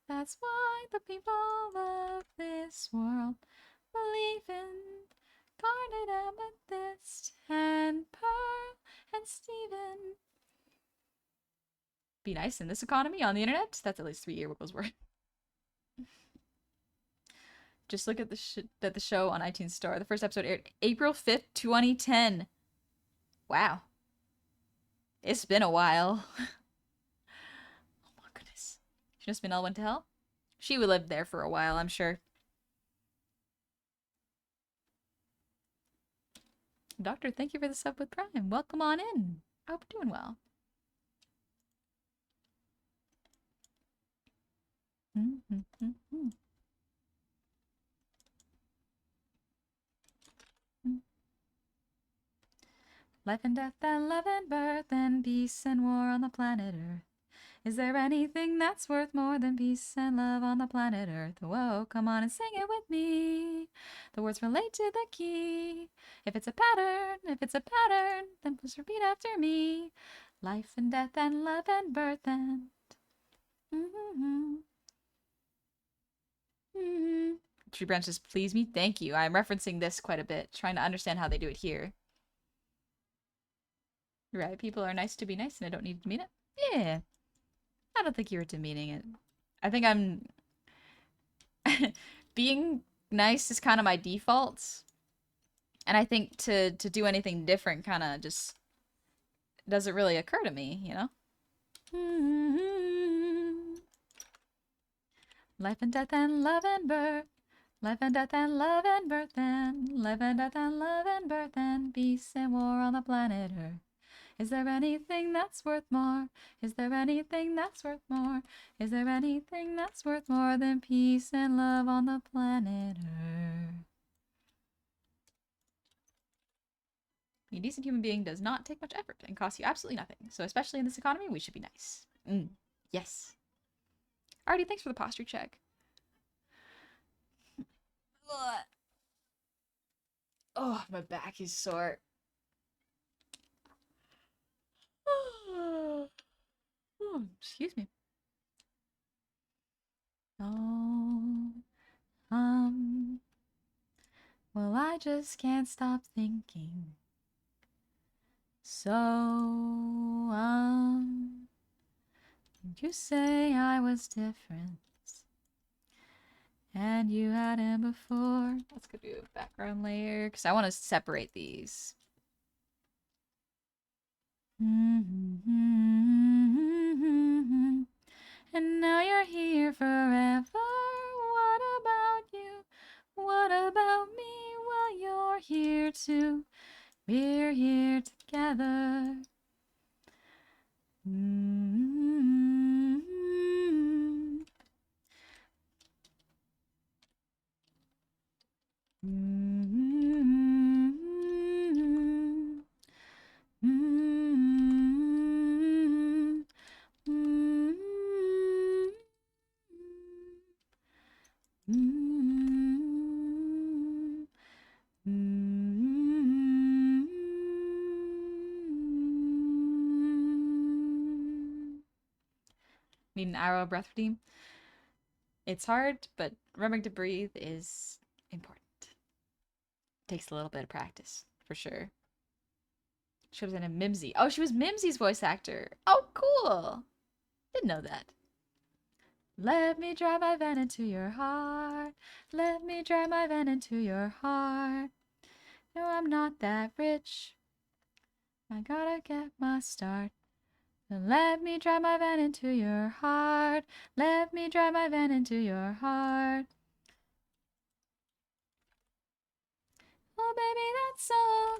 That's why the people of this world believe in Garnet, Amethyst, and Pearl and Steven. Be nice in this economy on the internet? That's at least 3 year Wigglesworth. Just look at the show on iTunes Store. The first episode aired April 5th, 2010. Wow. It's been a while. Oh my goodness. Shouldn't Spinel went to hell? She would live there for a while, I'm sure. Doctor, thank you for the sub with Prime. Welcome on in. I hope you're doing well. Life and death and love and birth and peace and war on the planet Earth. Is there anything that's worth more than peace and love on the planet Earth? Whoa, come on and sing it with me. The words relate to the key. If it's a pattern, then please repeat after me. Life and death and love and birth and... Tree branches please me. Thank you. I'm referencing this quite a bit, trying to understand how they do it here. Right, people are nice to be nice and I don't need to mean it. Yeah. I don't think you were demeaning it. I think I'm... being nice is kind of my default. And I think to do anything different kind of just doesn't really occur to me, you know? Life and death and love and birth. Life and death and love and birth and life and death and love and birth and peace and war on the planet Earth. Is there anything that's worth more? Is there anything that's worth more? Is there anything that's worth more than peace and love on the planet Earth? A decent human being does not take much effort and costs you absolutely nothing. So especially in this economy, we should be nice. Yes. Artie, thanks for the posture check. Oh, my back is sore. Oh, excuse me. Oh, well, I just can't stop thinking. So, you say I was different, and you had him before. Let's go do a background layer, because I want to separate these. And now you're here forever. What about you? What about me? Well, you're here too. We're here together. Need an arrow breath redeem. It's hard, but remembering to breathe is important. Takes a little bit of practice, for sure. She was in a Mimsy. Oh, she was Mimsy's voice actor. Oh, cool. Didn't know that. Let me drive my van into your heart. Let me drive my van into your heart. No, I'm not that rich. I gotta get my start. Let me drive my van into your heart. Let me drive my van into your heart. Oh, baby, that's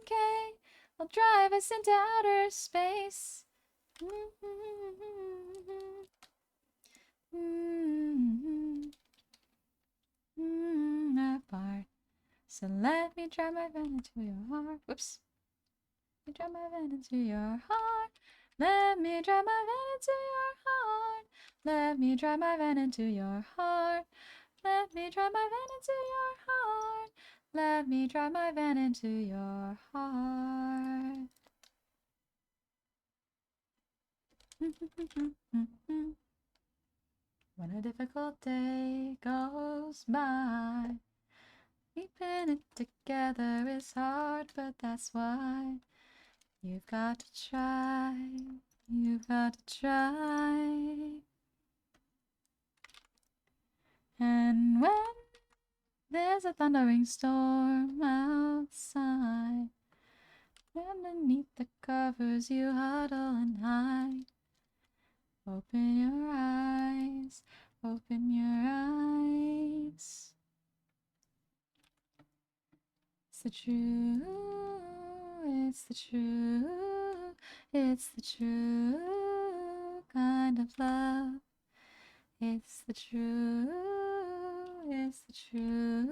okay. I'll drive us into outer space. Apart. So let me drive my van into your heart. Whoops. Let me drive my van into your heart. Let me drive my van into your heart. Let me drive my van into your heart. Let me drive my van into your heart. Let me drive my van into your heart. When a difficult day goes by, keeping it together is hard, but that's why you've got to try. You've got to try. And when there's a thundering storm outside, underneath the covers you huddle and hide. Open your eyes, open your eyes. It's the truth. It's the true, it's the true kind of love. It's the true, it's the true,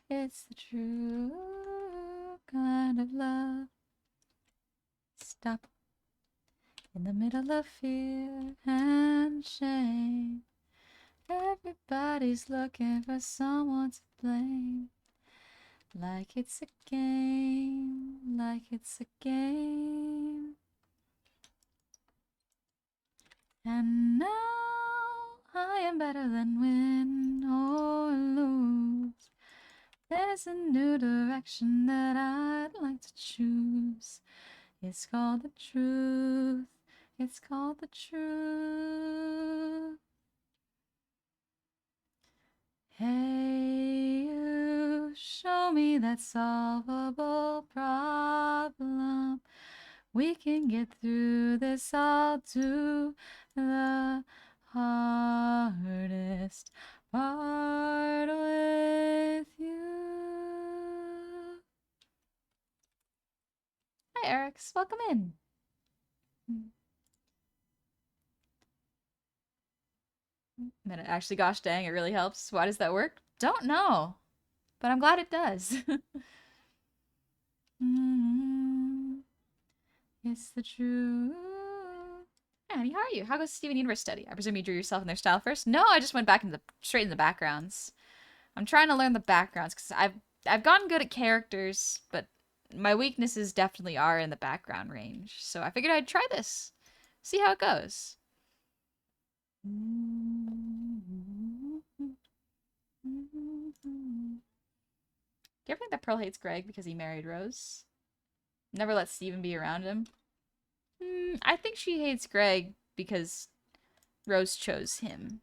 it's the true kind of love. Stop in the middle of fear and shame. Everybody's looking for someone to blame. Like it's a game, like it's a game. And now I am better than win or lose. There's a new direction that I'd like to choose. It's called the truth. It's called the truth. Hey, you, show me that solvable problem. We can get through this. I'll do the hardest part with you. Hi, Eric's. Welcome in. Then it actually, gosh dang, it really helps. Why does that work? Don't know, but I'm glad it does. It's the truth. Annie, how are you? How goes Steven Universe study? I presume you drew yourself in their style first? No, I just went back into straight in the backgrounds. I'm trying to learn the backgrounds because I've gotten good at characters, but my weaknesses definitely are in the background range. So I figured I'd try this. See how it goes. Do you ever think that Pearl hates Greg because he married Rose? Never let Steven be around him? I think she hates Greg because Rose chose him.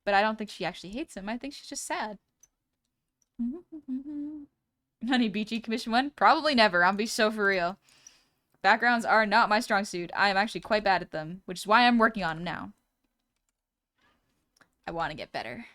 But I don't think she actually hates him. I think she's just sad. Honey Beachy Commission 1? Probably never. I'll be so for real. Backgrounds are not my strong suit. I am actually quite bad at them, which is why I'm working on them now. I want to get better.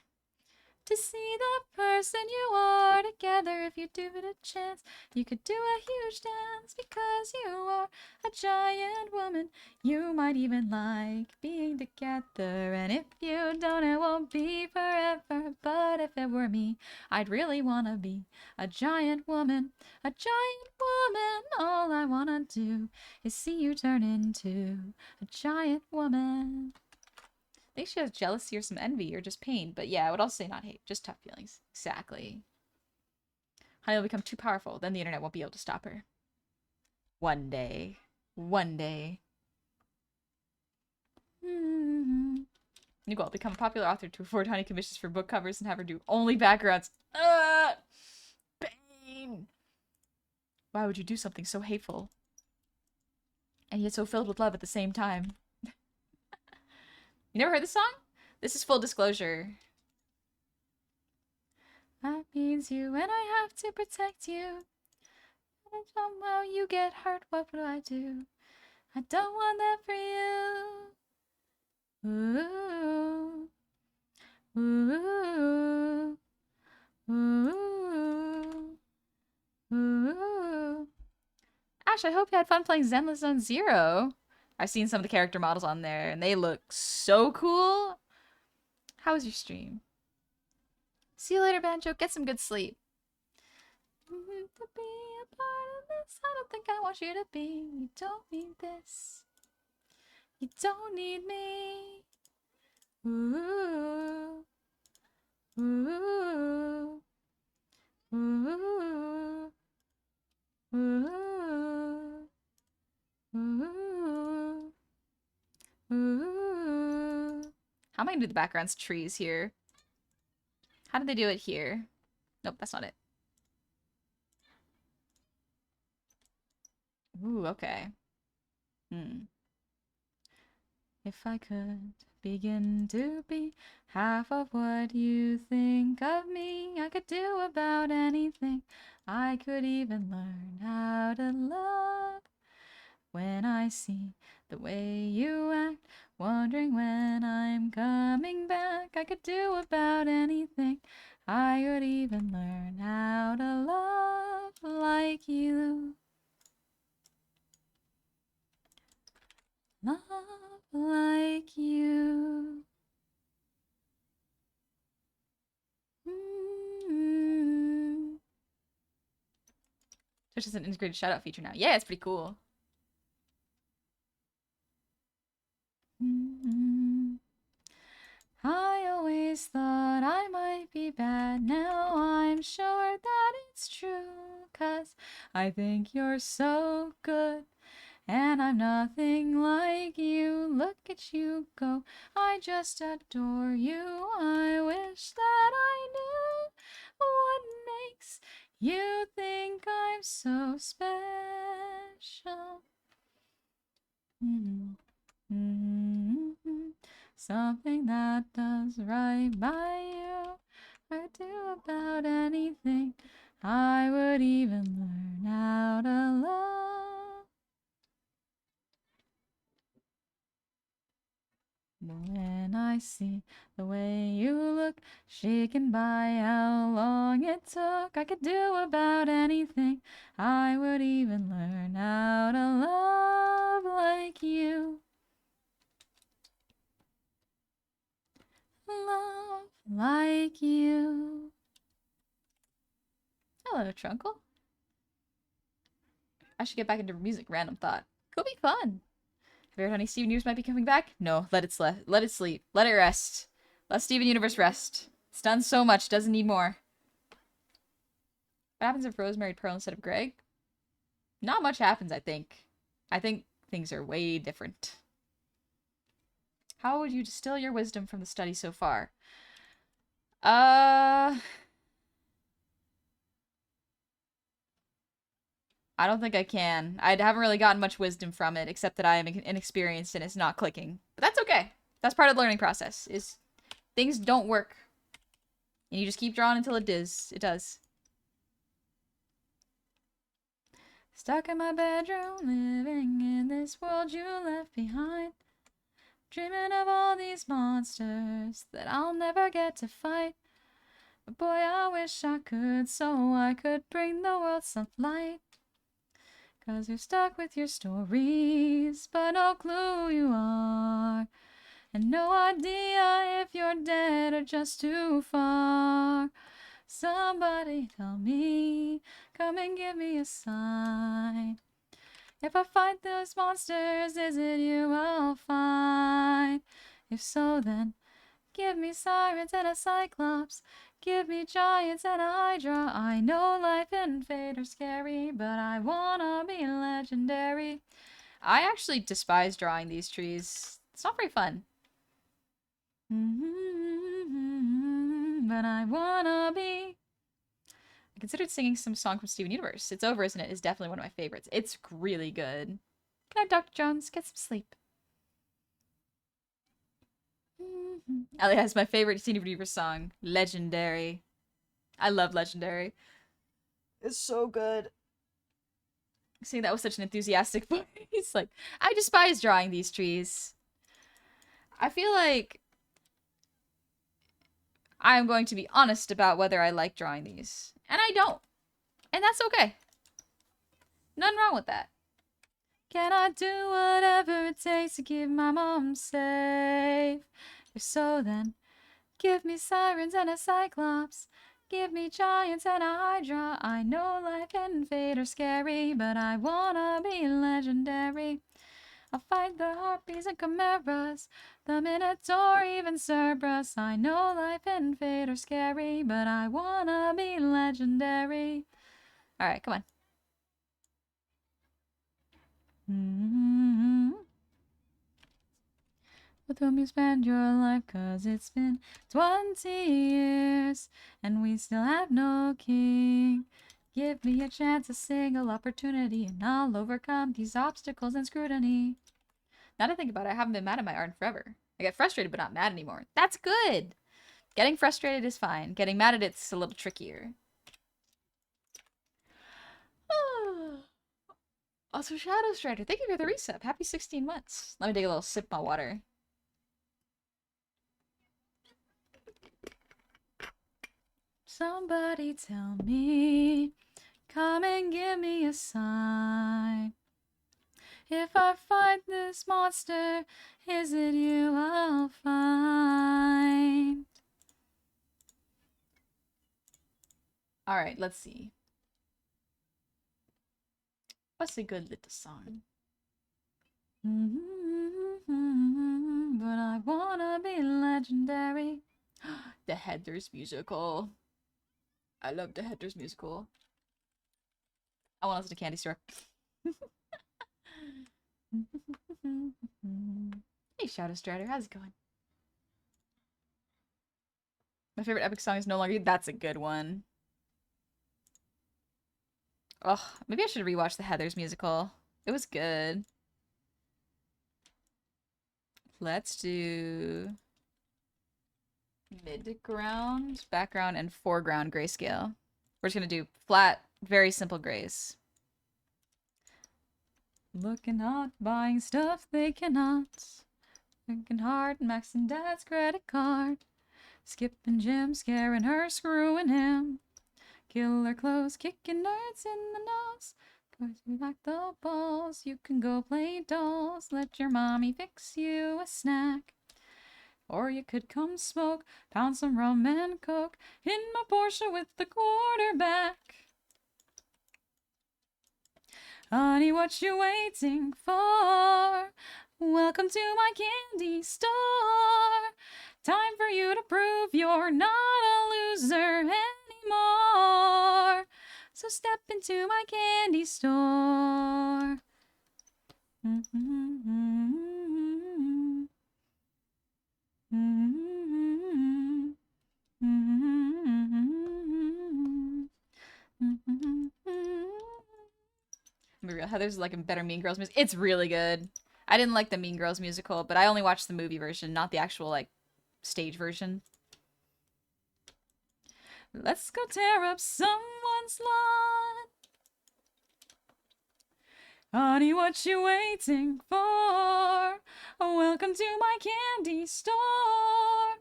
To see the person you are together, if you give it a chance, you could do a huge dance because you are a giant woman. You might even like being together, and if you don't, it won't be forever. But if it were me, I'd really want to be a giant woman, a giant woman. All I want to do is see you turn into a giant woman. I think she has jealousy or some envy or just pain. But yeah, I would also say not hate, just tough feelings. Exactly. Honey will become too powerful. Then the internet won't be able to stop her. One day. One day. Nicole, become a popular author to afford Honey commissions for book covers and have her do only backgrounds. Pain. Why would you do something so hateful? And yet so filled with love at the same time. You never heard this song? This is full disclosure. That means you and I have to protect you. And somehow you get hurt, what would I do? I don't want that for you. Ooh. Ooh. Ooh. Ooh. Ash, I hope you had fun playing Zenless Zone Zero. I've seen some of the character models on there, and they look so cool. How was your stream? See you later, Banjo. Get some good sleep. To be a part of this, I don't think I want you to be. You don't need this. You don't need me. Ooh. Ooh. Ooh. Ooh. Ooh. Ooh. How am I gonna do the backgrounds trees here? How did they do it here? Nope, that's not it. Ooh, okay. If I could begin to be half of what you think of me, I could do about anything. I could even learn how to love. When I see the way you act, wondering when I'm coming back, I could do about anything. I would even learn how to love like you. Love like you. Twitch has an integrated shoutout feature now. Yeah, it's pretty cool. I always thought I might be bad. Now I'm sure that it's true. 'Cause I think you're so good. And I'm nothing like you. Look at you go. I just adore you. I wish that I knew what makes you think I'm so special. Something that does right by you. I'd do about anything. I would even learn how to love. When I see the way you look, shaken by how long it took, I could do about anything. I would even learn how to love like you. Love like you. Hello, Trunkle. I should get back into music. Random thought. Could be fun. Have you heard any Steven Universe might be coming back? No, let it sleep. Let it sleep. Let it rest. Let Steven Universe rest. It's done so much, doesn't need more. What happens if Rose married Pearl instead of Greg? Not much happens, I think. I think things are way different. How would you distill your wisdom from the study so far? I don't think I can. I haven't really gotten much wisdom from it, except that I am inexperienced and it's not clicking. But that's okay. That's part of the learning process, is things don't work. And you just keep drawing until it does. It does. Stuck in my bedroom, living in this world you left behind. Dreaming of all these monsters that I'll never get to fight. But boy, I wish I could, so I could bring the world some light. 'Cause you're stuck with your stories, but no clue you are. And no idea if you're dead or just too far. Somebody tell me, come and give me a sign. If I fight those monsters, is it you I'll find? If so, then give me sirens and a cyclops. Give me giants and a hydra. I know life and fate are scary, but I wanna be legendary. I actually despise drawing these trees. It's not very fun. But I wanna be. I considered singing some song from Steven Universe. It's Over, Isn't It? Is definitely one of my favorites. It's really good. Good night, Dr. Jones. Get some sleep. Ellie has my favorite Steven Universe song, Legendary. I love Legendary. It's so good. Saying that with such an enthusiastic voice. Like, I despise drawing these trees. I feel like I'm going to be honest about whether I like drawing these. And I don't. And that's okay. Nothing wrong with that. Can I do whatever it takes to keep my mom safe? If so, then give me sirens and a cyclops. Give me giants and a hydra. I know life and fate are scary, but I wanna be legendary. I'll fight the harpies and chimeras, the Minotaur, even Cerberus. I know life and fate are scary, but I wanna be legendary. Alright, come on. With whom you spend your life, 'cause it's been 20 years, and we still have no king. Give me a chance, a single opportunity, and I'll overcome these obstacles and scrutiny. Now to think about it, I haven't been mad at my art in forever. I get frustrated, but not mad anymore. That's good! Getting frustrated is fine. Getting mad at it's a little trickier. Also, Shadow Strider, thank you for the resub. Happy 16 months. Let me take a little sip of my water. Somebody tell me, come and give me a sign. If I fight this monster, is it you I'll find? Alright, let's see. What's a good little song? But I wanna be legendary. The Heathers musical. I love the Heathers musical. I want to listen to Candy Store. Hey, Shadow Strider, how's it going? My favorite epic song is No Longer You. That's a good one. Ugh, maybe I should rewatch the Heathers musical. It was good. Let's do mid-ground, background, and foreground grayscale. We're just gonna do flat, very simple grays. Looking hot, buying stuff they cannot. Thinking hard, maxing dad's credit card. Skipping gym, scaring her, screwing him. Killer clothes, kicking nerds in the nose. Cause you like the balls, you can go play dolls. Let your mommy fix you a snack. Or you could come smoke, pound some rum and coke in my Porsche with the quarterback. Honey, what you waiting for? Welcome to my candy store. Time for you to prove you're not a loser anymore. So step into my candy store. Be real, Heather's like a better Mean Girls music. It's really good. I didn't like the Mean Girls musical, but I only watched the movie version, not the actual like stage version. Let's go tear up someone's lawn. Honey, what you waiting for? Welcome to my candy store.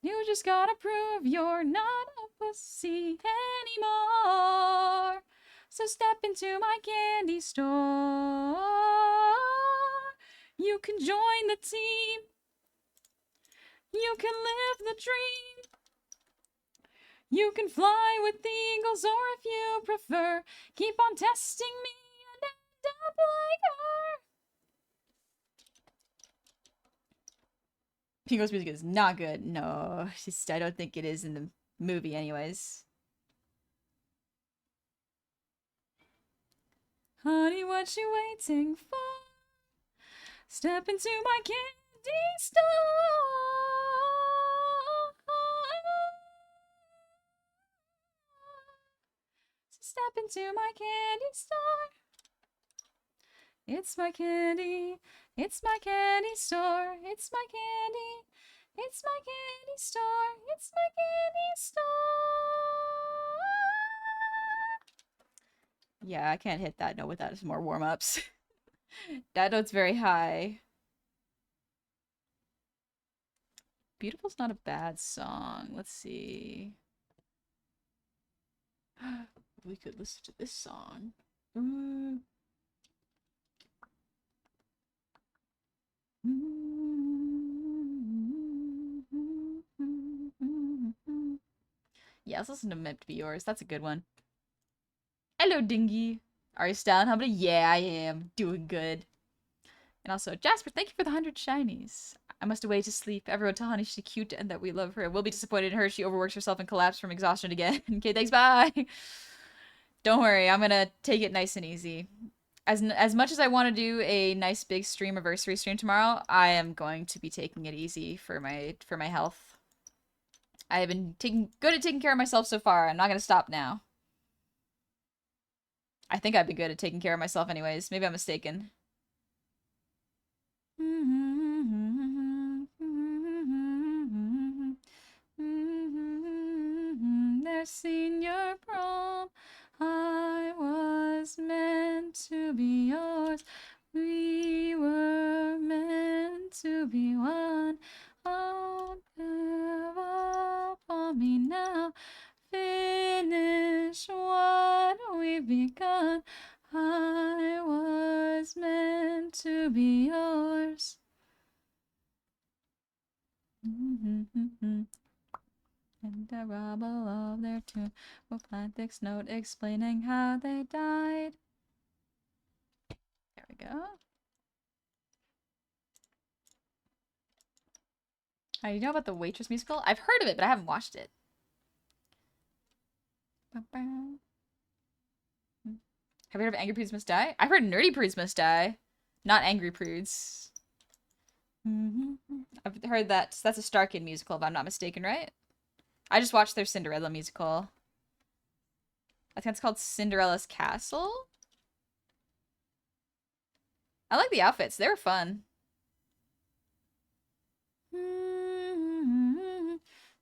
You just gotta prove you're not a pussy anymore. So step into my candy store. You can join the team. You can live the dream. You can fly with the eagles, or if you prefer, keep on testing me and end up like her. Pingo's music is not good. No, I don't think it is in the movie anyways. Honey, what you waiting for? Step into my candy store. Step into my candy store. It's my candy. It's my candy store. It's my candy. It's my candy store. It's my candy store. Yeah, I can't hit that note without some more warm-ups. That note's very high. Beautiful's not a bad song. Let's see. We could listen to this song. Ooh. Yeah, let's listen to Meant to Be Yours. That's a good one. Hello, Dingy. Are you still in Humble? Yeah, I am. Doing good. And also, Jasper, thank you for the 100 shinies. I must away to sleep. Everyone tell Honey she's cute and that we love her. We'll be disappointed in her. She overworks herself and collapsed from exhaustion again. Okay, thanks, bye. Don't worry, I'm gonna take it nice and easy. As much as I want to do a nice big streamiversary stream tomorrow, I am going to be taking it easy for my health. I have been good at taking care of myself so far. I'm not gonna stop now. I think I'd be good at taking care of myself anyways. Maybe I'm mistaken. Their senior prom, I was meant to be yours. We were meant to be one. Oh, give up on me now. we've begun. I was meant to be yours. And the rubble of their tomb will plant this note explaining how they died. There we go. How do you know about the Waitress musical? I've heard of it, but I haven't watched it. Have you heard of Angry Prudes Must Die? I've heard Nerdy Prudes Must Die, not Angry Prudes. I've heard that that's a Star Kid musical, if I'm not mistaken, right? I just watched their Cinderella musical. I think it's called Cinderella's Castle. I like the outfits. They were fun.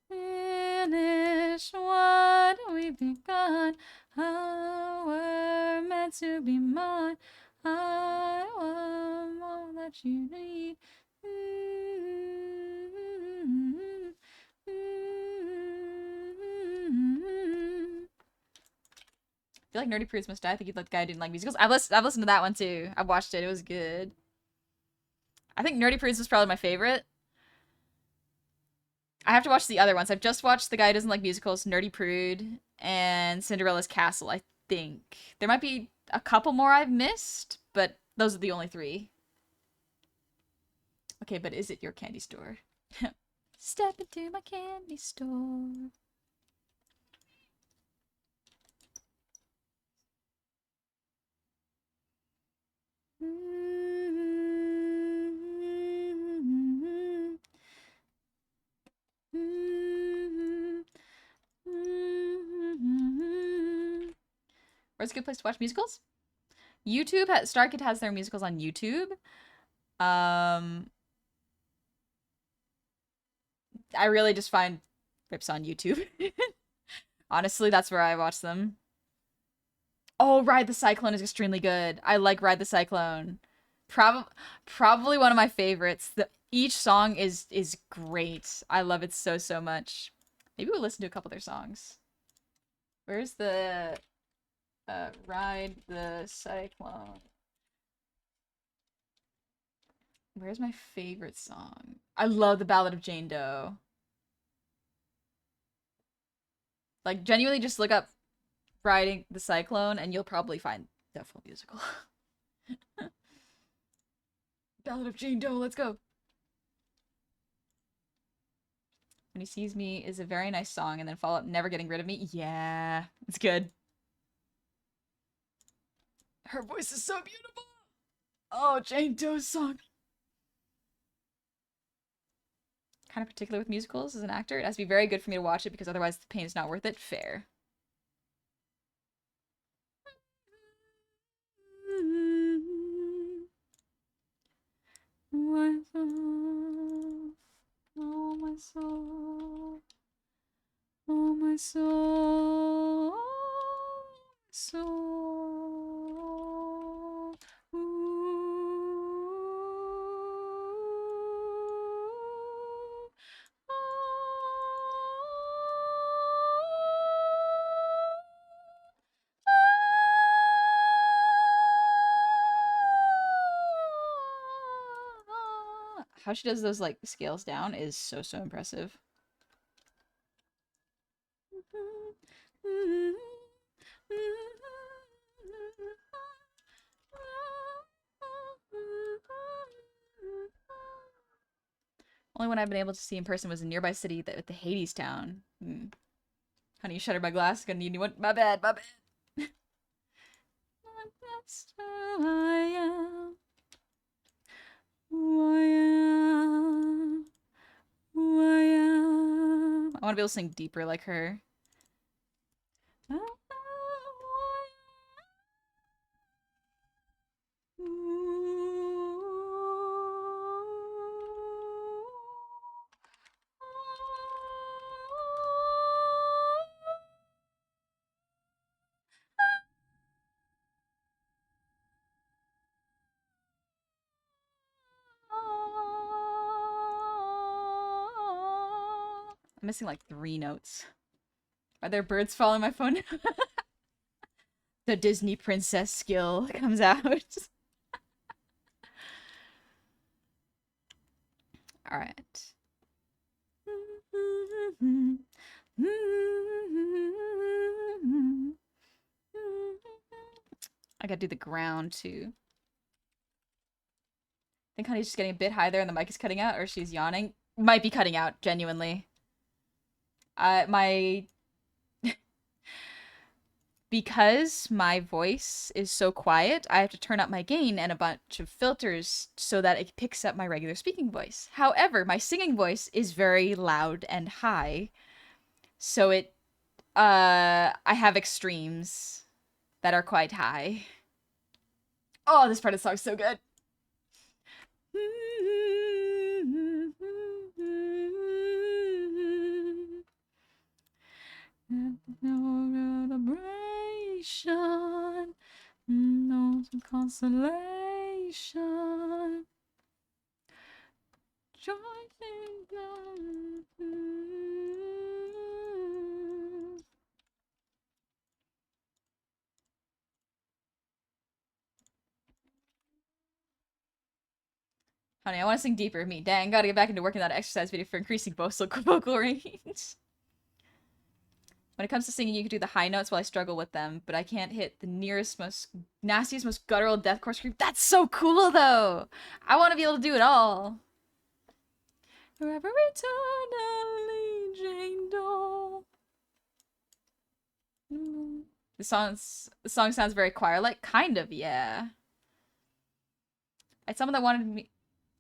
Finish what we've begun. How we're meant to be mine. I want all that you need. I feel like Nerdy Prudes Must Die. I think you'd like the guy who didn't like musicals. I've listened to that one too. I watched it. It was good. I think Nerdy Prudes was probably my favorite. I have to watch the other ones. I've just watched The Guy Who Doesn't Like Musicals, Nerdy Prude, and Cinderella's Castle, I think. There might be a couple more I've missed, but those are the only three. Okay, but is it your candy store? Step into my candy store. Where's a good place to watch musicals? YouTube Star Kid has their musicals on YouTube. I really just find rips on YouTube. Honestly, that's where I watch them. Oh, Ride the Cyclone is extremely good. I like Ride the Cyclone. Probably one of my favorites. Each song is great. I love it so much. Maybe we'll listen to a couple of their songs. Where's the Ride the Cyclone? Where's my favorite song? I love the Ballad of Jane Doe. Like, genuinely just look up Riding the Cyclone and you'll probably find the full musical. Ballad of Jane Doe, let's go. When He Sees Me is a very nice song, and then follow up Never Getting Rid of Me. Yeah, it's good. Her voice is so beautiful. Oh, Jane Doe's song. Kind of particular with musicals as an actor. It has to be very good for me to watch it because otherwise the pain is not worth it. Fair. My soul, oh my soul, oh my soul, soul. How she does those like scales down is so impressive. Only one I've been able to see in person was a nearby city at the Hades town. Honey, you shattered my glass. Gonna need a new one. My bad. That's who I am. Who I am. Who I am. I want to be able to sing deeper like her. I'm missing like 3 notes. Are there birds following my phone? The Disney princess skill comes out. All right. I gotta do the ground too. I think Honey's just getting a bit high there and the mic is cutting out, or she's yawning. Might be cutting out, genuinely. My because my voice is so quiet, I have to turn up my gain and a bunch of filters so that it picks up my regular speaking voice. However, my singing voice is very loud and high, so I have extremes that are quite high. Oh, this part of the song is so good. No celebration, no consolation. Joy in Honey, I want to sing deeper. Me, dang, gotta get back into working that exercise video for increasing vocal range. When it comes to singing, you can do the high notes while I struggle with them, but I can't hit the nearest, most nastiest, most guttural deathcore scream. That's so cool, though! I want to be able to do it all. Forever eternally, Jane Doe. The song sounds very choir-like. Kind of, yeah. I had someone that wanted me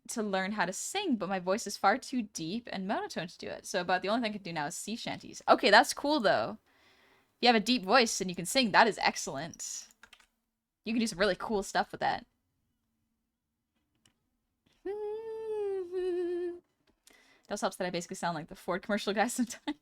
to learn how to sing, but my voice is far too deep and monotone to do it. So about the only thing I can do now is sea shanties. Okay, that's cool though. If you have a deep voice and you can sing, that is excellent. You can do some really cool stuff with that. It also helps that I basically sound like the Ford commercial guy sometimes.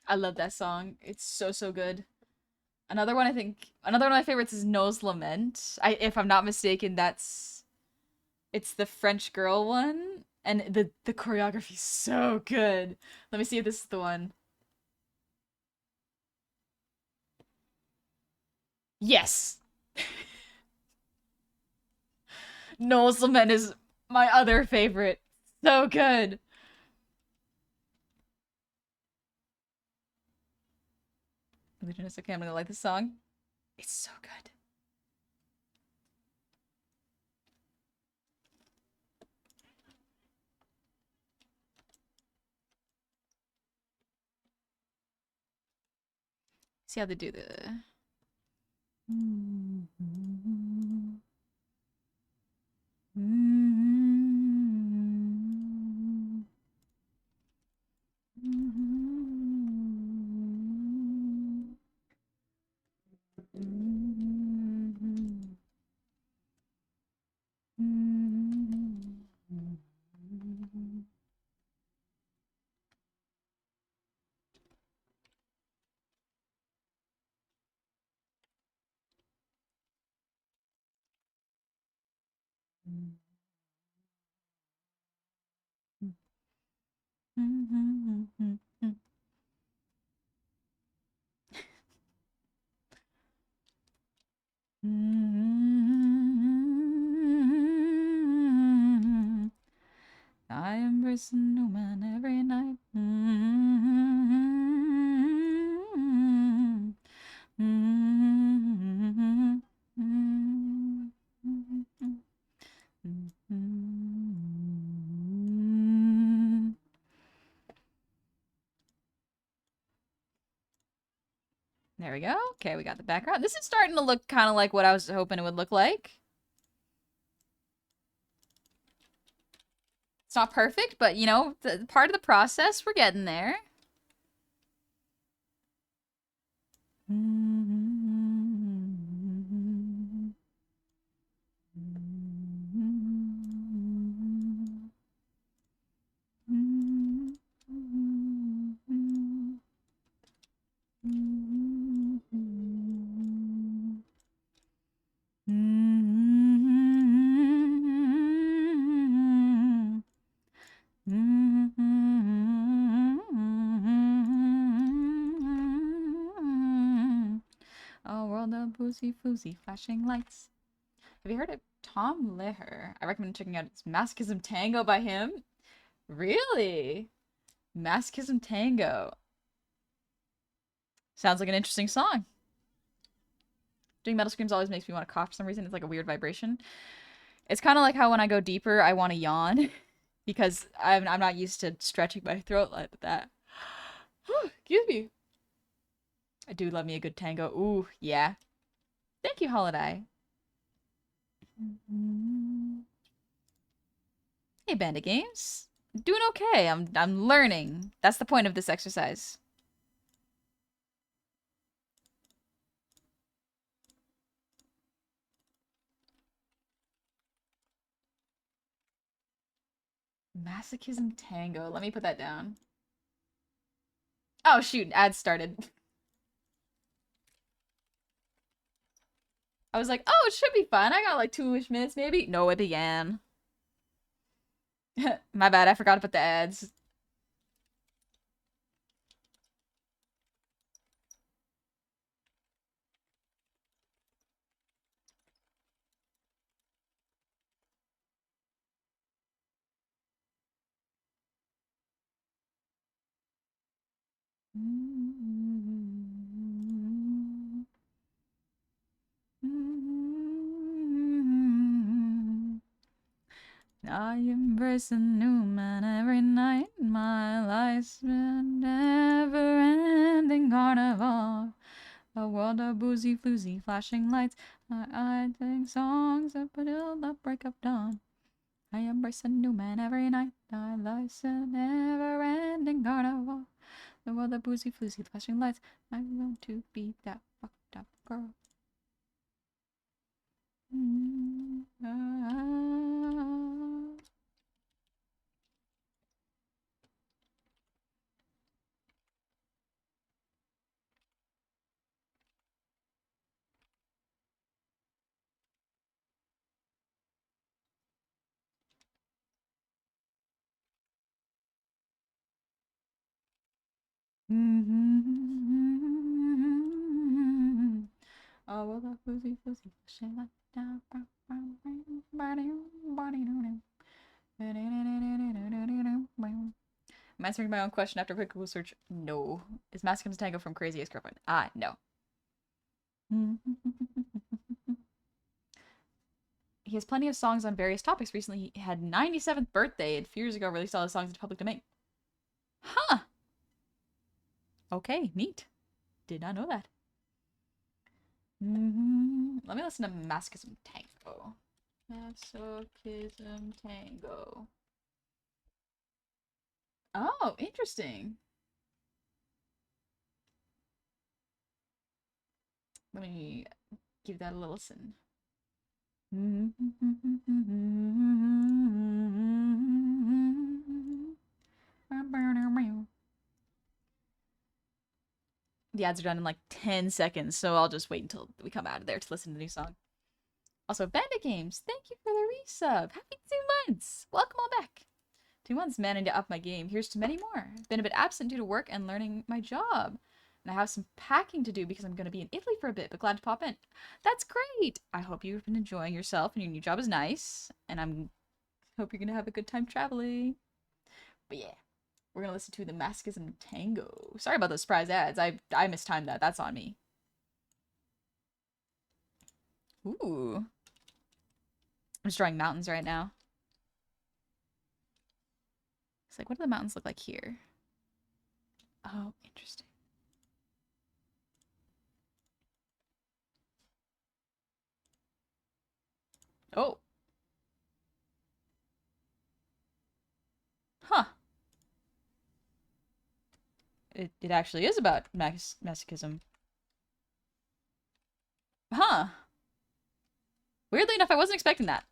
I love that song. It's so good. Another one of my favorites is No's Lament. If I'm not mistaken, it's the French girl one, and the choreography is so good. Let me see if this is the one. Yes. No's Lament is my other favorite. So good. Okay, I'm gonna like this song. It's so good. See how they do the. I embrace a new man every night. There we go. Okay, we got the background. This is starting to look kind of like what I was hoping it would look like. It's not perfect, but you know, part of the process, we're getting there. Oh, world of boozy foozy flashing lights. Have you heard of Tom Lehrer? I recommend checking out Masochism Tango by him. Really? Masochism Tango. Sounds like an interesting song. Doing metal screams always makes me want to cough for some reason. It's like a weird vibration. It's kind of like how when I go deeper, I want to yawn because I'm not used to stretching my throat like that. Excuse me. I do love me a good tango. Ooh, yeah. Thank you, Holiday. Hey, Bandit Games. Doing okay. I'm learning. That's the point of this exercise. Masochism Tango. Let me put that down. Oh shoot, ads started. I was like, oh, it should be fun. I got like 2-ish minutes maybe. No, it began. My bad, I forgot to put the ads. I embrace a new man every night. My life's been never-ending carnival. A world of boozy floozy flashing lights. I sing songs up until the break of dawn. I embrace a new man every night. My life's a never-ending carnival. The world of boozy floozy flashing lights. I want to be that fucked up girl. Oh, well, that fuzzy fuzzy flashing like down. Am I answering my own question after a quick Google search? No. Is Masochism Tango from Crazy Ex-Girlfriend? Ah, no. He has plenty of songs on various topics. Recently, he had 97th birthday and a few years ago released all his songs into public domain. Huh. Okay, neat. Did not know that. Let me listen to Masochism Tango. Masochism Tango. Oh, interesting. Let me give that a little listen. The ads are done in like 10 seconds, so I'll just wait until we come out of there to listen to the new song. Also, Bandit Games, thank you for the resub. Happy 2 months. Welcome all back. 2 months managing to up my game. Here's to many more. I've been a bit absent due to work and learning my job. And I have some packing to do because I'm going to be in Italy for a bit, but glad to pop in. That's great. I hope you've been enjoying yourself and your new job is nice. And hope you're going to have a good time traveling. But yeah, we're going to listen to the Masochism Tango. Sorry about those surprise ads. I mistimed that. That's on me. Ooh. I'm just drawing mountains right now. It's like, what do the mountains look like here? Oh, interesting. Oh. it actually is about masochism. Huh. Weirdly enough, I wasn't expecting that.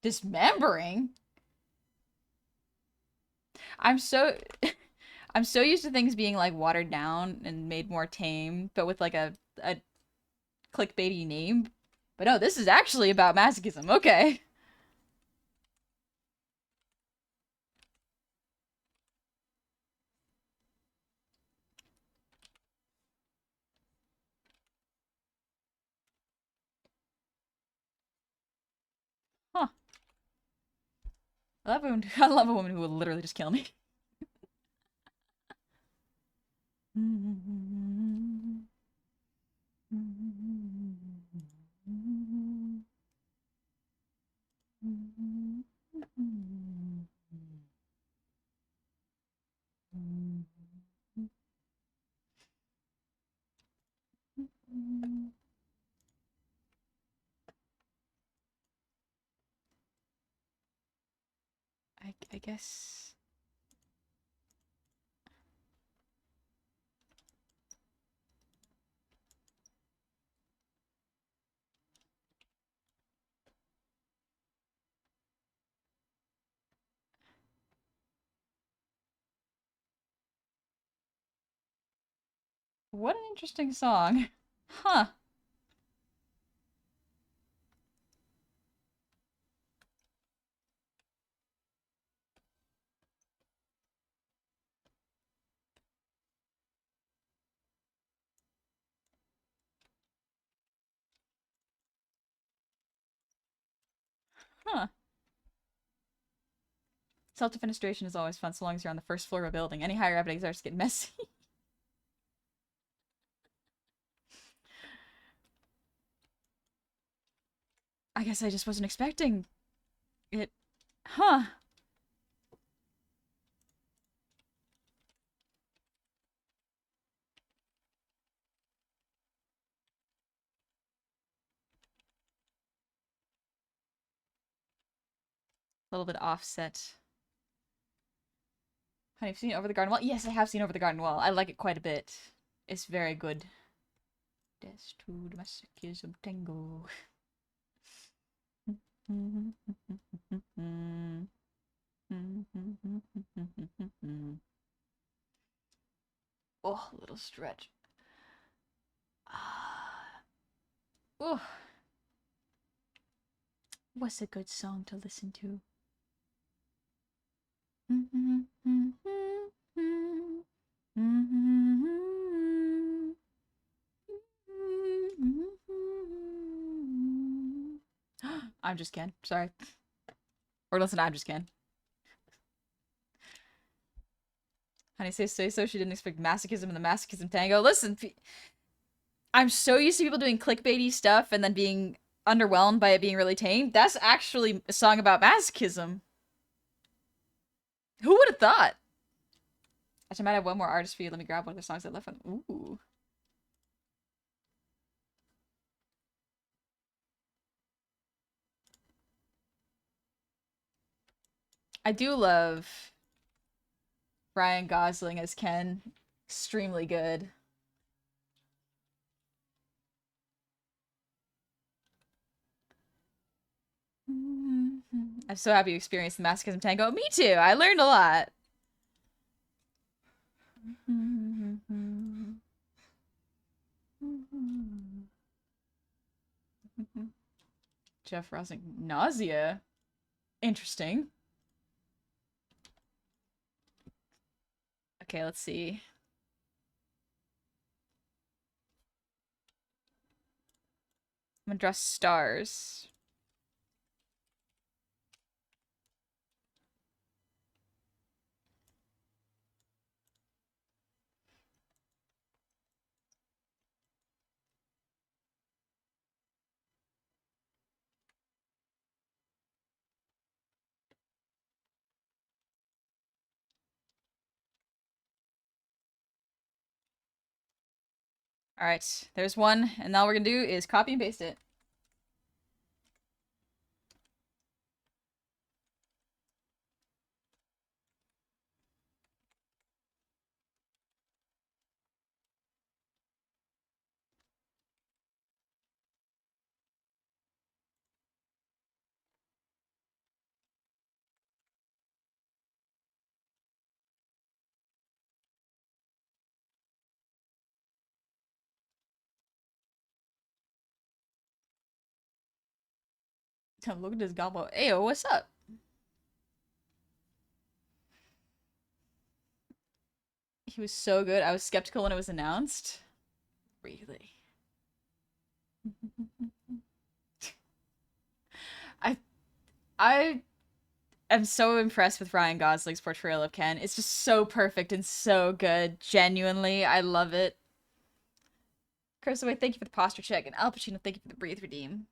Dismembering? I'm so I'm so used to things being like watered down and made more tame, but with like a clickbaity name. But no, this is actually about masochism. Okay. Huh. I love a woman who will literally just kill me. I guess. What an interesting song. Huh. Huh. Self-defenestration is always fun so long as you're on the first floor of a building. Any higher up it starts to get messy. I guess I just wasn't expecting it. Huh. A little bit offset. Honey, have you seen Over the Garden Wall? Yes, I have seen Over the Garden Wall. I like it quite a bit. It's very good. Des to the masochism tango. Oh, little stretch. Ah. Oh, what's a good song to listen to? I'm just Ken. Sorry. Or listen, I'm just Ken. Honey, say so. She didn't expect masochism and the masochism tango. Listen, I'm so used to people doing clickbaity stuff and then being underwhelmed by it being really tame. That's actually a song about masochism. Who would have thought? Actually, I might have one more artist for you. Let me grab one of the songs I left on. Ooh. I do love Ryan Gosling as Ken. Extremely good. I'm so happy you experienced the Masochism Tango. Me too. I learned a lot. Jeff Rosnick. Nausea. Interesting. Okay, let's see. I'm gonna draw stars. Alright, there's one, and all we're gonna do is copy and paste it. Look at this gobble. Ayo, what's up? He was so good. I was skeptical when it was announced. Really? I I am so impressed with Ryan Gosling's portrayal of Ken. It's just so perfect and so good. Genuinely, I love it. Curseway, thank you for the posture check, and Al Pacino, thank you for the breathe redeem.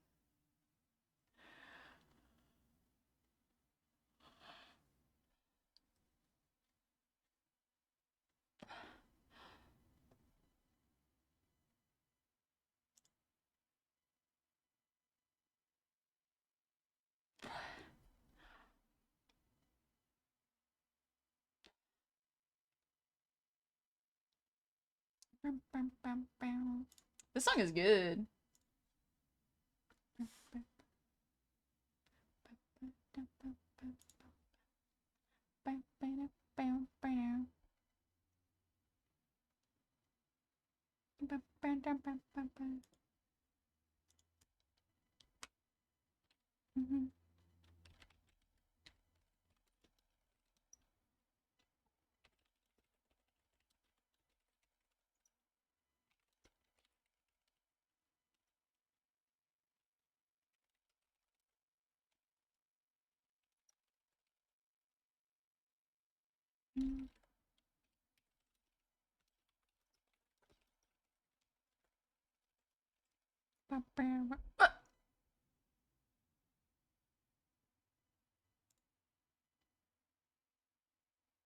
This song is good.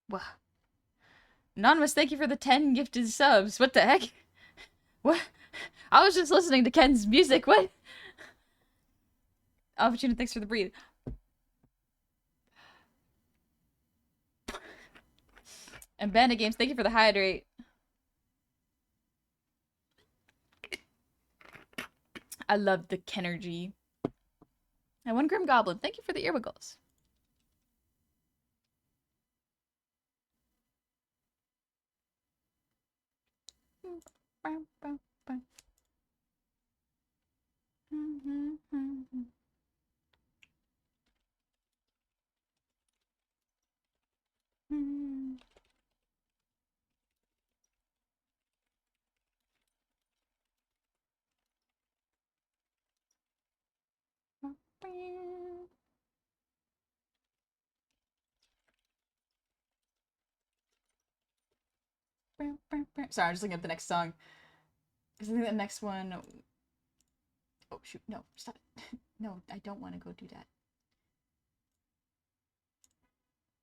What? Anonymous, thank you for the 10 gifted subs. What the heck? What? I was just listening to Ken's music. What? Opportunity, thanks for the breathe. And Bandit Games, thank you for the hydrate. I love the Kenergy. And one Grim Goblin, thank you for the earwiggles. Sorry, I'm just looking at the next song. Because I think the next one. Oh, shoot. No, stop it. No, I don't want to go do that.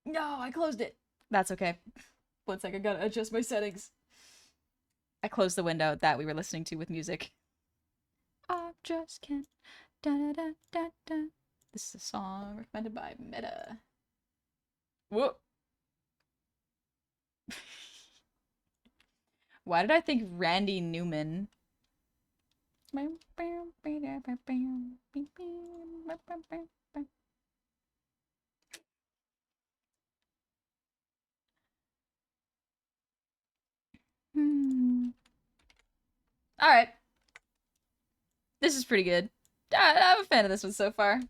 No, I closed it. That's okay. 1 sec, I gotta adjust my settings. I closed the window that we were listening to with music. I just can't. Da, da, da, da, da. This is a song recommended by Meta. Whoop. Why did I think Randy Newman? Alright. This is pretty good. I'm a fan of this one so far.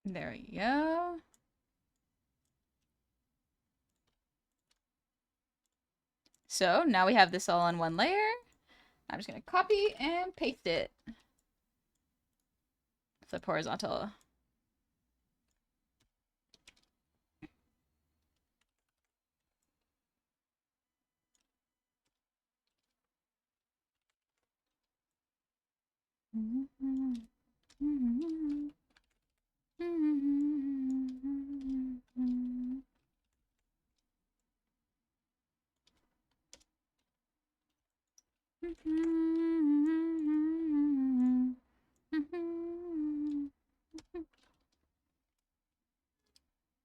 There we go. So now we have this all on one layer. I'm just gonna copy and paste it. Flip horizontal.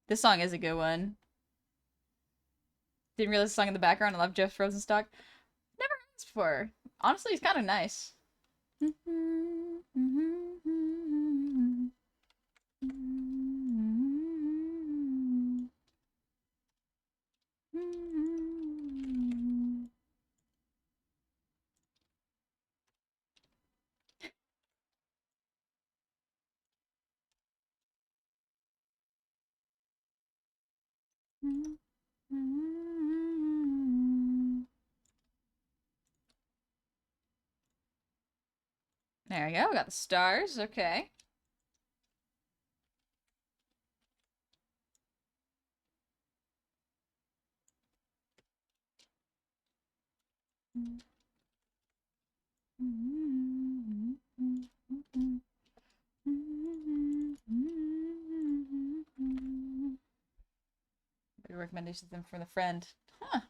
This song is a good one. Didn't realize the song in the background. I love Jeff Rosenstock. Never this before. Honestly, he's kind of nice. There we go. We got the stars. Okay. Good recommendations then from the friend. Huh.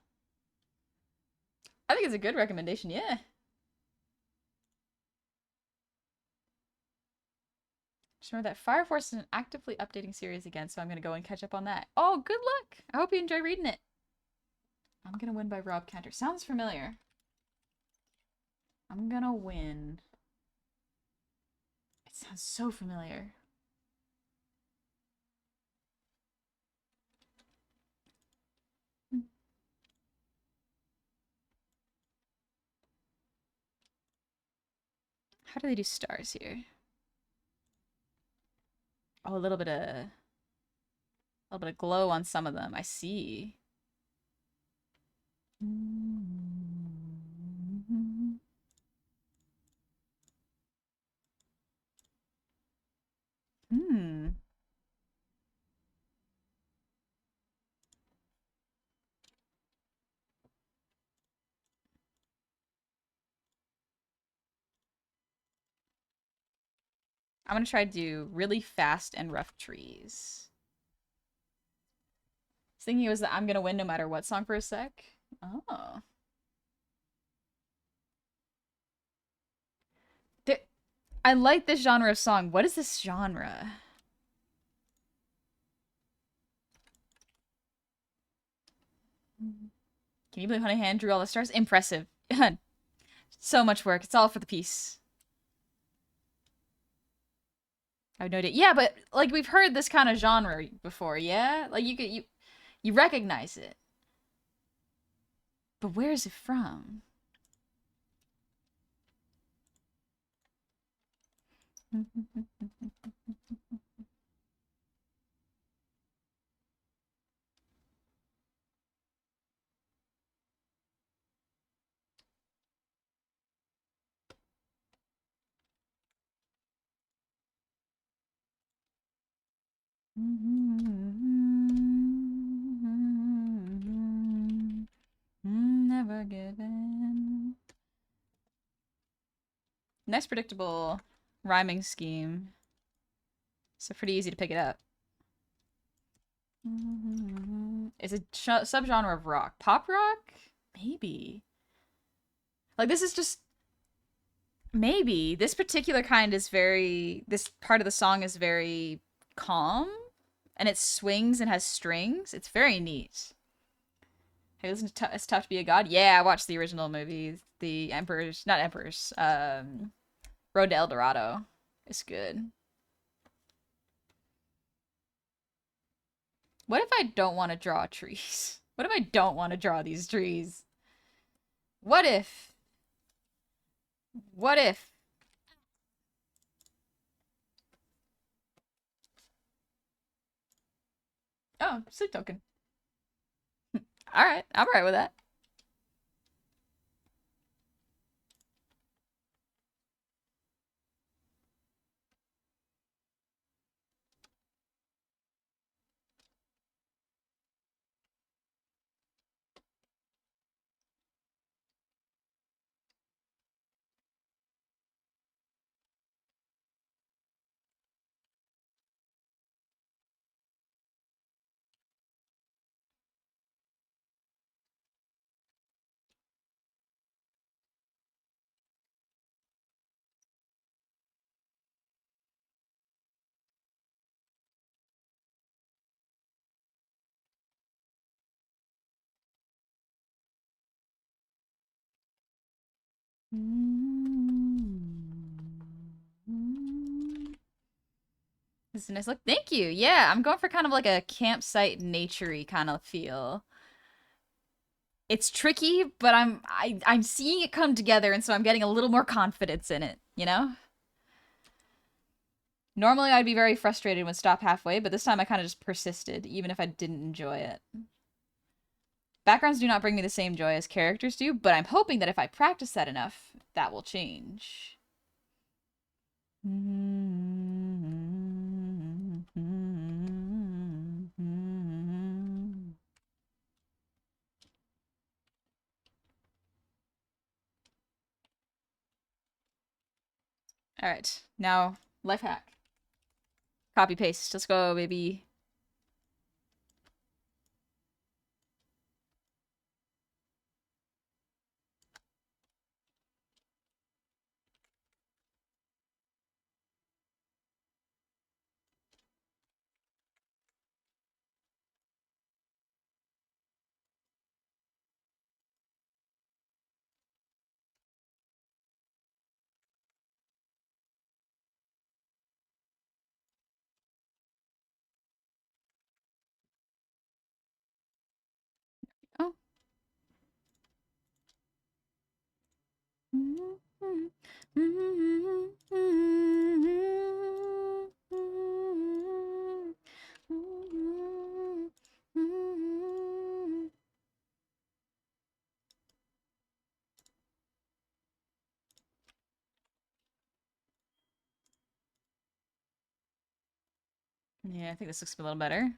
I think it's a good recommendation, yeah. Just remember that Fire Force is an actively updating series again, so I'm gonna go and catch up on that. Oh, good luck! I hope you enjoy reading it. I'm gonna win by Rob Cantor. Sounds familiar. I'm gonna win. It sounds so familiar. How do they do stars here? Oh, a little bit of glow on some of them. I see. Hmm. I'm gonna try to do really fast and rough trees. I was thinking it was that I'm gonna win no matter what song for a sec. Oh. I like this genre of song. What is this genre? Can you believe Honeyhand drew all the stars? Impressive. So much work. It's all for the piece. I have no idea. Yeah, but like we've heard this kind of genre before, yeah? Like you recognize it. But where is it from? Never given. Nice predictable rhyming scheme. So pretty easy to pick it up. It's a subgenre of rock. Pop rock? Maybe. Like this is just maybe. This particular kind is very this part of the song is very calm and it swings and has strings. It's very neat. Hey, listen to It's Tough to Be a God. Yeah, I watched the original movie, the Emperor's, not Emperor's, Road to El Dorado. It's good. What if I don't want to draw trees? What if I don't want to draw these trees? What if? What if? Oh, sleep token. All right, I'm all right with that. This is a nice look. Thank you. Yeah, I'm going for kind of like a campsite nature-y kind of feel. It's tricky, but I'm seeing it come together, and so I'm getting a little more confidence in it, you know? Normally I'd be very frustrated when stop halfway, but this time I kind of just persisted, even if I didn't enjoy it. Backgrounds do not bring me the same joy as characters do, but I'm hoping that if I practice that enough, that will change. All right, now life hack. Copy paste. Let's go, baby. Oh. Yeah, I think this looks a little better.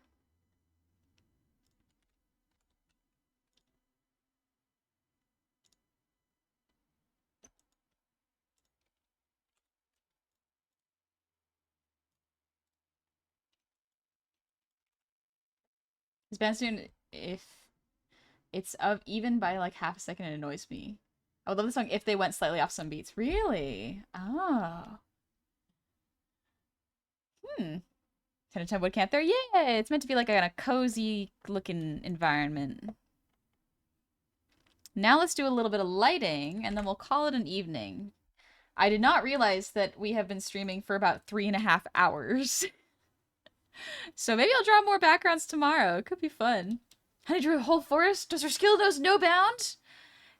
This band soon, if it's of even by like half a second, it annoys me. I would love the song if they went slightly off some beats. Really? Oh. Hmm. 10 to 10 wood camp there. Yeah, it's meant to be like a cozy looking environment. Now let's do a little bit of lighting, and then we'll call it an evening. I did not realize that we have been streaming for about 3.5 hours. So maybe I'll draw more backgrounds tomorrow. It could be fun. Honey drew a whole forest? Does her skill knows no bound?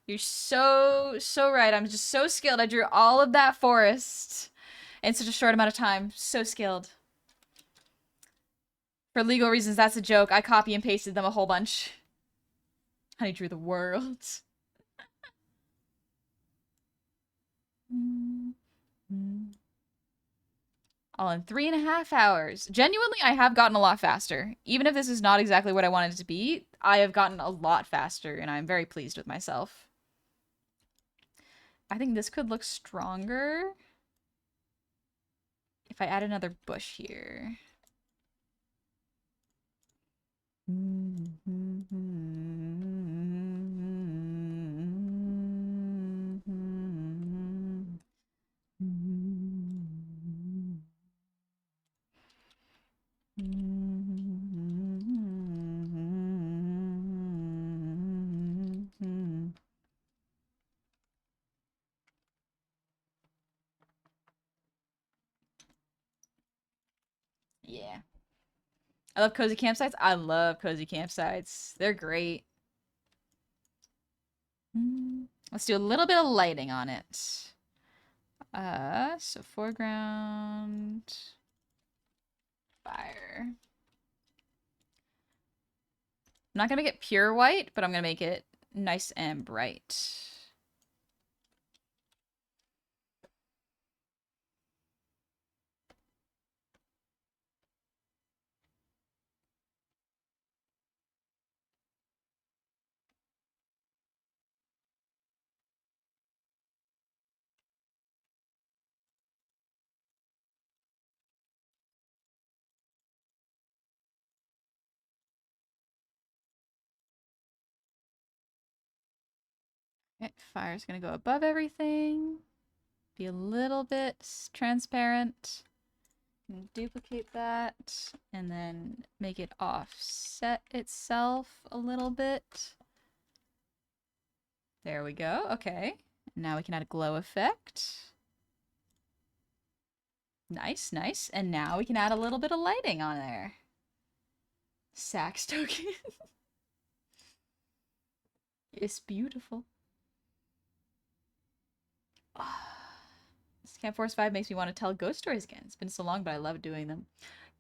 You're so right. I'm just so skilled. I drew all of that forest in such a short amount of time. So skilled. For legal reasons, that's a joke. I copy and pasted them a whole bunch. Honey drew the world. All in 3.5 hours. Genuinely, I have gotten a lot faster. Even if this is not exactly what I wanted it to be, I have gotten a lot faster, and I'm very pleased with myself. I think this could look stronger if I add another bush here. Yeah. I love cozy campsites. I love cozy campsites. They're great. Let's do a little bit of lighting on it. So foreground, fire. I'm not gonna make it pure white, but I'm gonna make it nice and bright. Okay, fire's gonna go above everything. Be a little bit transparent. Duplicate that, and then make it offset itself a little bit. There we go. Okay. Now we can add a glow effect. Nice, nice. And now we can add a little bit of lighting on there. Sax token. It's beautiful. This Camp Force 5 makes me want to tell ghost stories again. It's been so long, but I love doing them.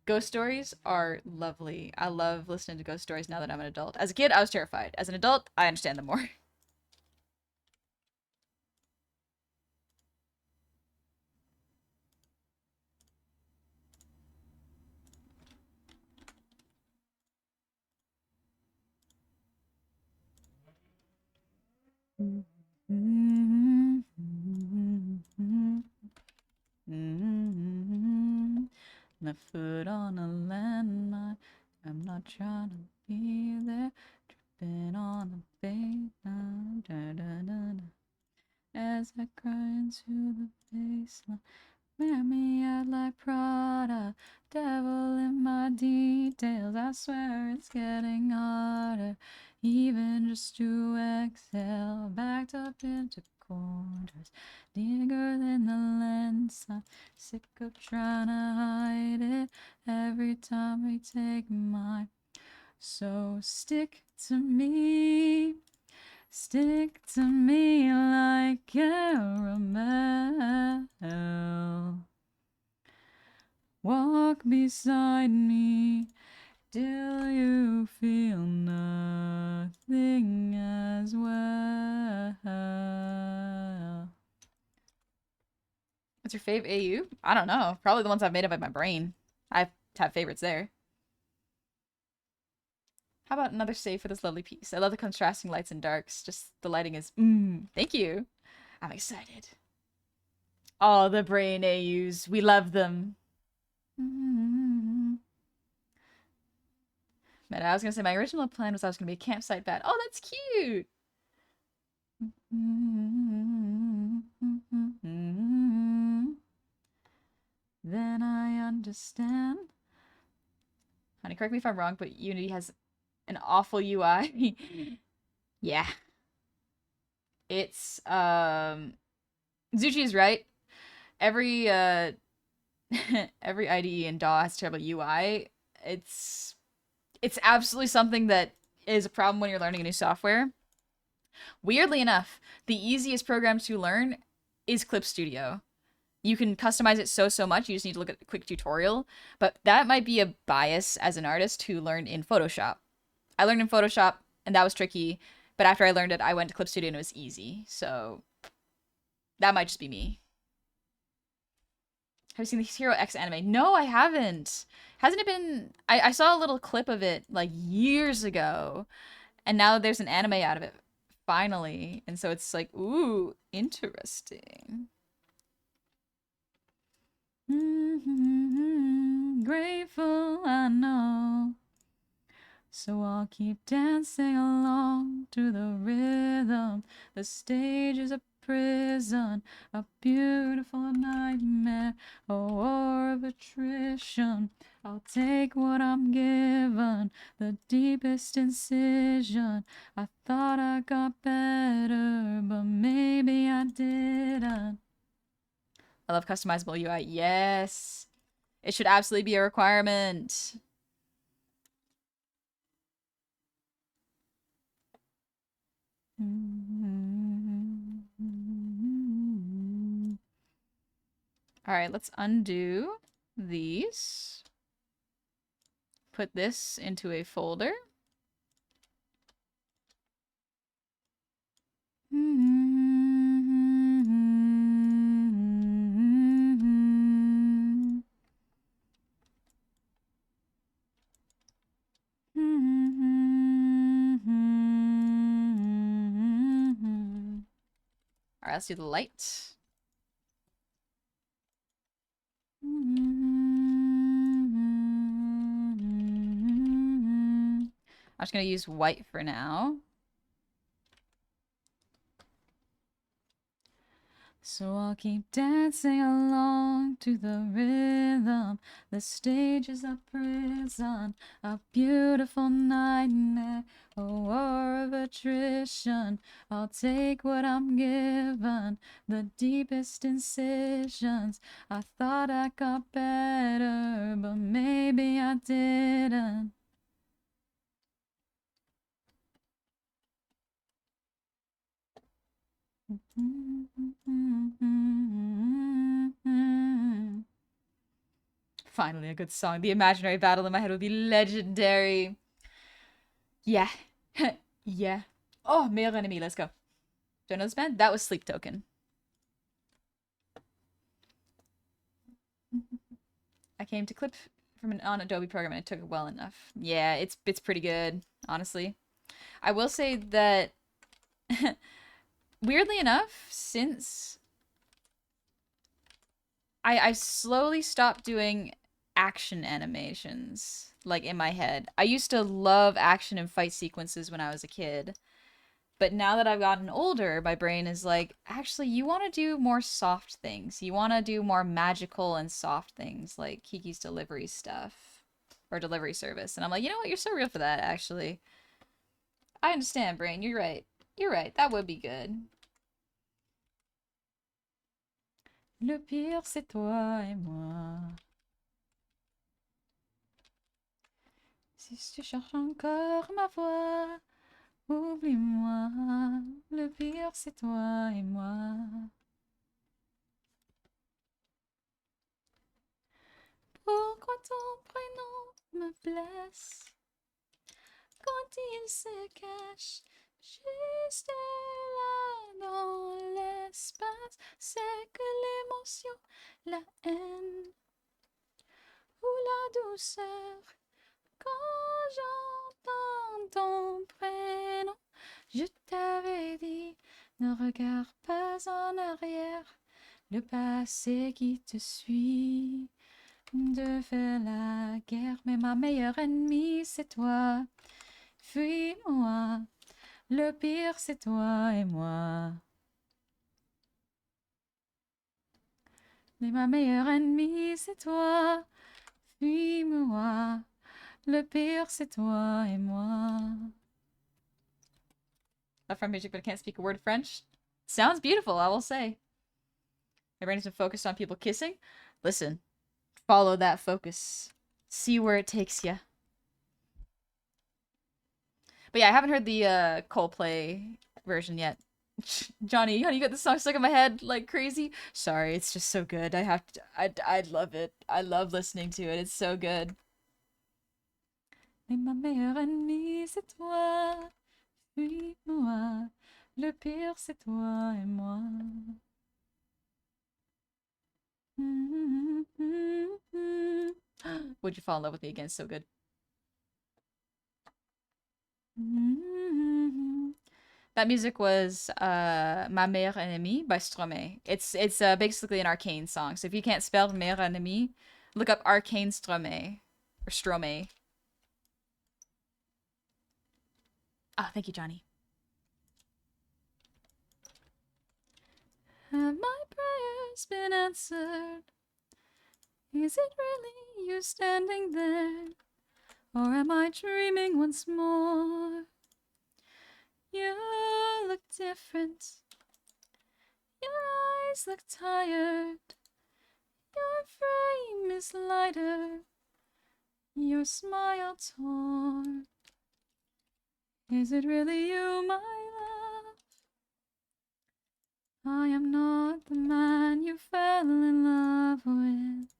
Ghost stories are lovely. I love listening to ghost stories now that I'm an adult. As a kid, I was terrified. As an adult, I understand them more. My foot on a landmine. I'm not trying to be there. Tripping on the baseline. As I cry into the baseline. Wear me out like Prada. Devil in my details. I swear it's getting harder. Even just to exhale. Backed up into corners. Bigger than the lens. I'm sick of trying to hide it. Every time we take mine. So stick to me. Stick to me like caramel. Walk beside me till you feel nothing as well. What's your fave AU? I don't know. Probably the ones I've made up in my brain. I have favorites there. How about another save for this lovely piece? I love the contrasting lights and darks. Just the lighting is thank you. I'm excited. Oh, the brain AUs. We love them. Man, I was gonna say my original plan was I was gonna be a campsite bat. Oh, that's cute. Then I understand. Honey, correct me if I'm wrong, but Unity has an awful UI. Yeah. It's Zuchi is right. Every every IDE in DAW has terrible UI. It's absolutely something that is a problem when you're learning a new software. Weirdly enough, the easiest program to learn is Clip Studio. You can customize it so much, you just need to look at a quick tutorial, but that might be a bias as an artist who learned in Photoshop. I learned in Photoshop, and that was tricky, but after I learned it, I went to Clip Studio and it was easy, so that might just be me. Have you seen the Hero X anime? No, I haven't. Hasn't it been... I saw a little clip of it, like, years ago, and now there's an anime out of it, finally, and so it's like, ooh, interesting. Grateful, I know. So I'll keep dancing along to the rhythm. The stage is a prison, a beautiful nightmare, a war of attrition. I'll take what I'm given, the deepest incision. I thought I got better, but maybe I didn't. I love customizable UI. Yes. It should absolutely be a requirement. All right, let's undo these. Put this into a folder. All right, let's do the light. I'm just gonna use white for now. So I'll keep dancing along to the rhythm. The stage is a prison, a beautiful nightmare, a war of attrition. attrition. I'll take what I'm given, the deepest incisions. I thought I got better, but maybe I didn't. Finally, a good song. The imaginary battle in my head would be legendary. Yeah. Yeah. Oh, Meilleur Ennemi, let's go. Do I know this band? That was Sleep Token. I came to clip from on Adobe program and it took it well enough. Yeah, it's pretty good, honestly. I will say that weirdly enough, since I slowly stopped doing action animations like in my head. I used to love action and fight sequences when I was a kid. But now that I've gotten older, my brain is like, actually, you want to do more soft things. You want to do more magical and soft things like Kiki's delivery stuff or delivery service. And I'm like, you know what? You're so real for that, actually. I understand, brain. You're right. You're right. That would be good. Le pire, c'est toi et moi. Si tu cherches encore ma voix, oublie-moi. Le pire, c'est toi et moi. Pourquoi ton prénom me blesse quand il se cache juste là dans l'espace? C'est que l'émotion, la haine ou la douceur quand j'entends ton prénom. Je t'avais dit, ne regarde pas en arrière, le passé qui te suit. De faire la guerre, mais ma meilleure ennemie c'est toi. Fuis-moi, le pire c'est toi et moi. Mais ma meilleure ennemie c'est toi. Fuis-moi, le pire c'est toi et moi. Love from music, but I can't speak a word of French. Sounds beautiful, I will say. My brain has been focused on people kissing. Listen, follow that focus. See where it takes you. But yeah, I haven't heard the Coldplay version yet. Johnny, honey, you got this song stuck in my head like crazy. Sorry, it's just so good. I have to. I love it. I love listening to it. It's so good. Mais ma meilleure ennemie c'est toi. Fuis-moi. Le pire c'est toi et moi. Would you fall in love with me again? So good. That music was Ma Meilleure Ennemie by Stromae. It's basically an Arcane song. So if you can't spell Meilleure Ennemie, look up Arcane Stromae or Stromae. Ah, thank you, Johnny. Have my prayers been answered? Is it really you standing there? Or am I dreaming once more? You look different. Your eyes look tired. Your frame is lighter. Your smile torn. Is it really you, my love? I am not the man you fell in love with.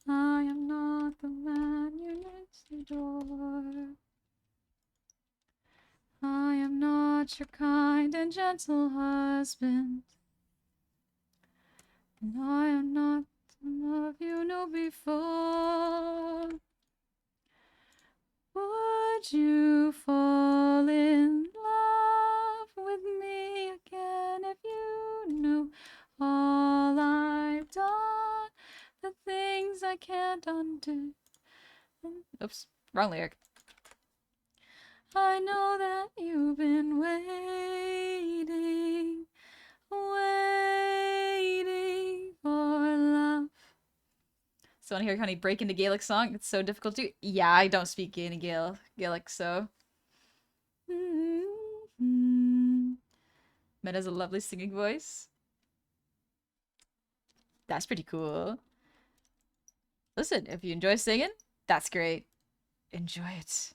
I am not the man you next adore. I am not your kind and gentle husband. And I am not the love you knew before. Would you fall in love with me again if you knew all I've done? The things I can't undo. Oops, wrong lyric. I know that you've been waiting, waiting for love. So want to hear Honey break into Gaelic song? It's so difficult to. Yeah, I don't speak any Gaelic, so Met has a lovely singing voice. That's pretty cool. Listen, if you enjoy singing, that's great. Enjoy it.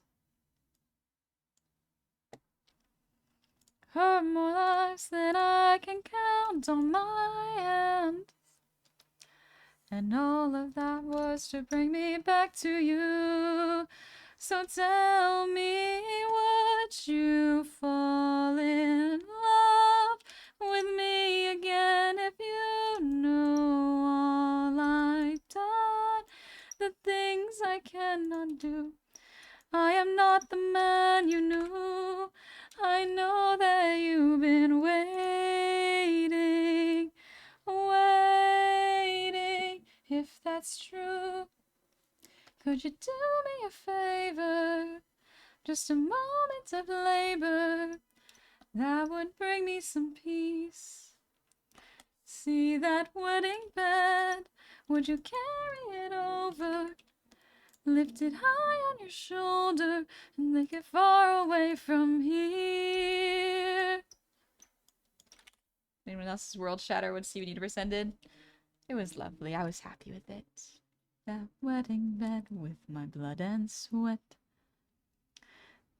Heard more lives than I can count on my hand. And all of that was to bring me back to you. So tell me, would you fall in love with me again if you knew all I've done? The things I cannot do. I am not the man you knew. I know that you've been waiting, waiting. If that's true, could you do me a favor? Just a moment of labor that would bring me some peace. See that wedding bed? Would you carry it over? Lift it high on your shoulder and make it far away from here. Anyone else's world shatter would Steven Universe ended? It was lovely. I was happy with it. That wedding bed with my blood and sweat.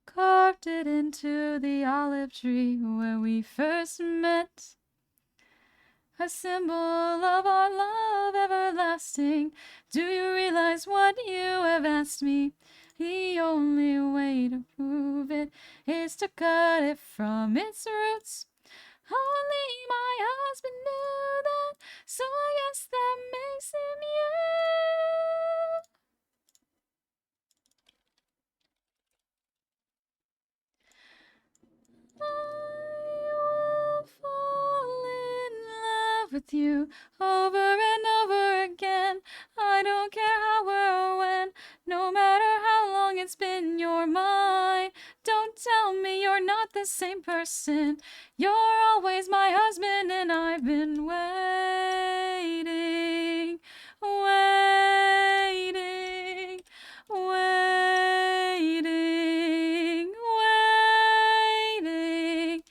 Carved it into the olive tree where we first met. A symbol of our love everlasting. Do you realize what you have asked me? The only way to prove it is to cut it from its roots. Only my husband knew that, so I guess that makes him you. I will fall in love with you over and over again. I don't care how or when, no matter how long it's been, you're mine. Don't tell me you're not the same person. You're always my husband, and I've been waiting, waiting, waiting, waiting, waiting, waiting, waiting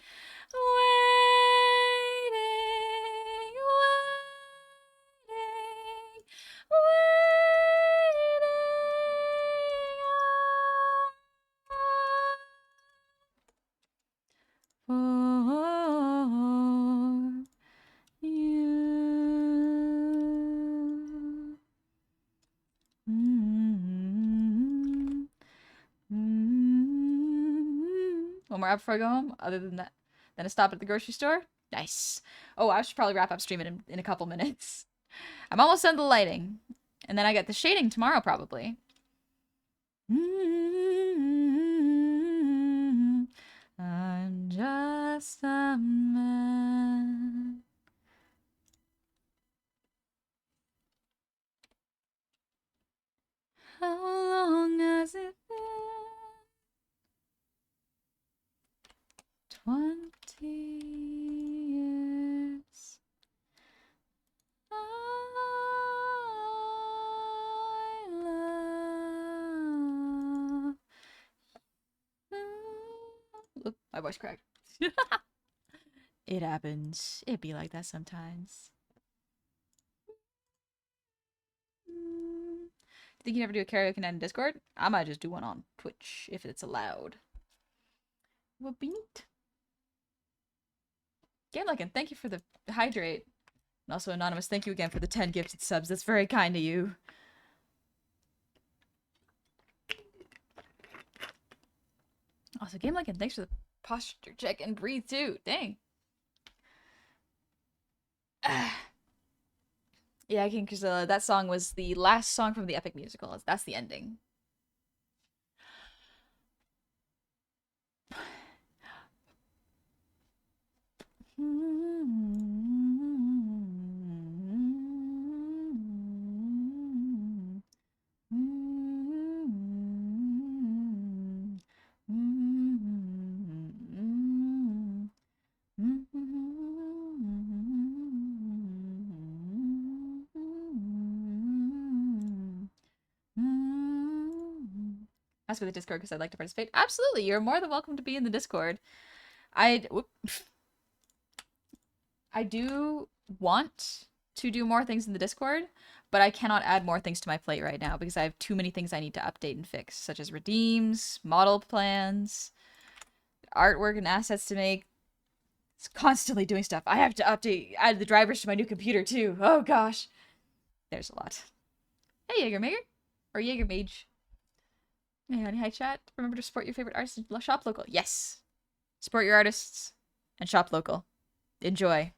for you. One more app before I go home, other than that, then a stop at the grocery store. Nice. Oh, I should probably wrap up streaming in a couple minutes. I'm almost done the lighting, and then I get the shading tomorrow probably. I'm just a man. How long has it been? 20 years. I love you. Look, my voice cracked. It happens. It be like that sometimes. Think you never do a karaoke night in Discord? I might just do one on Twitch if it's allowed. Would be neat. Game Lycan, thank you for the hydrate. And also Anonymous, thank you again for the 10 gifted subs. That's very kind of you. Also, Game Lycan, thanks for the posture check and breathe too. Dang. Yeah, King Kazilla, that song was the last song from the epic musical. That's the ending. Ask for the Discord because I'd like to participate. Absolutely, you're more than welcome to be in the Discord. I do want to do more things in the Discord, but I cannot add more things to my plate right now because I have too many things I need to update and fix, such as redeems, model plans, artwork and assets to make. It's constantly doing stuff. I have to add the drivers to my new computer too. Oh gosh. There's a lot. Hey, Jaegermager. Or Jaegermage. Hey, honey, hi, chat. Remember to support your favorite artists and shop local. Yes. Support your artists and shop local. Enjoy.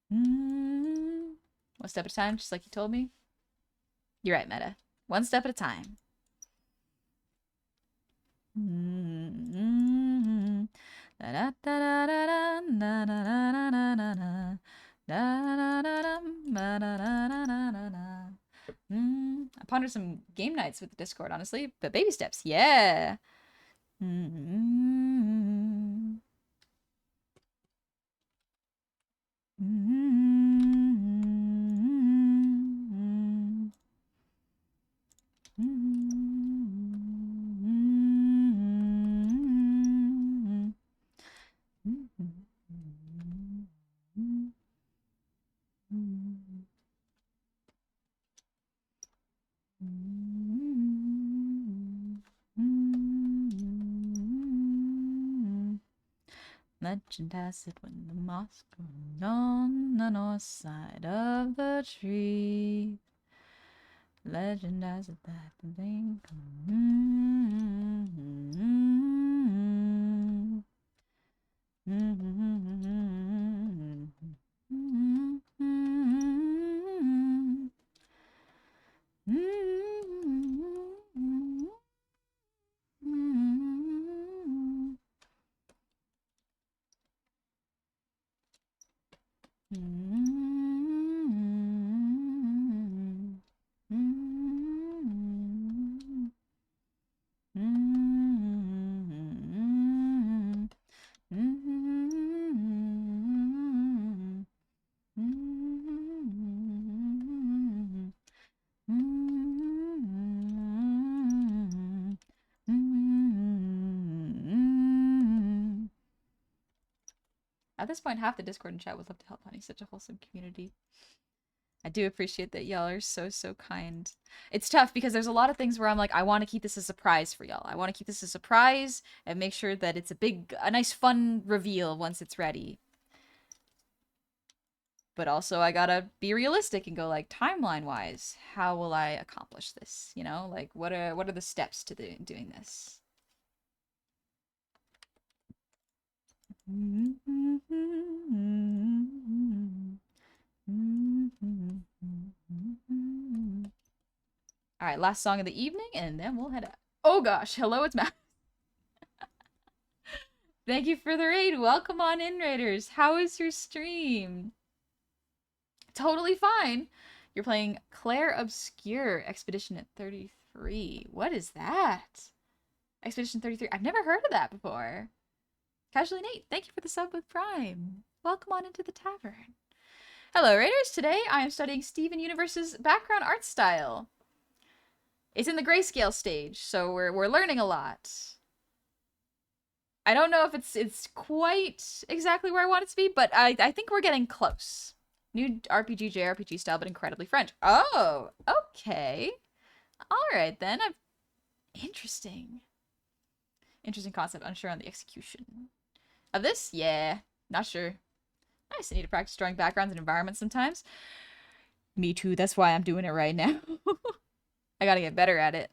One step at a time, just like you told me. You're right, Meta. One step at a time. I pondered some game nights with the Discord, honestly, but baby steps, yeah. Legend has it when the moss grows on the north side of the tree. Legend has it that the thing At this point, half the Discord and chat would love to help Honey. Such a wholesome community. I do appreciate that y'all are so kind. It's tough because there's a lot of things where I'm like, I want to keep this a surprise for y'all. I want to keep this a surprise and make sure that it's a nice, fun reveal once it's ready. But also, I gotta be realistic and go like, timeline-wise, how will I accomplish this? You know, like what are the steps to doing this? All right, last song of the evening, and then we'll head out. Oh gosh, hello, it's Matt. Thank you for the raid. Welcome on in, Raiders. How is your stream? Totally fine. You're playing Claire Obscure Expedition at 33. What is that? Expedition 33. I've never heard of that before. Casually Nate, thank you for the sub with Prime. Welcome on into the tavern. Hello, Raiders. Today I am studying Steven Universe's background art style. It's in the grayscale stage, so we're learning a lot. I don't know if it's quite exactly where I want it to be, but I think we're getting close. New RPG, JRPG style, but incredibly French. Oh, okay. All right, then. Interesting. Interesting concept. Unsure on the execution of this? Yeah, not sure. Nice. I need to practice drawing backgrounds and environments sometimes. Me too. That's why I'm doing it right now. I gotta get better at it.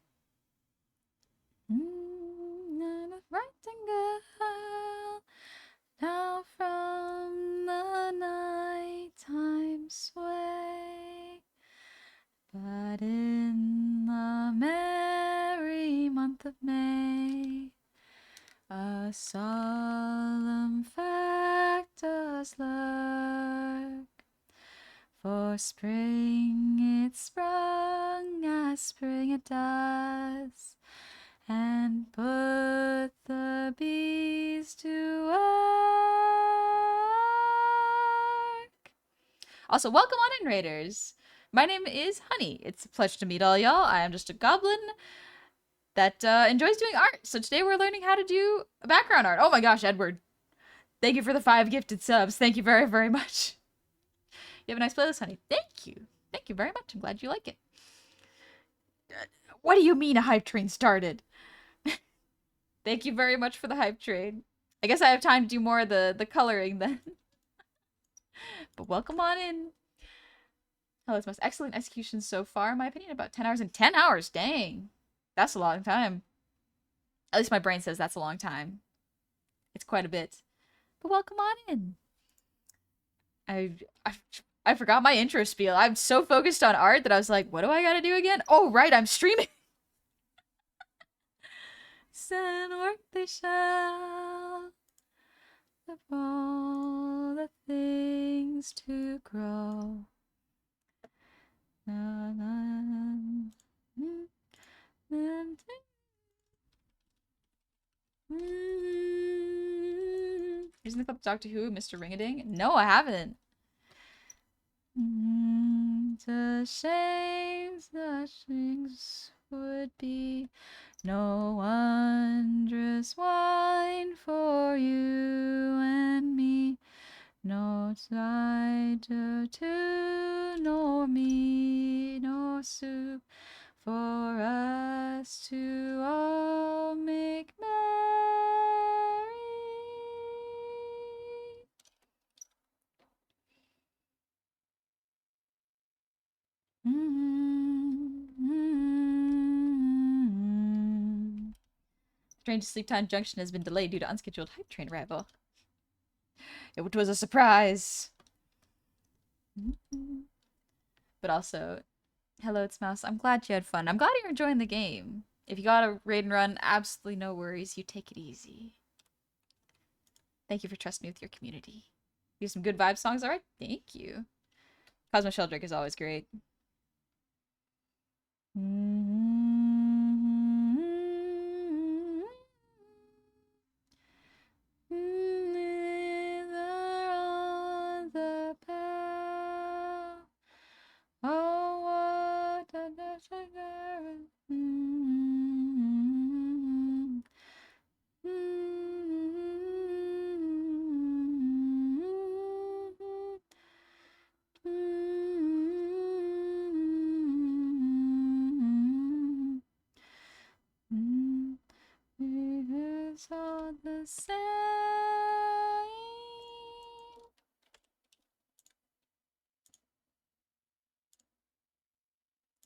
Now from the nighttime sway, but in the merry month of May, a solemn fact does lurk. For spring it sprung as spring it does, and put the bees to work. Also, welcome on in, Raiders. My name is Honey. It's a pleasure to meet all y'all. I am just a goblin that enjoys doing art. So today we're learning how to do background art. Oh my gosh, Edward. Thank you for the 5 gifted subs. Thank you very, very much. You have a nice playlist, Honey. Thank you. Thank you very much. I'm glad you like it. What do you mean a hype train started? Thank you very much for the hype train. I guess I have time to do more of the coloring then. But welcome on in. Oh, it's most excellent execution so far, in my opinion. About 10 hours. And 10 hours? Dang. That's a long time. At least my brain says that's a long time. It's quite a bit. But welcome on in. I forgot my intro spiel. I'm so focused on art that I was like, what do I gotta do again? Oh, right, I'm streaming. Send work they shall of all the things to grow. Isn't the clip Doctor Who, Mr. Ringading? No, I haven't. The shame such things would be no wondrous wine for you and me, no cider too, nor meat, nor soup for us to all make merry. Train to Sleep Time Junction has been delayed due to unscheduled hype train arrival. It was a surprise. But also, hello, it's Mouse. I'm glad you had fun. I'm glad you're enjoying the game. If you got a raid and run, absolutely no worries. You take it easy. Thank you for trusting me with your community. You have some good vibe songs, alright? Thank you. Cosmo Sheldrake is always great. It's all the same.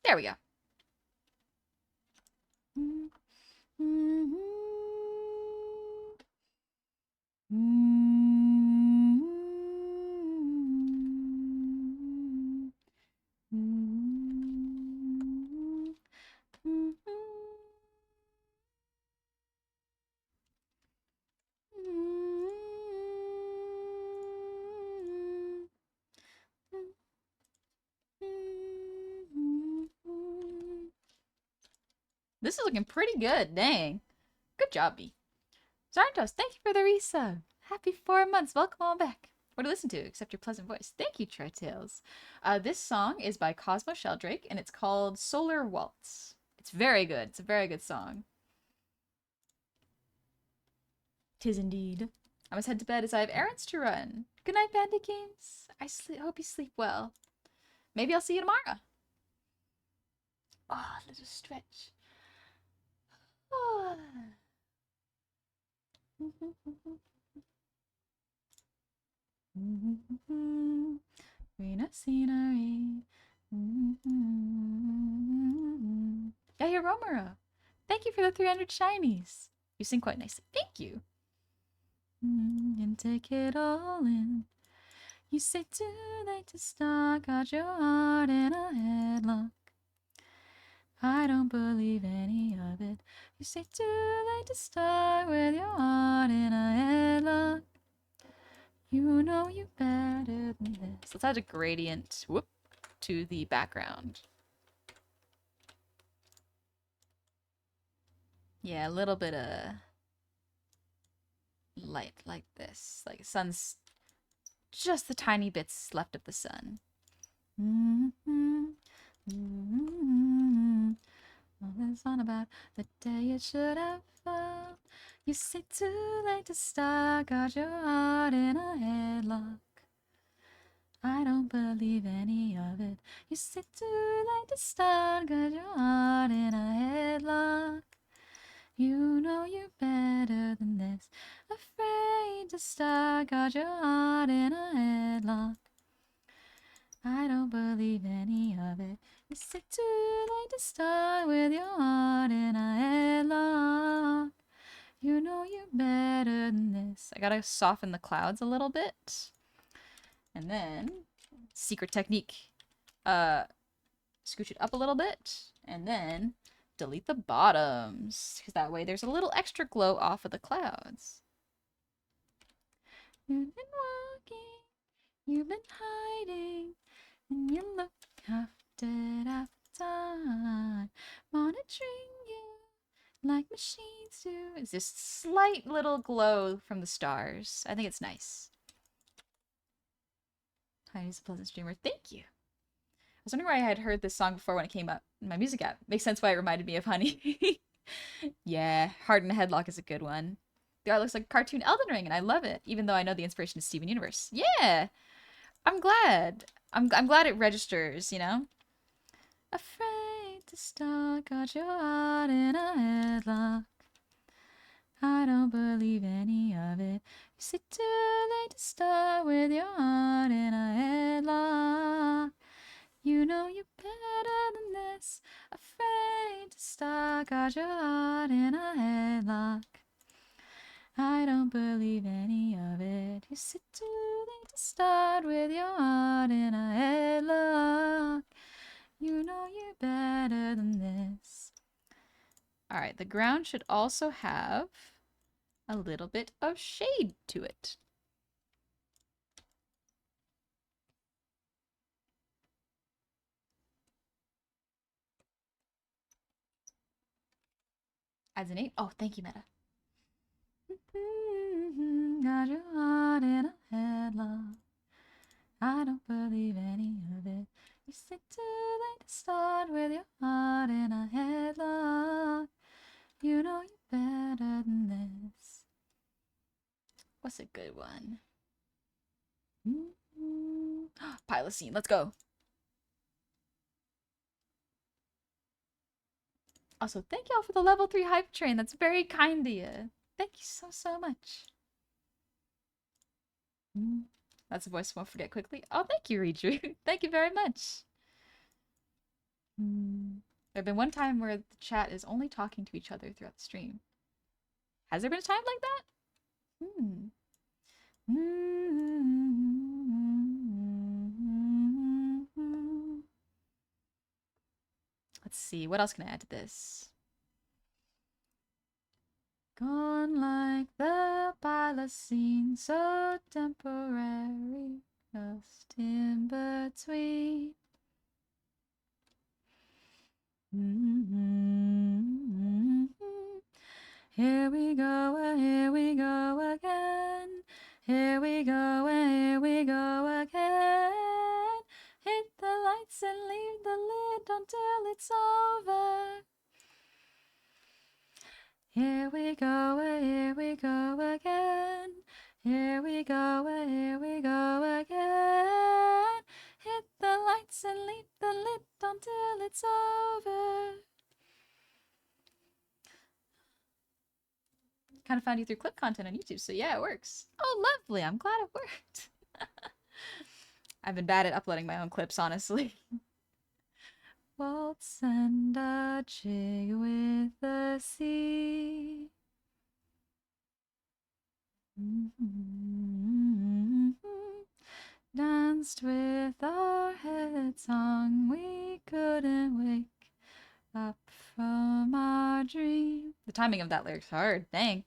There we go. This is looking pretty good, dang. Good job, B. Zartos, thank you for the resub. Happy 4 months. Welcome on back. What to listen to, except your pleasant voice. Thank you, Tritails. This song is by Cosmo Sheldrake, and it's called Solar Waltz. It's very good. It's a very good song. 'Tis indeed. I must head to bed as I have errands to run. Good night, Bandit Games. I hope you sleep well. Maybe I'll see you tomorrow. Oh, a little stretch. Oh. Green scenery. Yeah, Romero. Thank you for the 300 shinies. You sing quite nicely. Thank you. And take it all in. You say too late to start, got your heart in a headlock. I don't believe any of it. You say too late to start with your heart in a headlock. You know you better than this. Let's add a gradient, whoop, to the background. Yeah, a little bit of light like this. Like sun's just the tiny bits left of the sun. Mm-hmm. Mm-hmm. All this on about the day you should have found. You say too late to start, got your heart in a headlock. I don't believe any of it. You say too late to start, got your heart in a headlock. You know you're better than this. Afraid to start, got your heart in a headlock. I don't believe any of it. You say too late to start with your heart in a headlock. You know you're better than this. I gotta soften the clouds a little bit. And then, secret technique. Scooch it up a little bit. And then, delete the bottoms. Because that way there's a little extra glow off of the clouds. You've been walking, you've been hiding, and you look half dead half the time. Monitoring you like machines do. It's this slight little glow from the stars. I think it's nice. Heidi's a pleasant streamer. Thank you. I was wondering why I had heard this song before when it came up in my music app. Makes sense why it reminded me of Honey. Yeah, Heart in a Headlock is a good one. The art looks like a cartoon Elden Ring, and I love it, even though I know the inspiration is Steven Universe. Yeah, I'm glad. I'm glad it registers, you know? Afraid to start, got your heart in a headlock. I don't believe any of it. You say too late to start with your heart in a headlock. You know you're better than this. Afraid to start, got your heart in a headlock. I don't believe any of it. You said too late to start with your heart in a headlock. You know you're better than this. Alright, the ground should also have a little bit of shade to it. Adds an 8. Oh, thank you, Meta. Got your heart in a headlock. I don't believe any of it. You say too late to start with your heart in a headlock. You know you're better than this. What's a good one? Pilocene, let's go. Also, thank y'all for the level 3 hype train. That's very kind of you. Thank you so much. That's a voice I won't forget quickly. Oh, thank you, Reidru. Thank you very much. There's been one time where the chat is only talking to each other throughout the stream. Has there been a time like that? Let's see, what else can I add to this? Gone like the Pilocene, so temporary, just in between. Here we go again. Here we go again. Hit the lights and leave the lid until it's over. Here we go again. Here we go again. Hit the lights and leave the lid until it's over. Kind of found you through clip content on YouTube, so yeah, it works. Oh, lovely. I'm glad it worked. I've been bad at uploading my own clips, honestly. Waltz and a jig with the sea. Danced with our heads hung, we couldn't wake up from our dream. The timing of that lyric's hard, dang.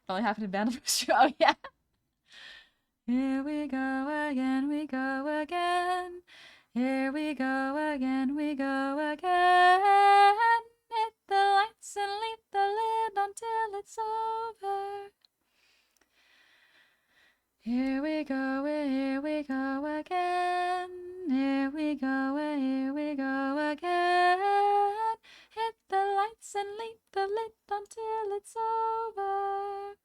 Only happened in Band of Oh, yeah. Here we go again, we go again. Here we go again, we go again. Hit the lights and leave the lid until it's over. Here we go again. lights and leave the lit until it's over.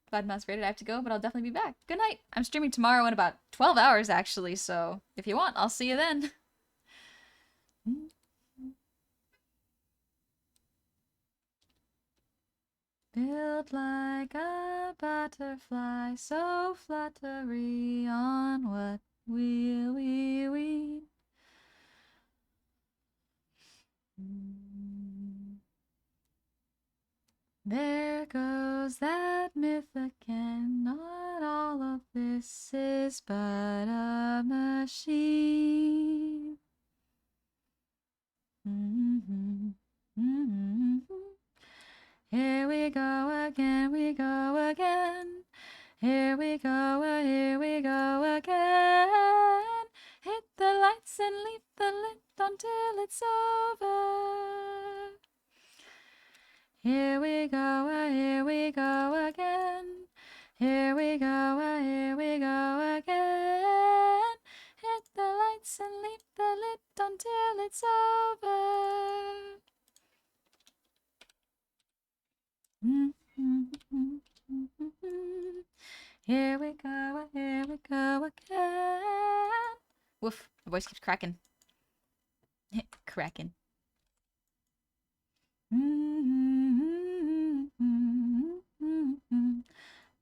Glad Mouse rated. I have to go, but I'll definitely be back. Good night. I'm streaming tomorrow in about 12 hours, actually, so if you want, I'll see you then. Built like a butterfly, so fluttery, on what will we weave? There goes that myth again. Not all of this is but a machine. Here we go again, we go again. Here we go again. Hit the lights and leave the lit until it's over. Here we go again. Here we go again. Hit the lights and leave the lit until it's over. Here we go again. Woof, my voice keeps cracking. Cracking.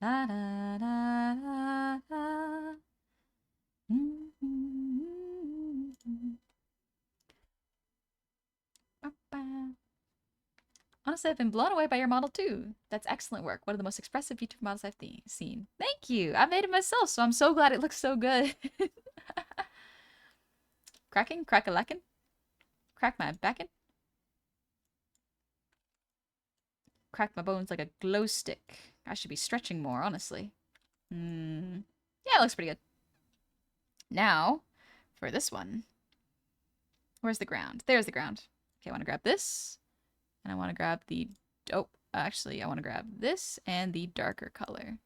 La da da da da. Honestly, I've been blown away by your model too. That's excellent work. One of the most expressive YouTube models I've seen. Thank you. I made it myself, so I'm so glad it looks so good. Cracking, crack-a-lackin'. Crack my backin'. Crack my bones like a glow stick. I should be stretching more, honestly. Yeah, it looks pretty good. Now, for this one. Where's the ground? There's the ground. Okay, I want to grab this. And I want to grab the... Oh, actually, I want to grab this and the darker color.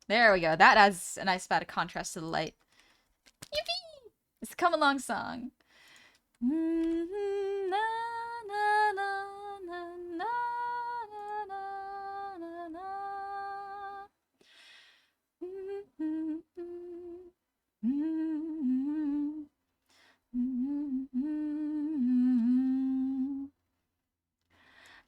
There we go. That adds a nice bit of contrast to the light. Yippee! It's the Come Along song.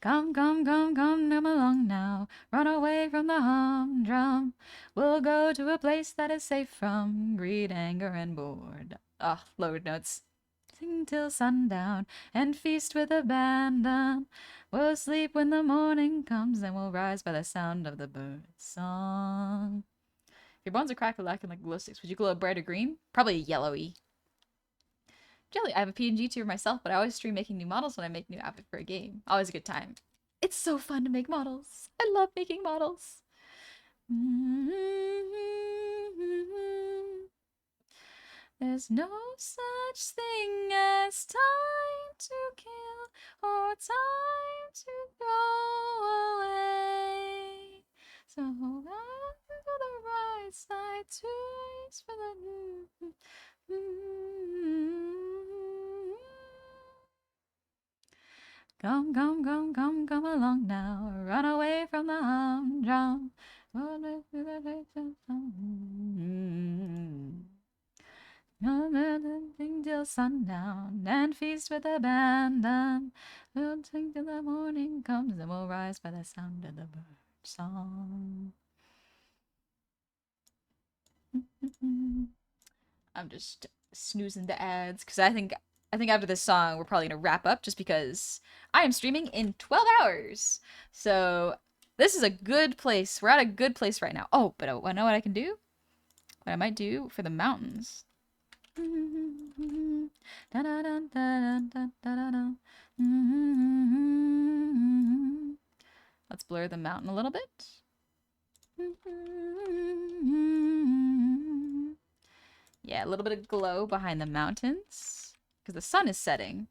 Come, come, come, come along now. Run away from the humdrum. We'll go to a place that is safe from greed, anger, and boredom. Ah, lowered notes. Sing till sundown and feast with abandon. We'll sleep when the morning comes and we'll rise by the sound of the bird song. If your bones are crack-a-lackin' like glow sticks, would you glow bright or green? Probably yellowy. Jelly, I have a PNG tuber myself, but I always stream making new models when I make new outfit for a game. Always a good time. It's so fun to make models. I love making models. There's no such thing as time to kill or time to go away. So run to the right side to reach for the... Come, come, come, come, come along now. Run away from the humdrum. Sing till sundown and feast with abandon. We'll sing till the morning comes and we'll rise by the sound of the bird song. I'm just snoozing the ads because I think after this song we're probably gonna wrap up just because I am streaming in 12 hours. So this is a good place. We're at a good place right now. Oh, but I know what I can do? What I might do for the mountains. Let's blur the mountain a little bit. Yeah, a little bit of glow behind the mountains because the sun is setting.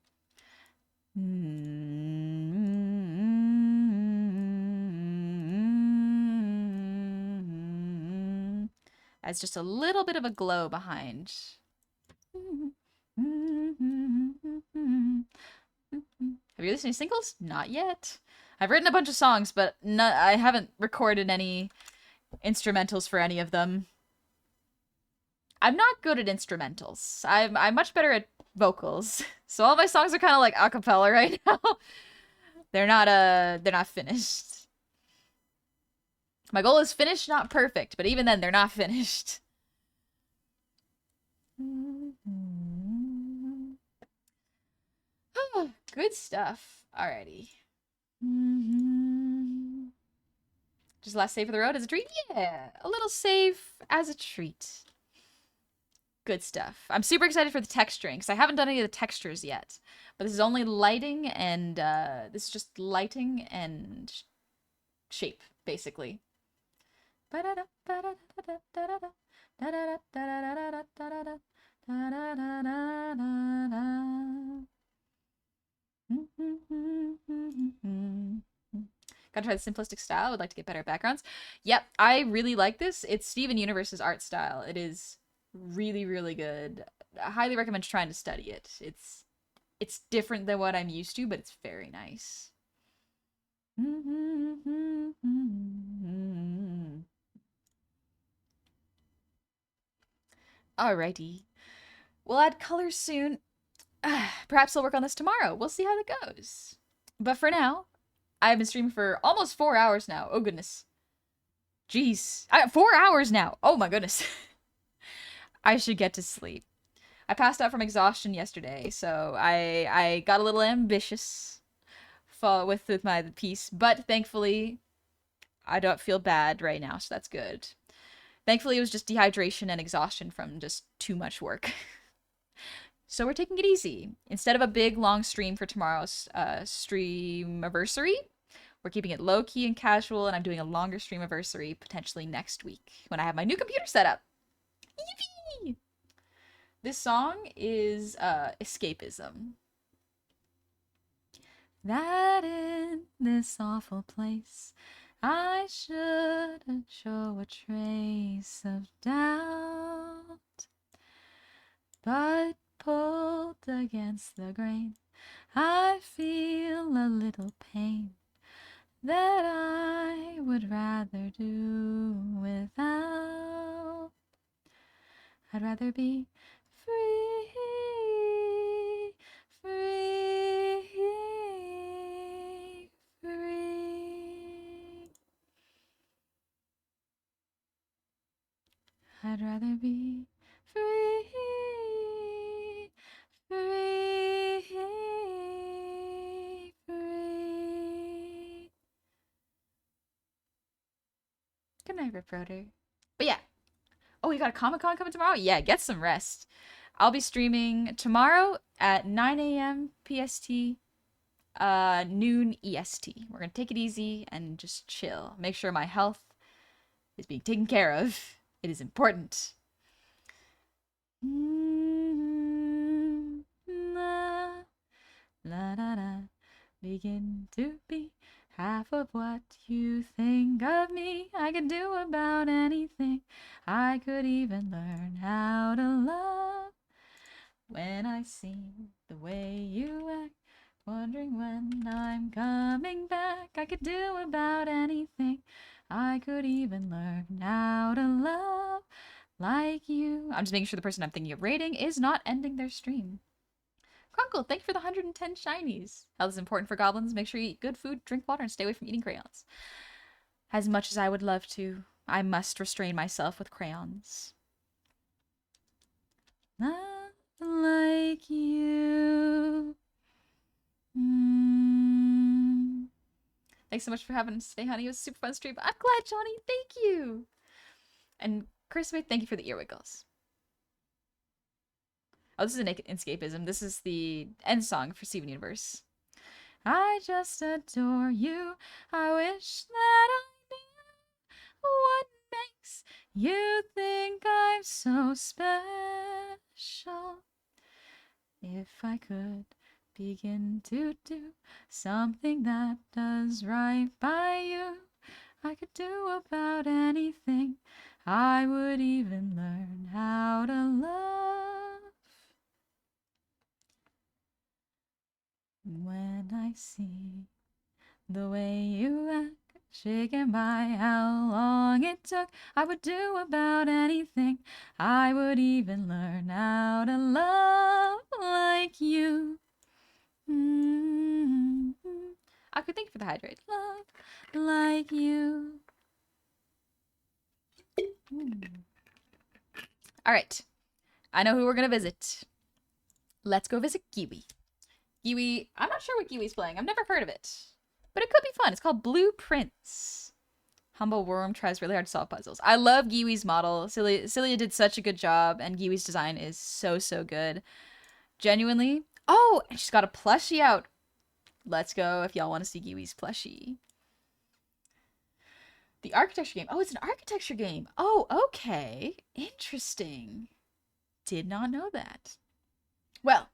As just a little bit of a glow behind. Have you listened to singles? Not yet. I've written a bunch of songs, but I haven't recorded any instrumentals for any of them. I'm not good at instrumentals. I'm much better at vocals. So all my songs are kind of like a cappella right now. They're not finished. My goal is finished, not perfect, but even then they're not finished. Good stuff. Alrighty. Just last save for the road as a treat? Yeah, a little save as a treat. Good stuff. I'm super excited for the texturing because I haven't done any of the textures yet. But this is only lighting and this is just lighting and shape, basically. Gotta try the simplistic style. Would like to get better at backgrounds. Yep, I really like this. It's Steven Universe's art style. It is really, really good. I highly recommend trying to study it. It's different than what I'm used to, but it's very nice. Alrighty. We'll add colors soon. Perhaps I'll work on this tomorrow. We'll see how that goes. But for now, I've been streaming for almost 4 hours now. Oh, goodness. Jeez. 4 hours now. Oh, my goodness. I should get to sleep. I passed out from exhaustion yesterday, so I got a little ambitious with my piece, but thankfully I don't feel bad right now, so that's good. Thankfully, it was just dehydration and exhaustion from just too much work. So we're taking it easy. Instead of a big long stream for tomorrow's streamiversary, we're keeping it low key and casual, and I'm doing a longer streamiversary potentially next week when I have my new computer set up. Yippee! This song is escapism. That in this awful place I shouldn't show a trace of doubt, but pulled against the grain I feel a little pain that I would rather do without. I'd rather be free, free, free. I'd rather be free, free, free. Good night, Rip Rotor. But yeah. Oh, you got a Comic-Con coming tomorrow? Yeah, get some rest. I'll be streaming tomorrow at 9 a.m. PST, noon EST. We're gonna take it easy and just chill. Make sure my health is being taken care of. It is important. La, la, la, la. Begin to be half of what you think of me. I could do about anything. I could even learn how to love. When I see the way you act, wondering when I'm coming back. I could do about anything. I could even learn how to love like you. I'm just making sure the person I'm thinking of rating is not ending their stream. Crunkle, thank you for the 110 shinies. Health is important for goblins. Make sure you eat good food, drink water, and stay away from eating crayons. As much as I would love to, I must restrain myself with crayons. Not like you. Thanks so much for having us today, honey. It was a super fun stream. I'm glad, Johnny. Thank you. And Chris, thank you for the earwiggles. Oh, this is an escapism. This is the end song for Steven Universe. I just adore you. I wish that I knew what makes you think I'm so special. If I could begin to do something that does right by you. I could do about anything. I would even learn how to love. When I see the way you act, shaken by how long it took, I would do about anything. I would even learn how to love like you. I could think for the hydrate. Love like you. All right. I know who we're going to visit. Let's go visit Kiwi. Kiwi, I'm not sure what Kiwi's playing. I've never heard of it. But it could be fun. It's called Blueprints. Humble Worm tries really hard to solve puzzles. I love Kiwi's model. Cilia did such a good job, and Kiwi's design is so, so good. Genuinely. Oh, and she's got a plushie out. Let's go if y'all want to see Kiwi's plushie. The architecture game. Oh, it's an architecture game. Oh, okay. Interesting. Did not know that. Well,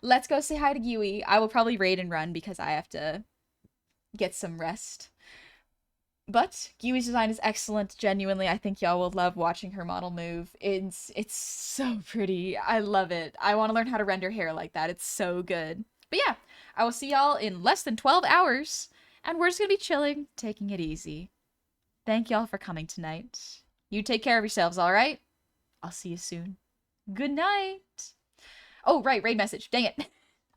let's go say hi to Kiwi. I will probably raid and run because I have to get some rest. But Kiwi's design is excellent. Genuinely, I think y'all will love watching her model move. It's so pretty. I love it. I want to learn how to render hair like that. It's so good. But yeah, I will see y'all in less than 12 hours. And we're just going to be chilling, taking it easy. Thank y'all for coming tonight. You take care of yourselves, all right? I'll see you soon. Good night. Oh, right, raid message. Dang it.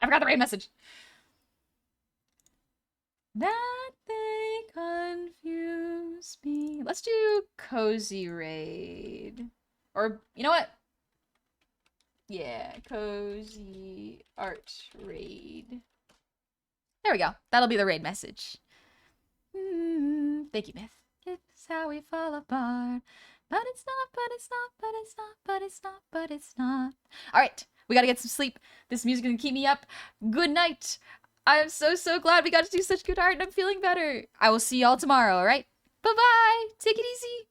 I forgot the raid message. That they confuse me. Let's do cozy raid. Or, you know what? Yeah, cozy art raid. There we go. That'll be the raid message. Thank you, Myth. It's how we fall apart. But it's not, but it's not, but it's not, but it's not, but it's not. All right, we gotta get some sleep. This music is gonna keep me up. Good night. I am so, so glad we got to do such good art and I'm feeling better. I will see y'all tomorrow, all right? Bye-bye. Take it easy.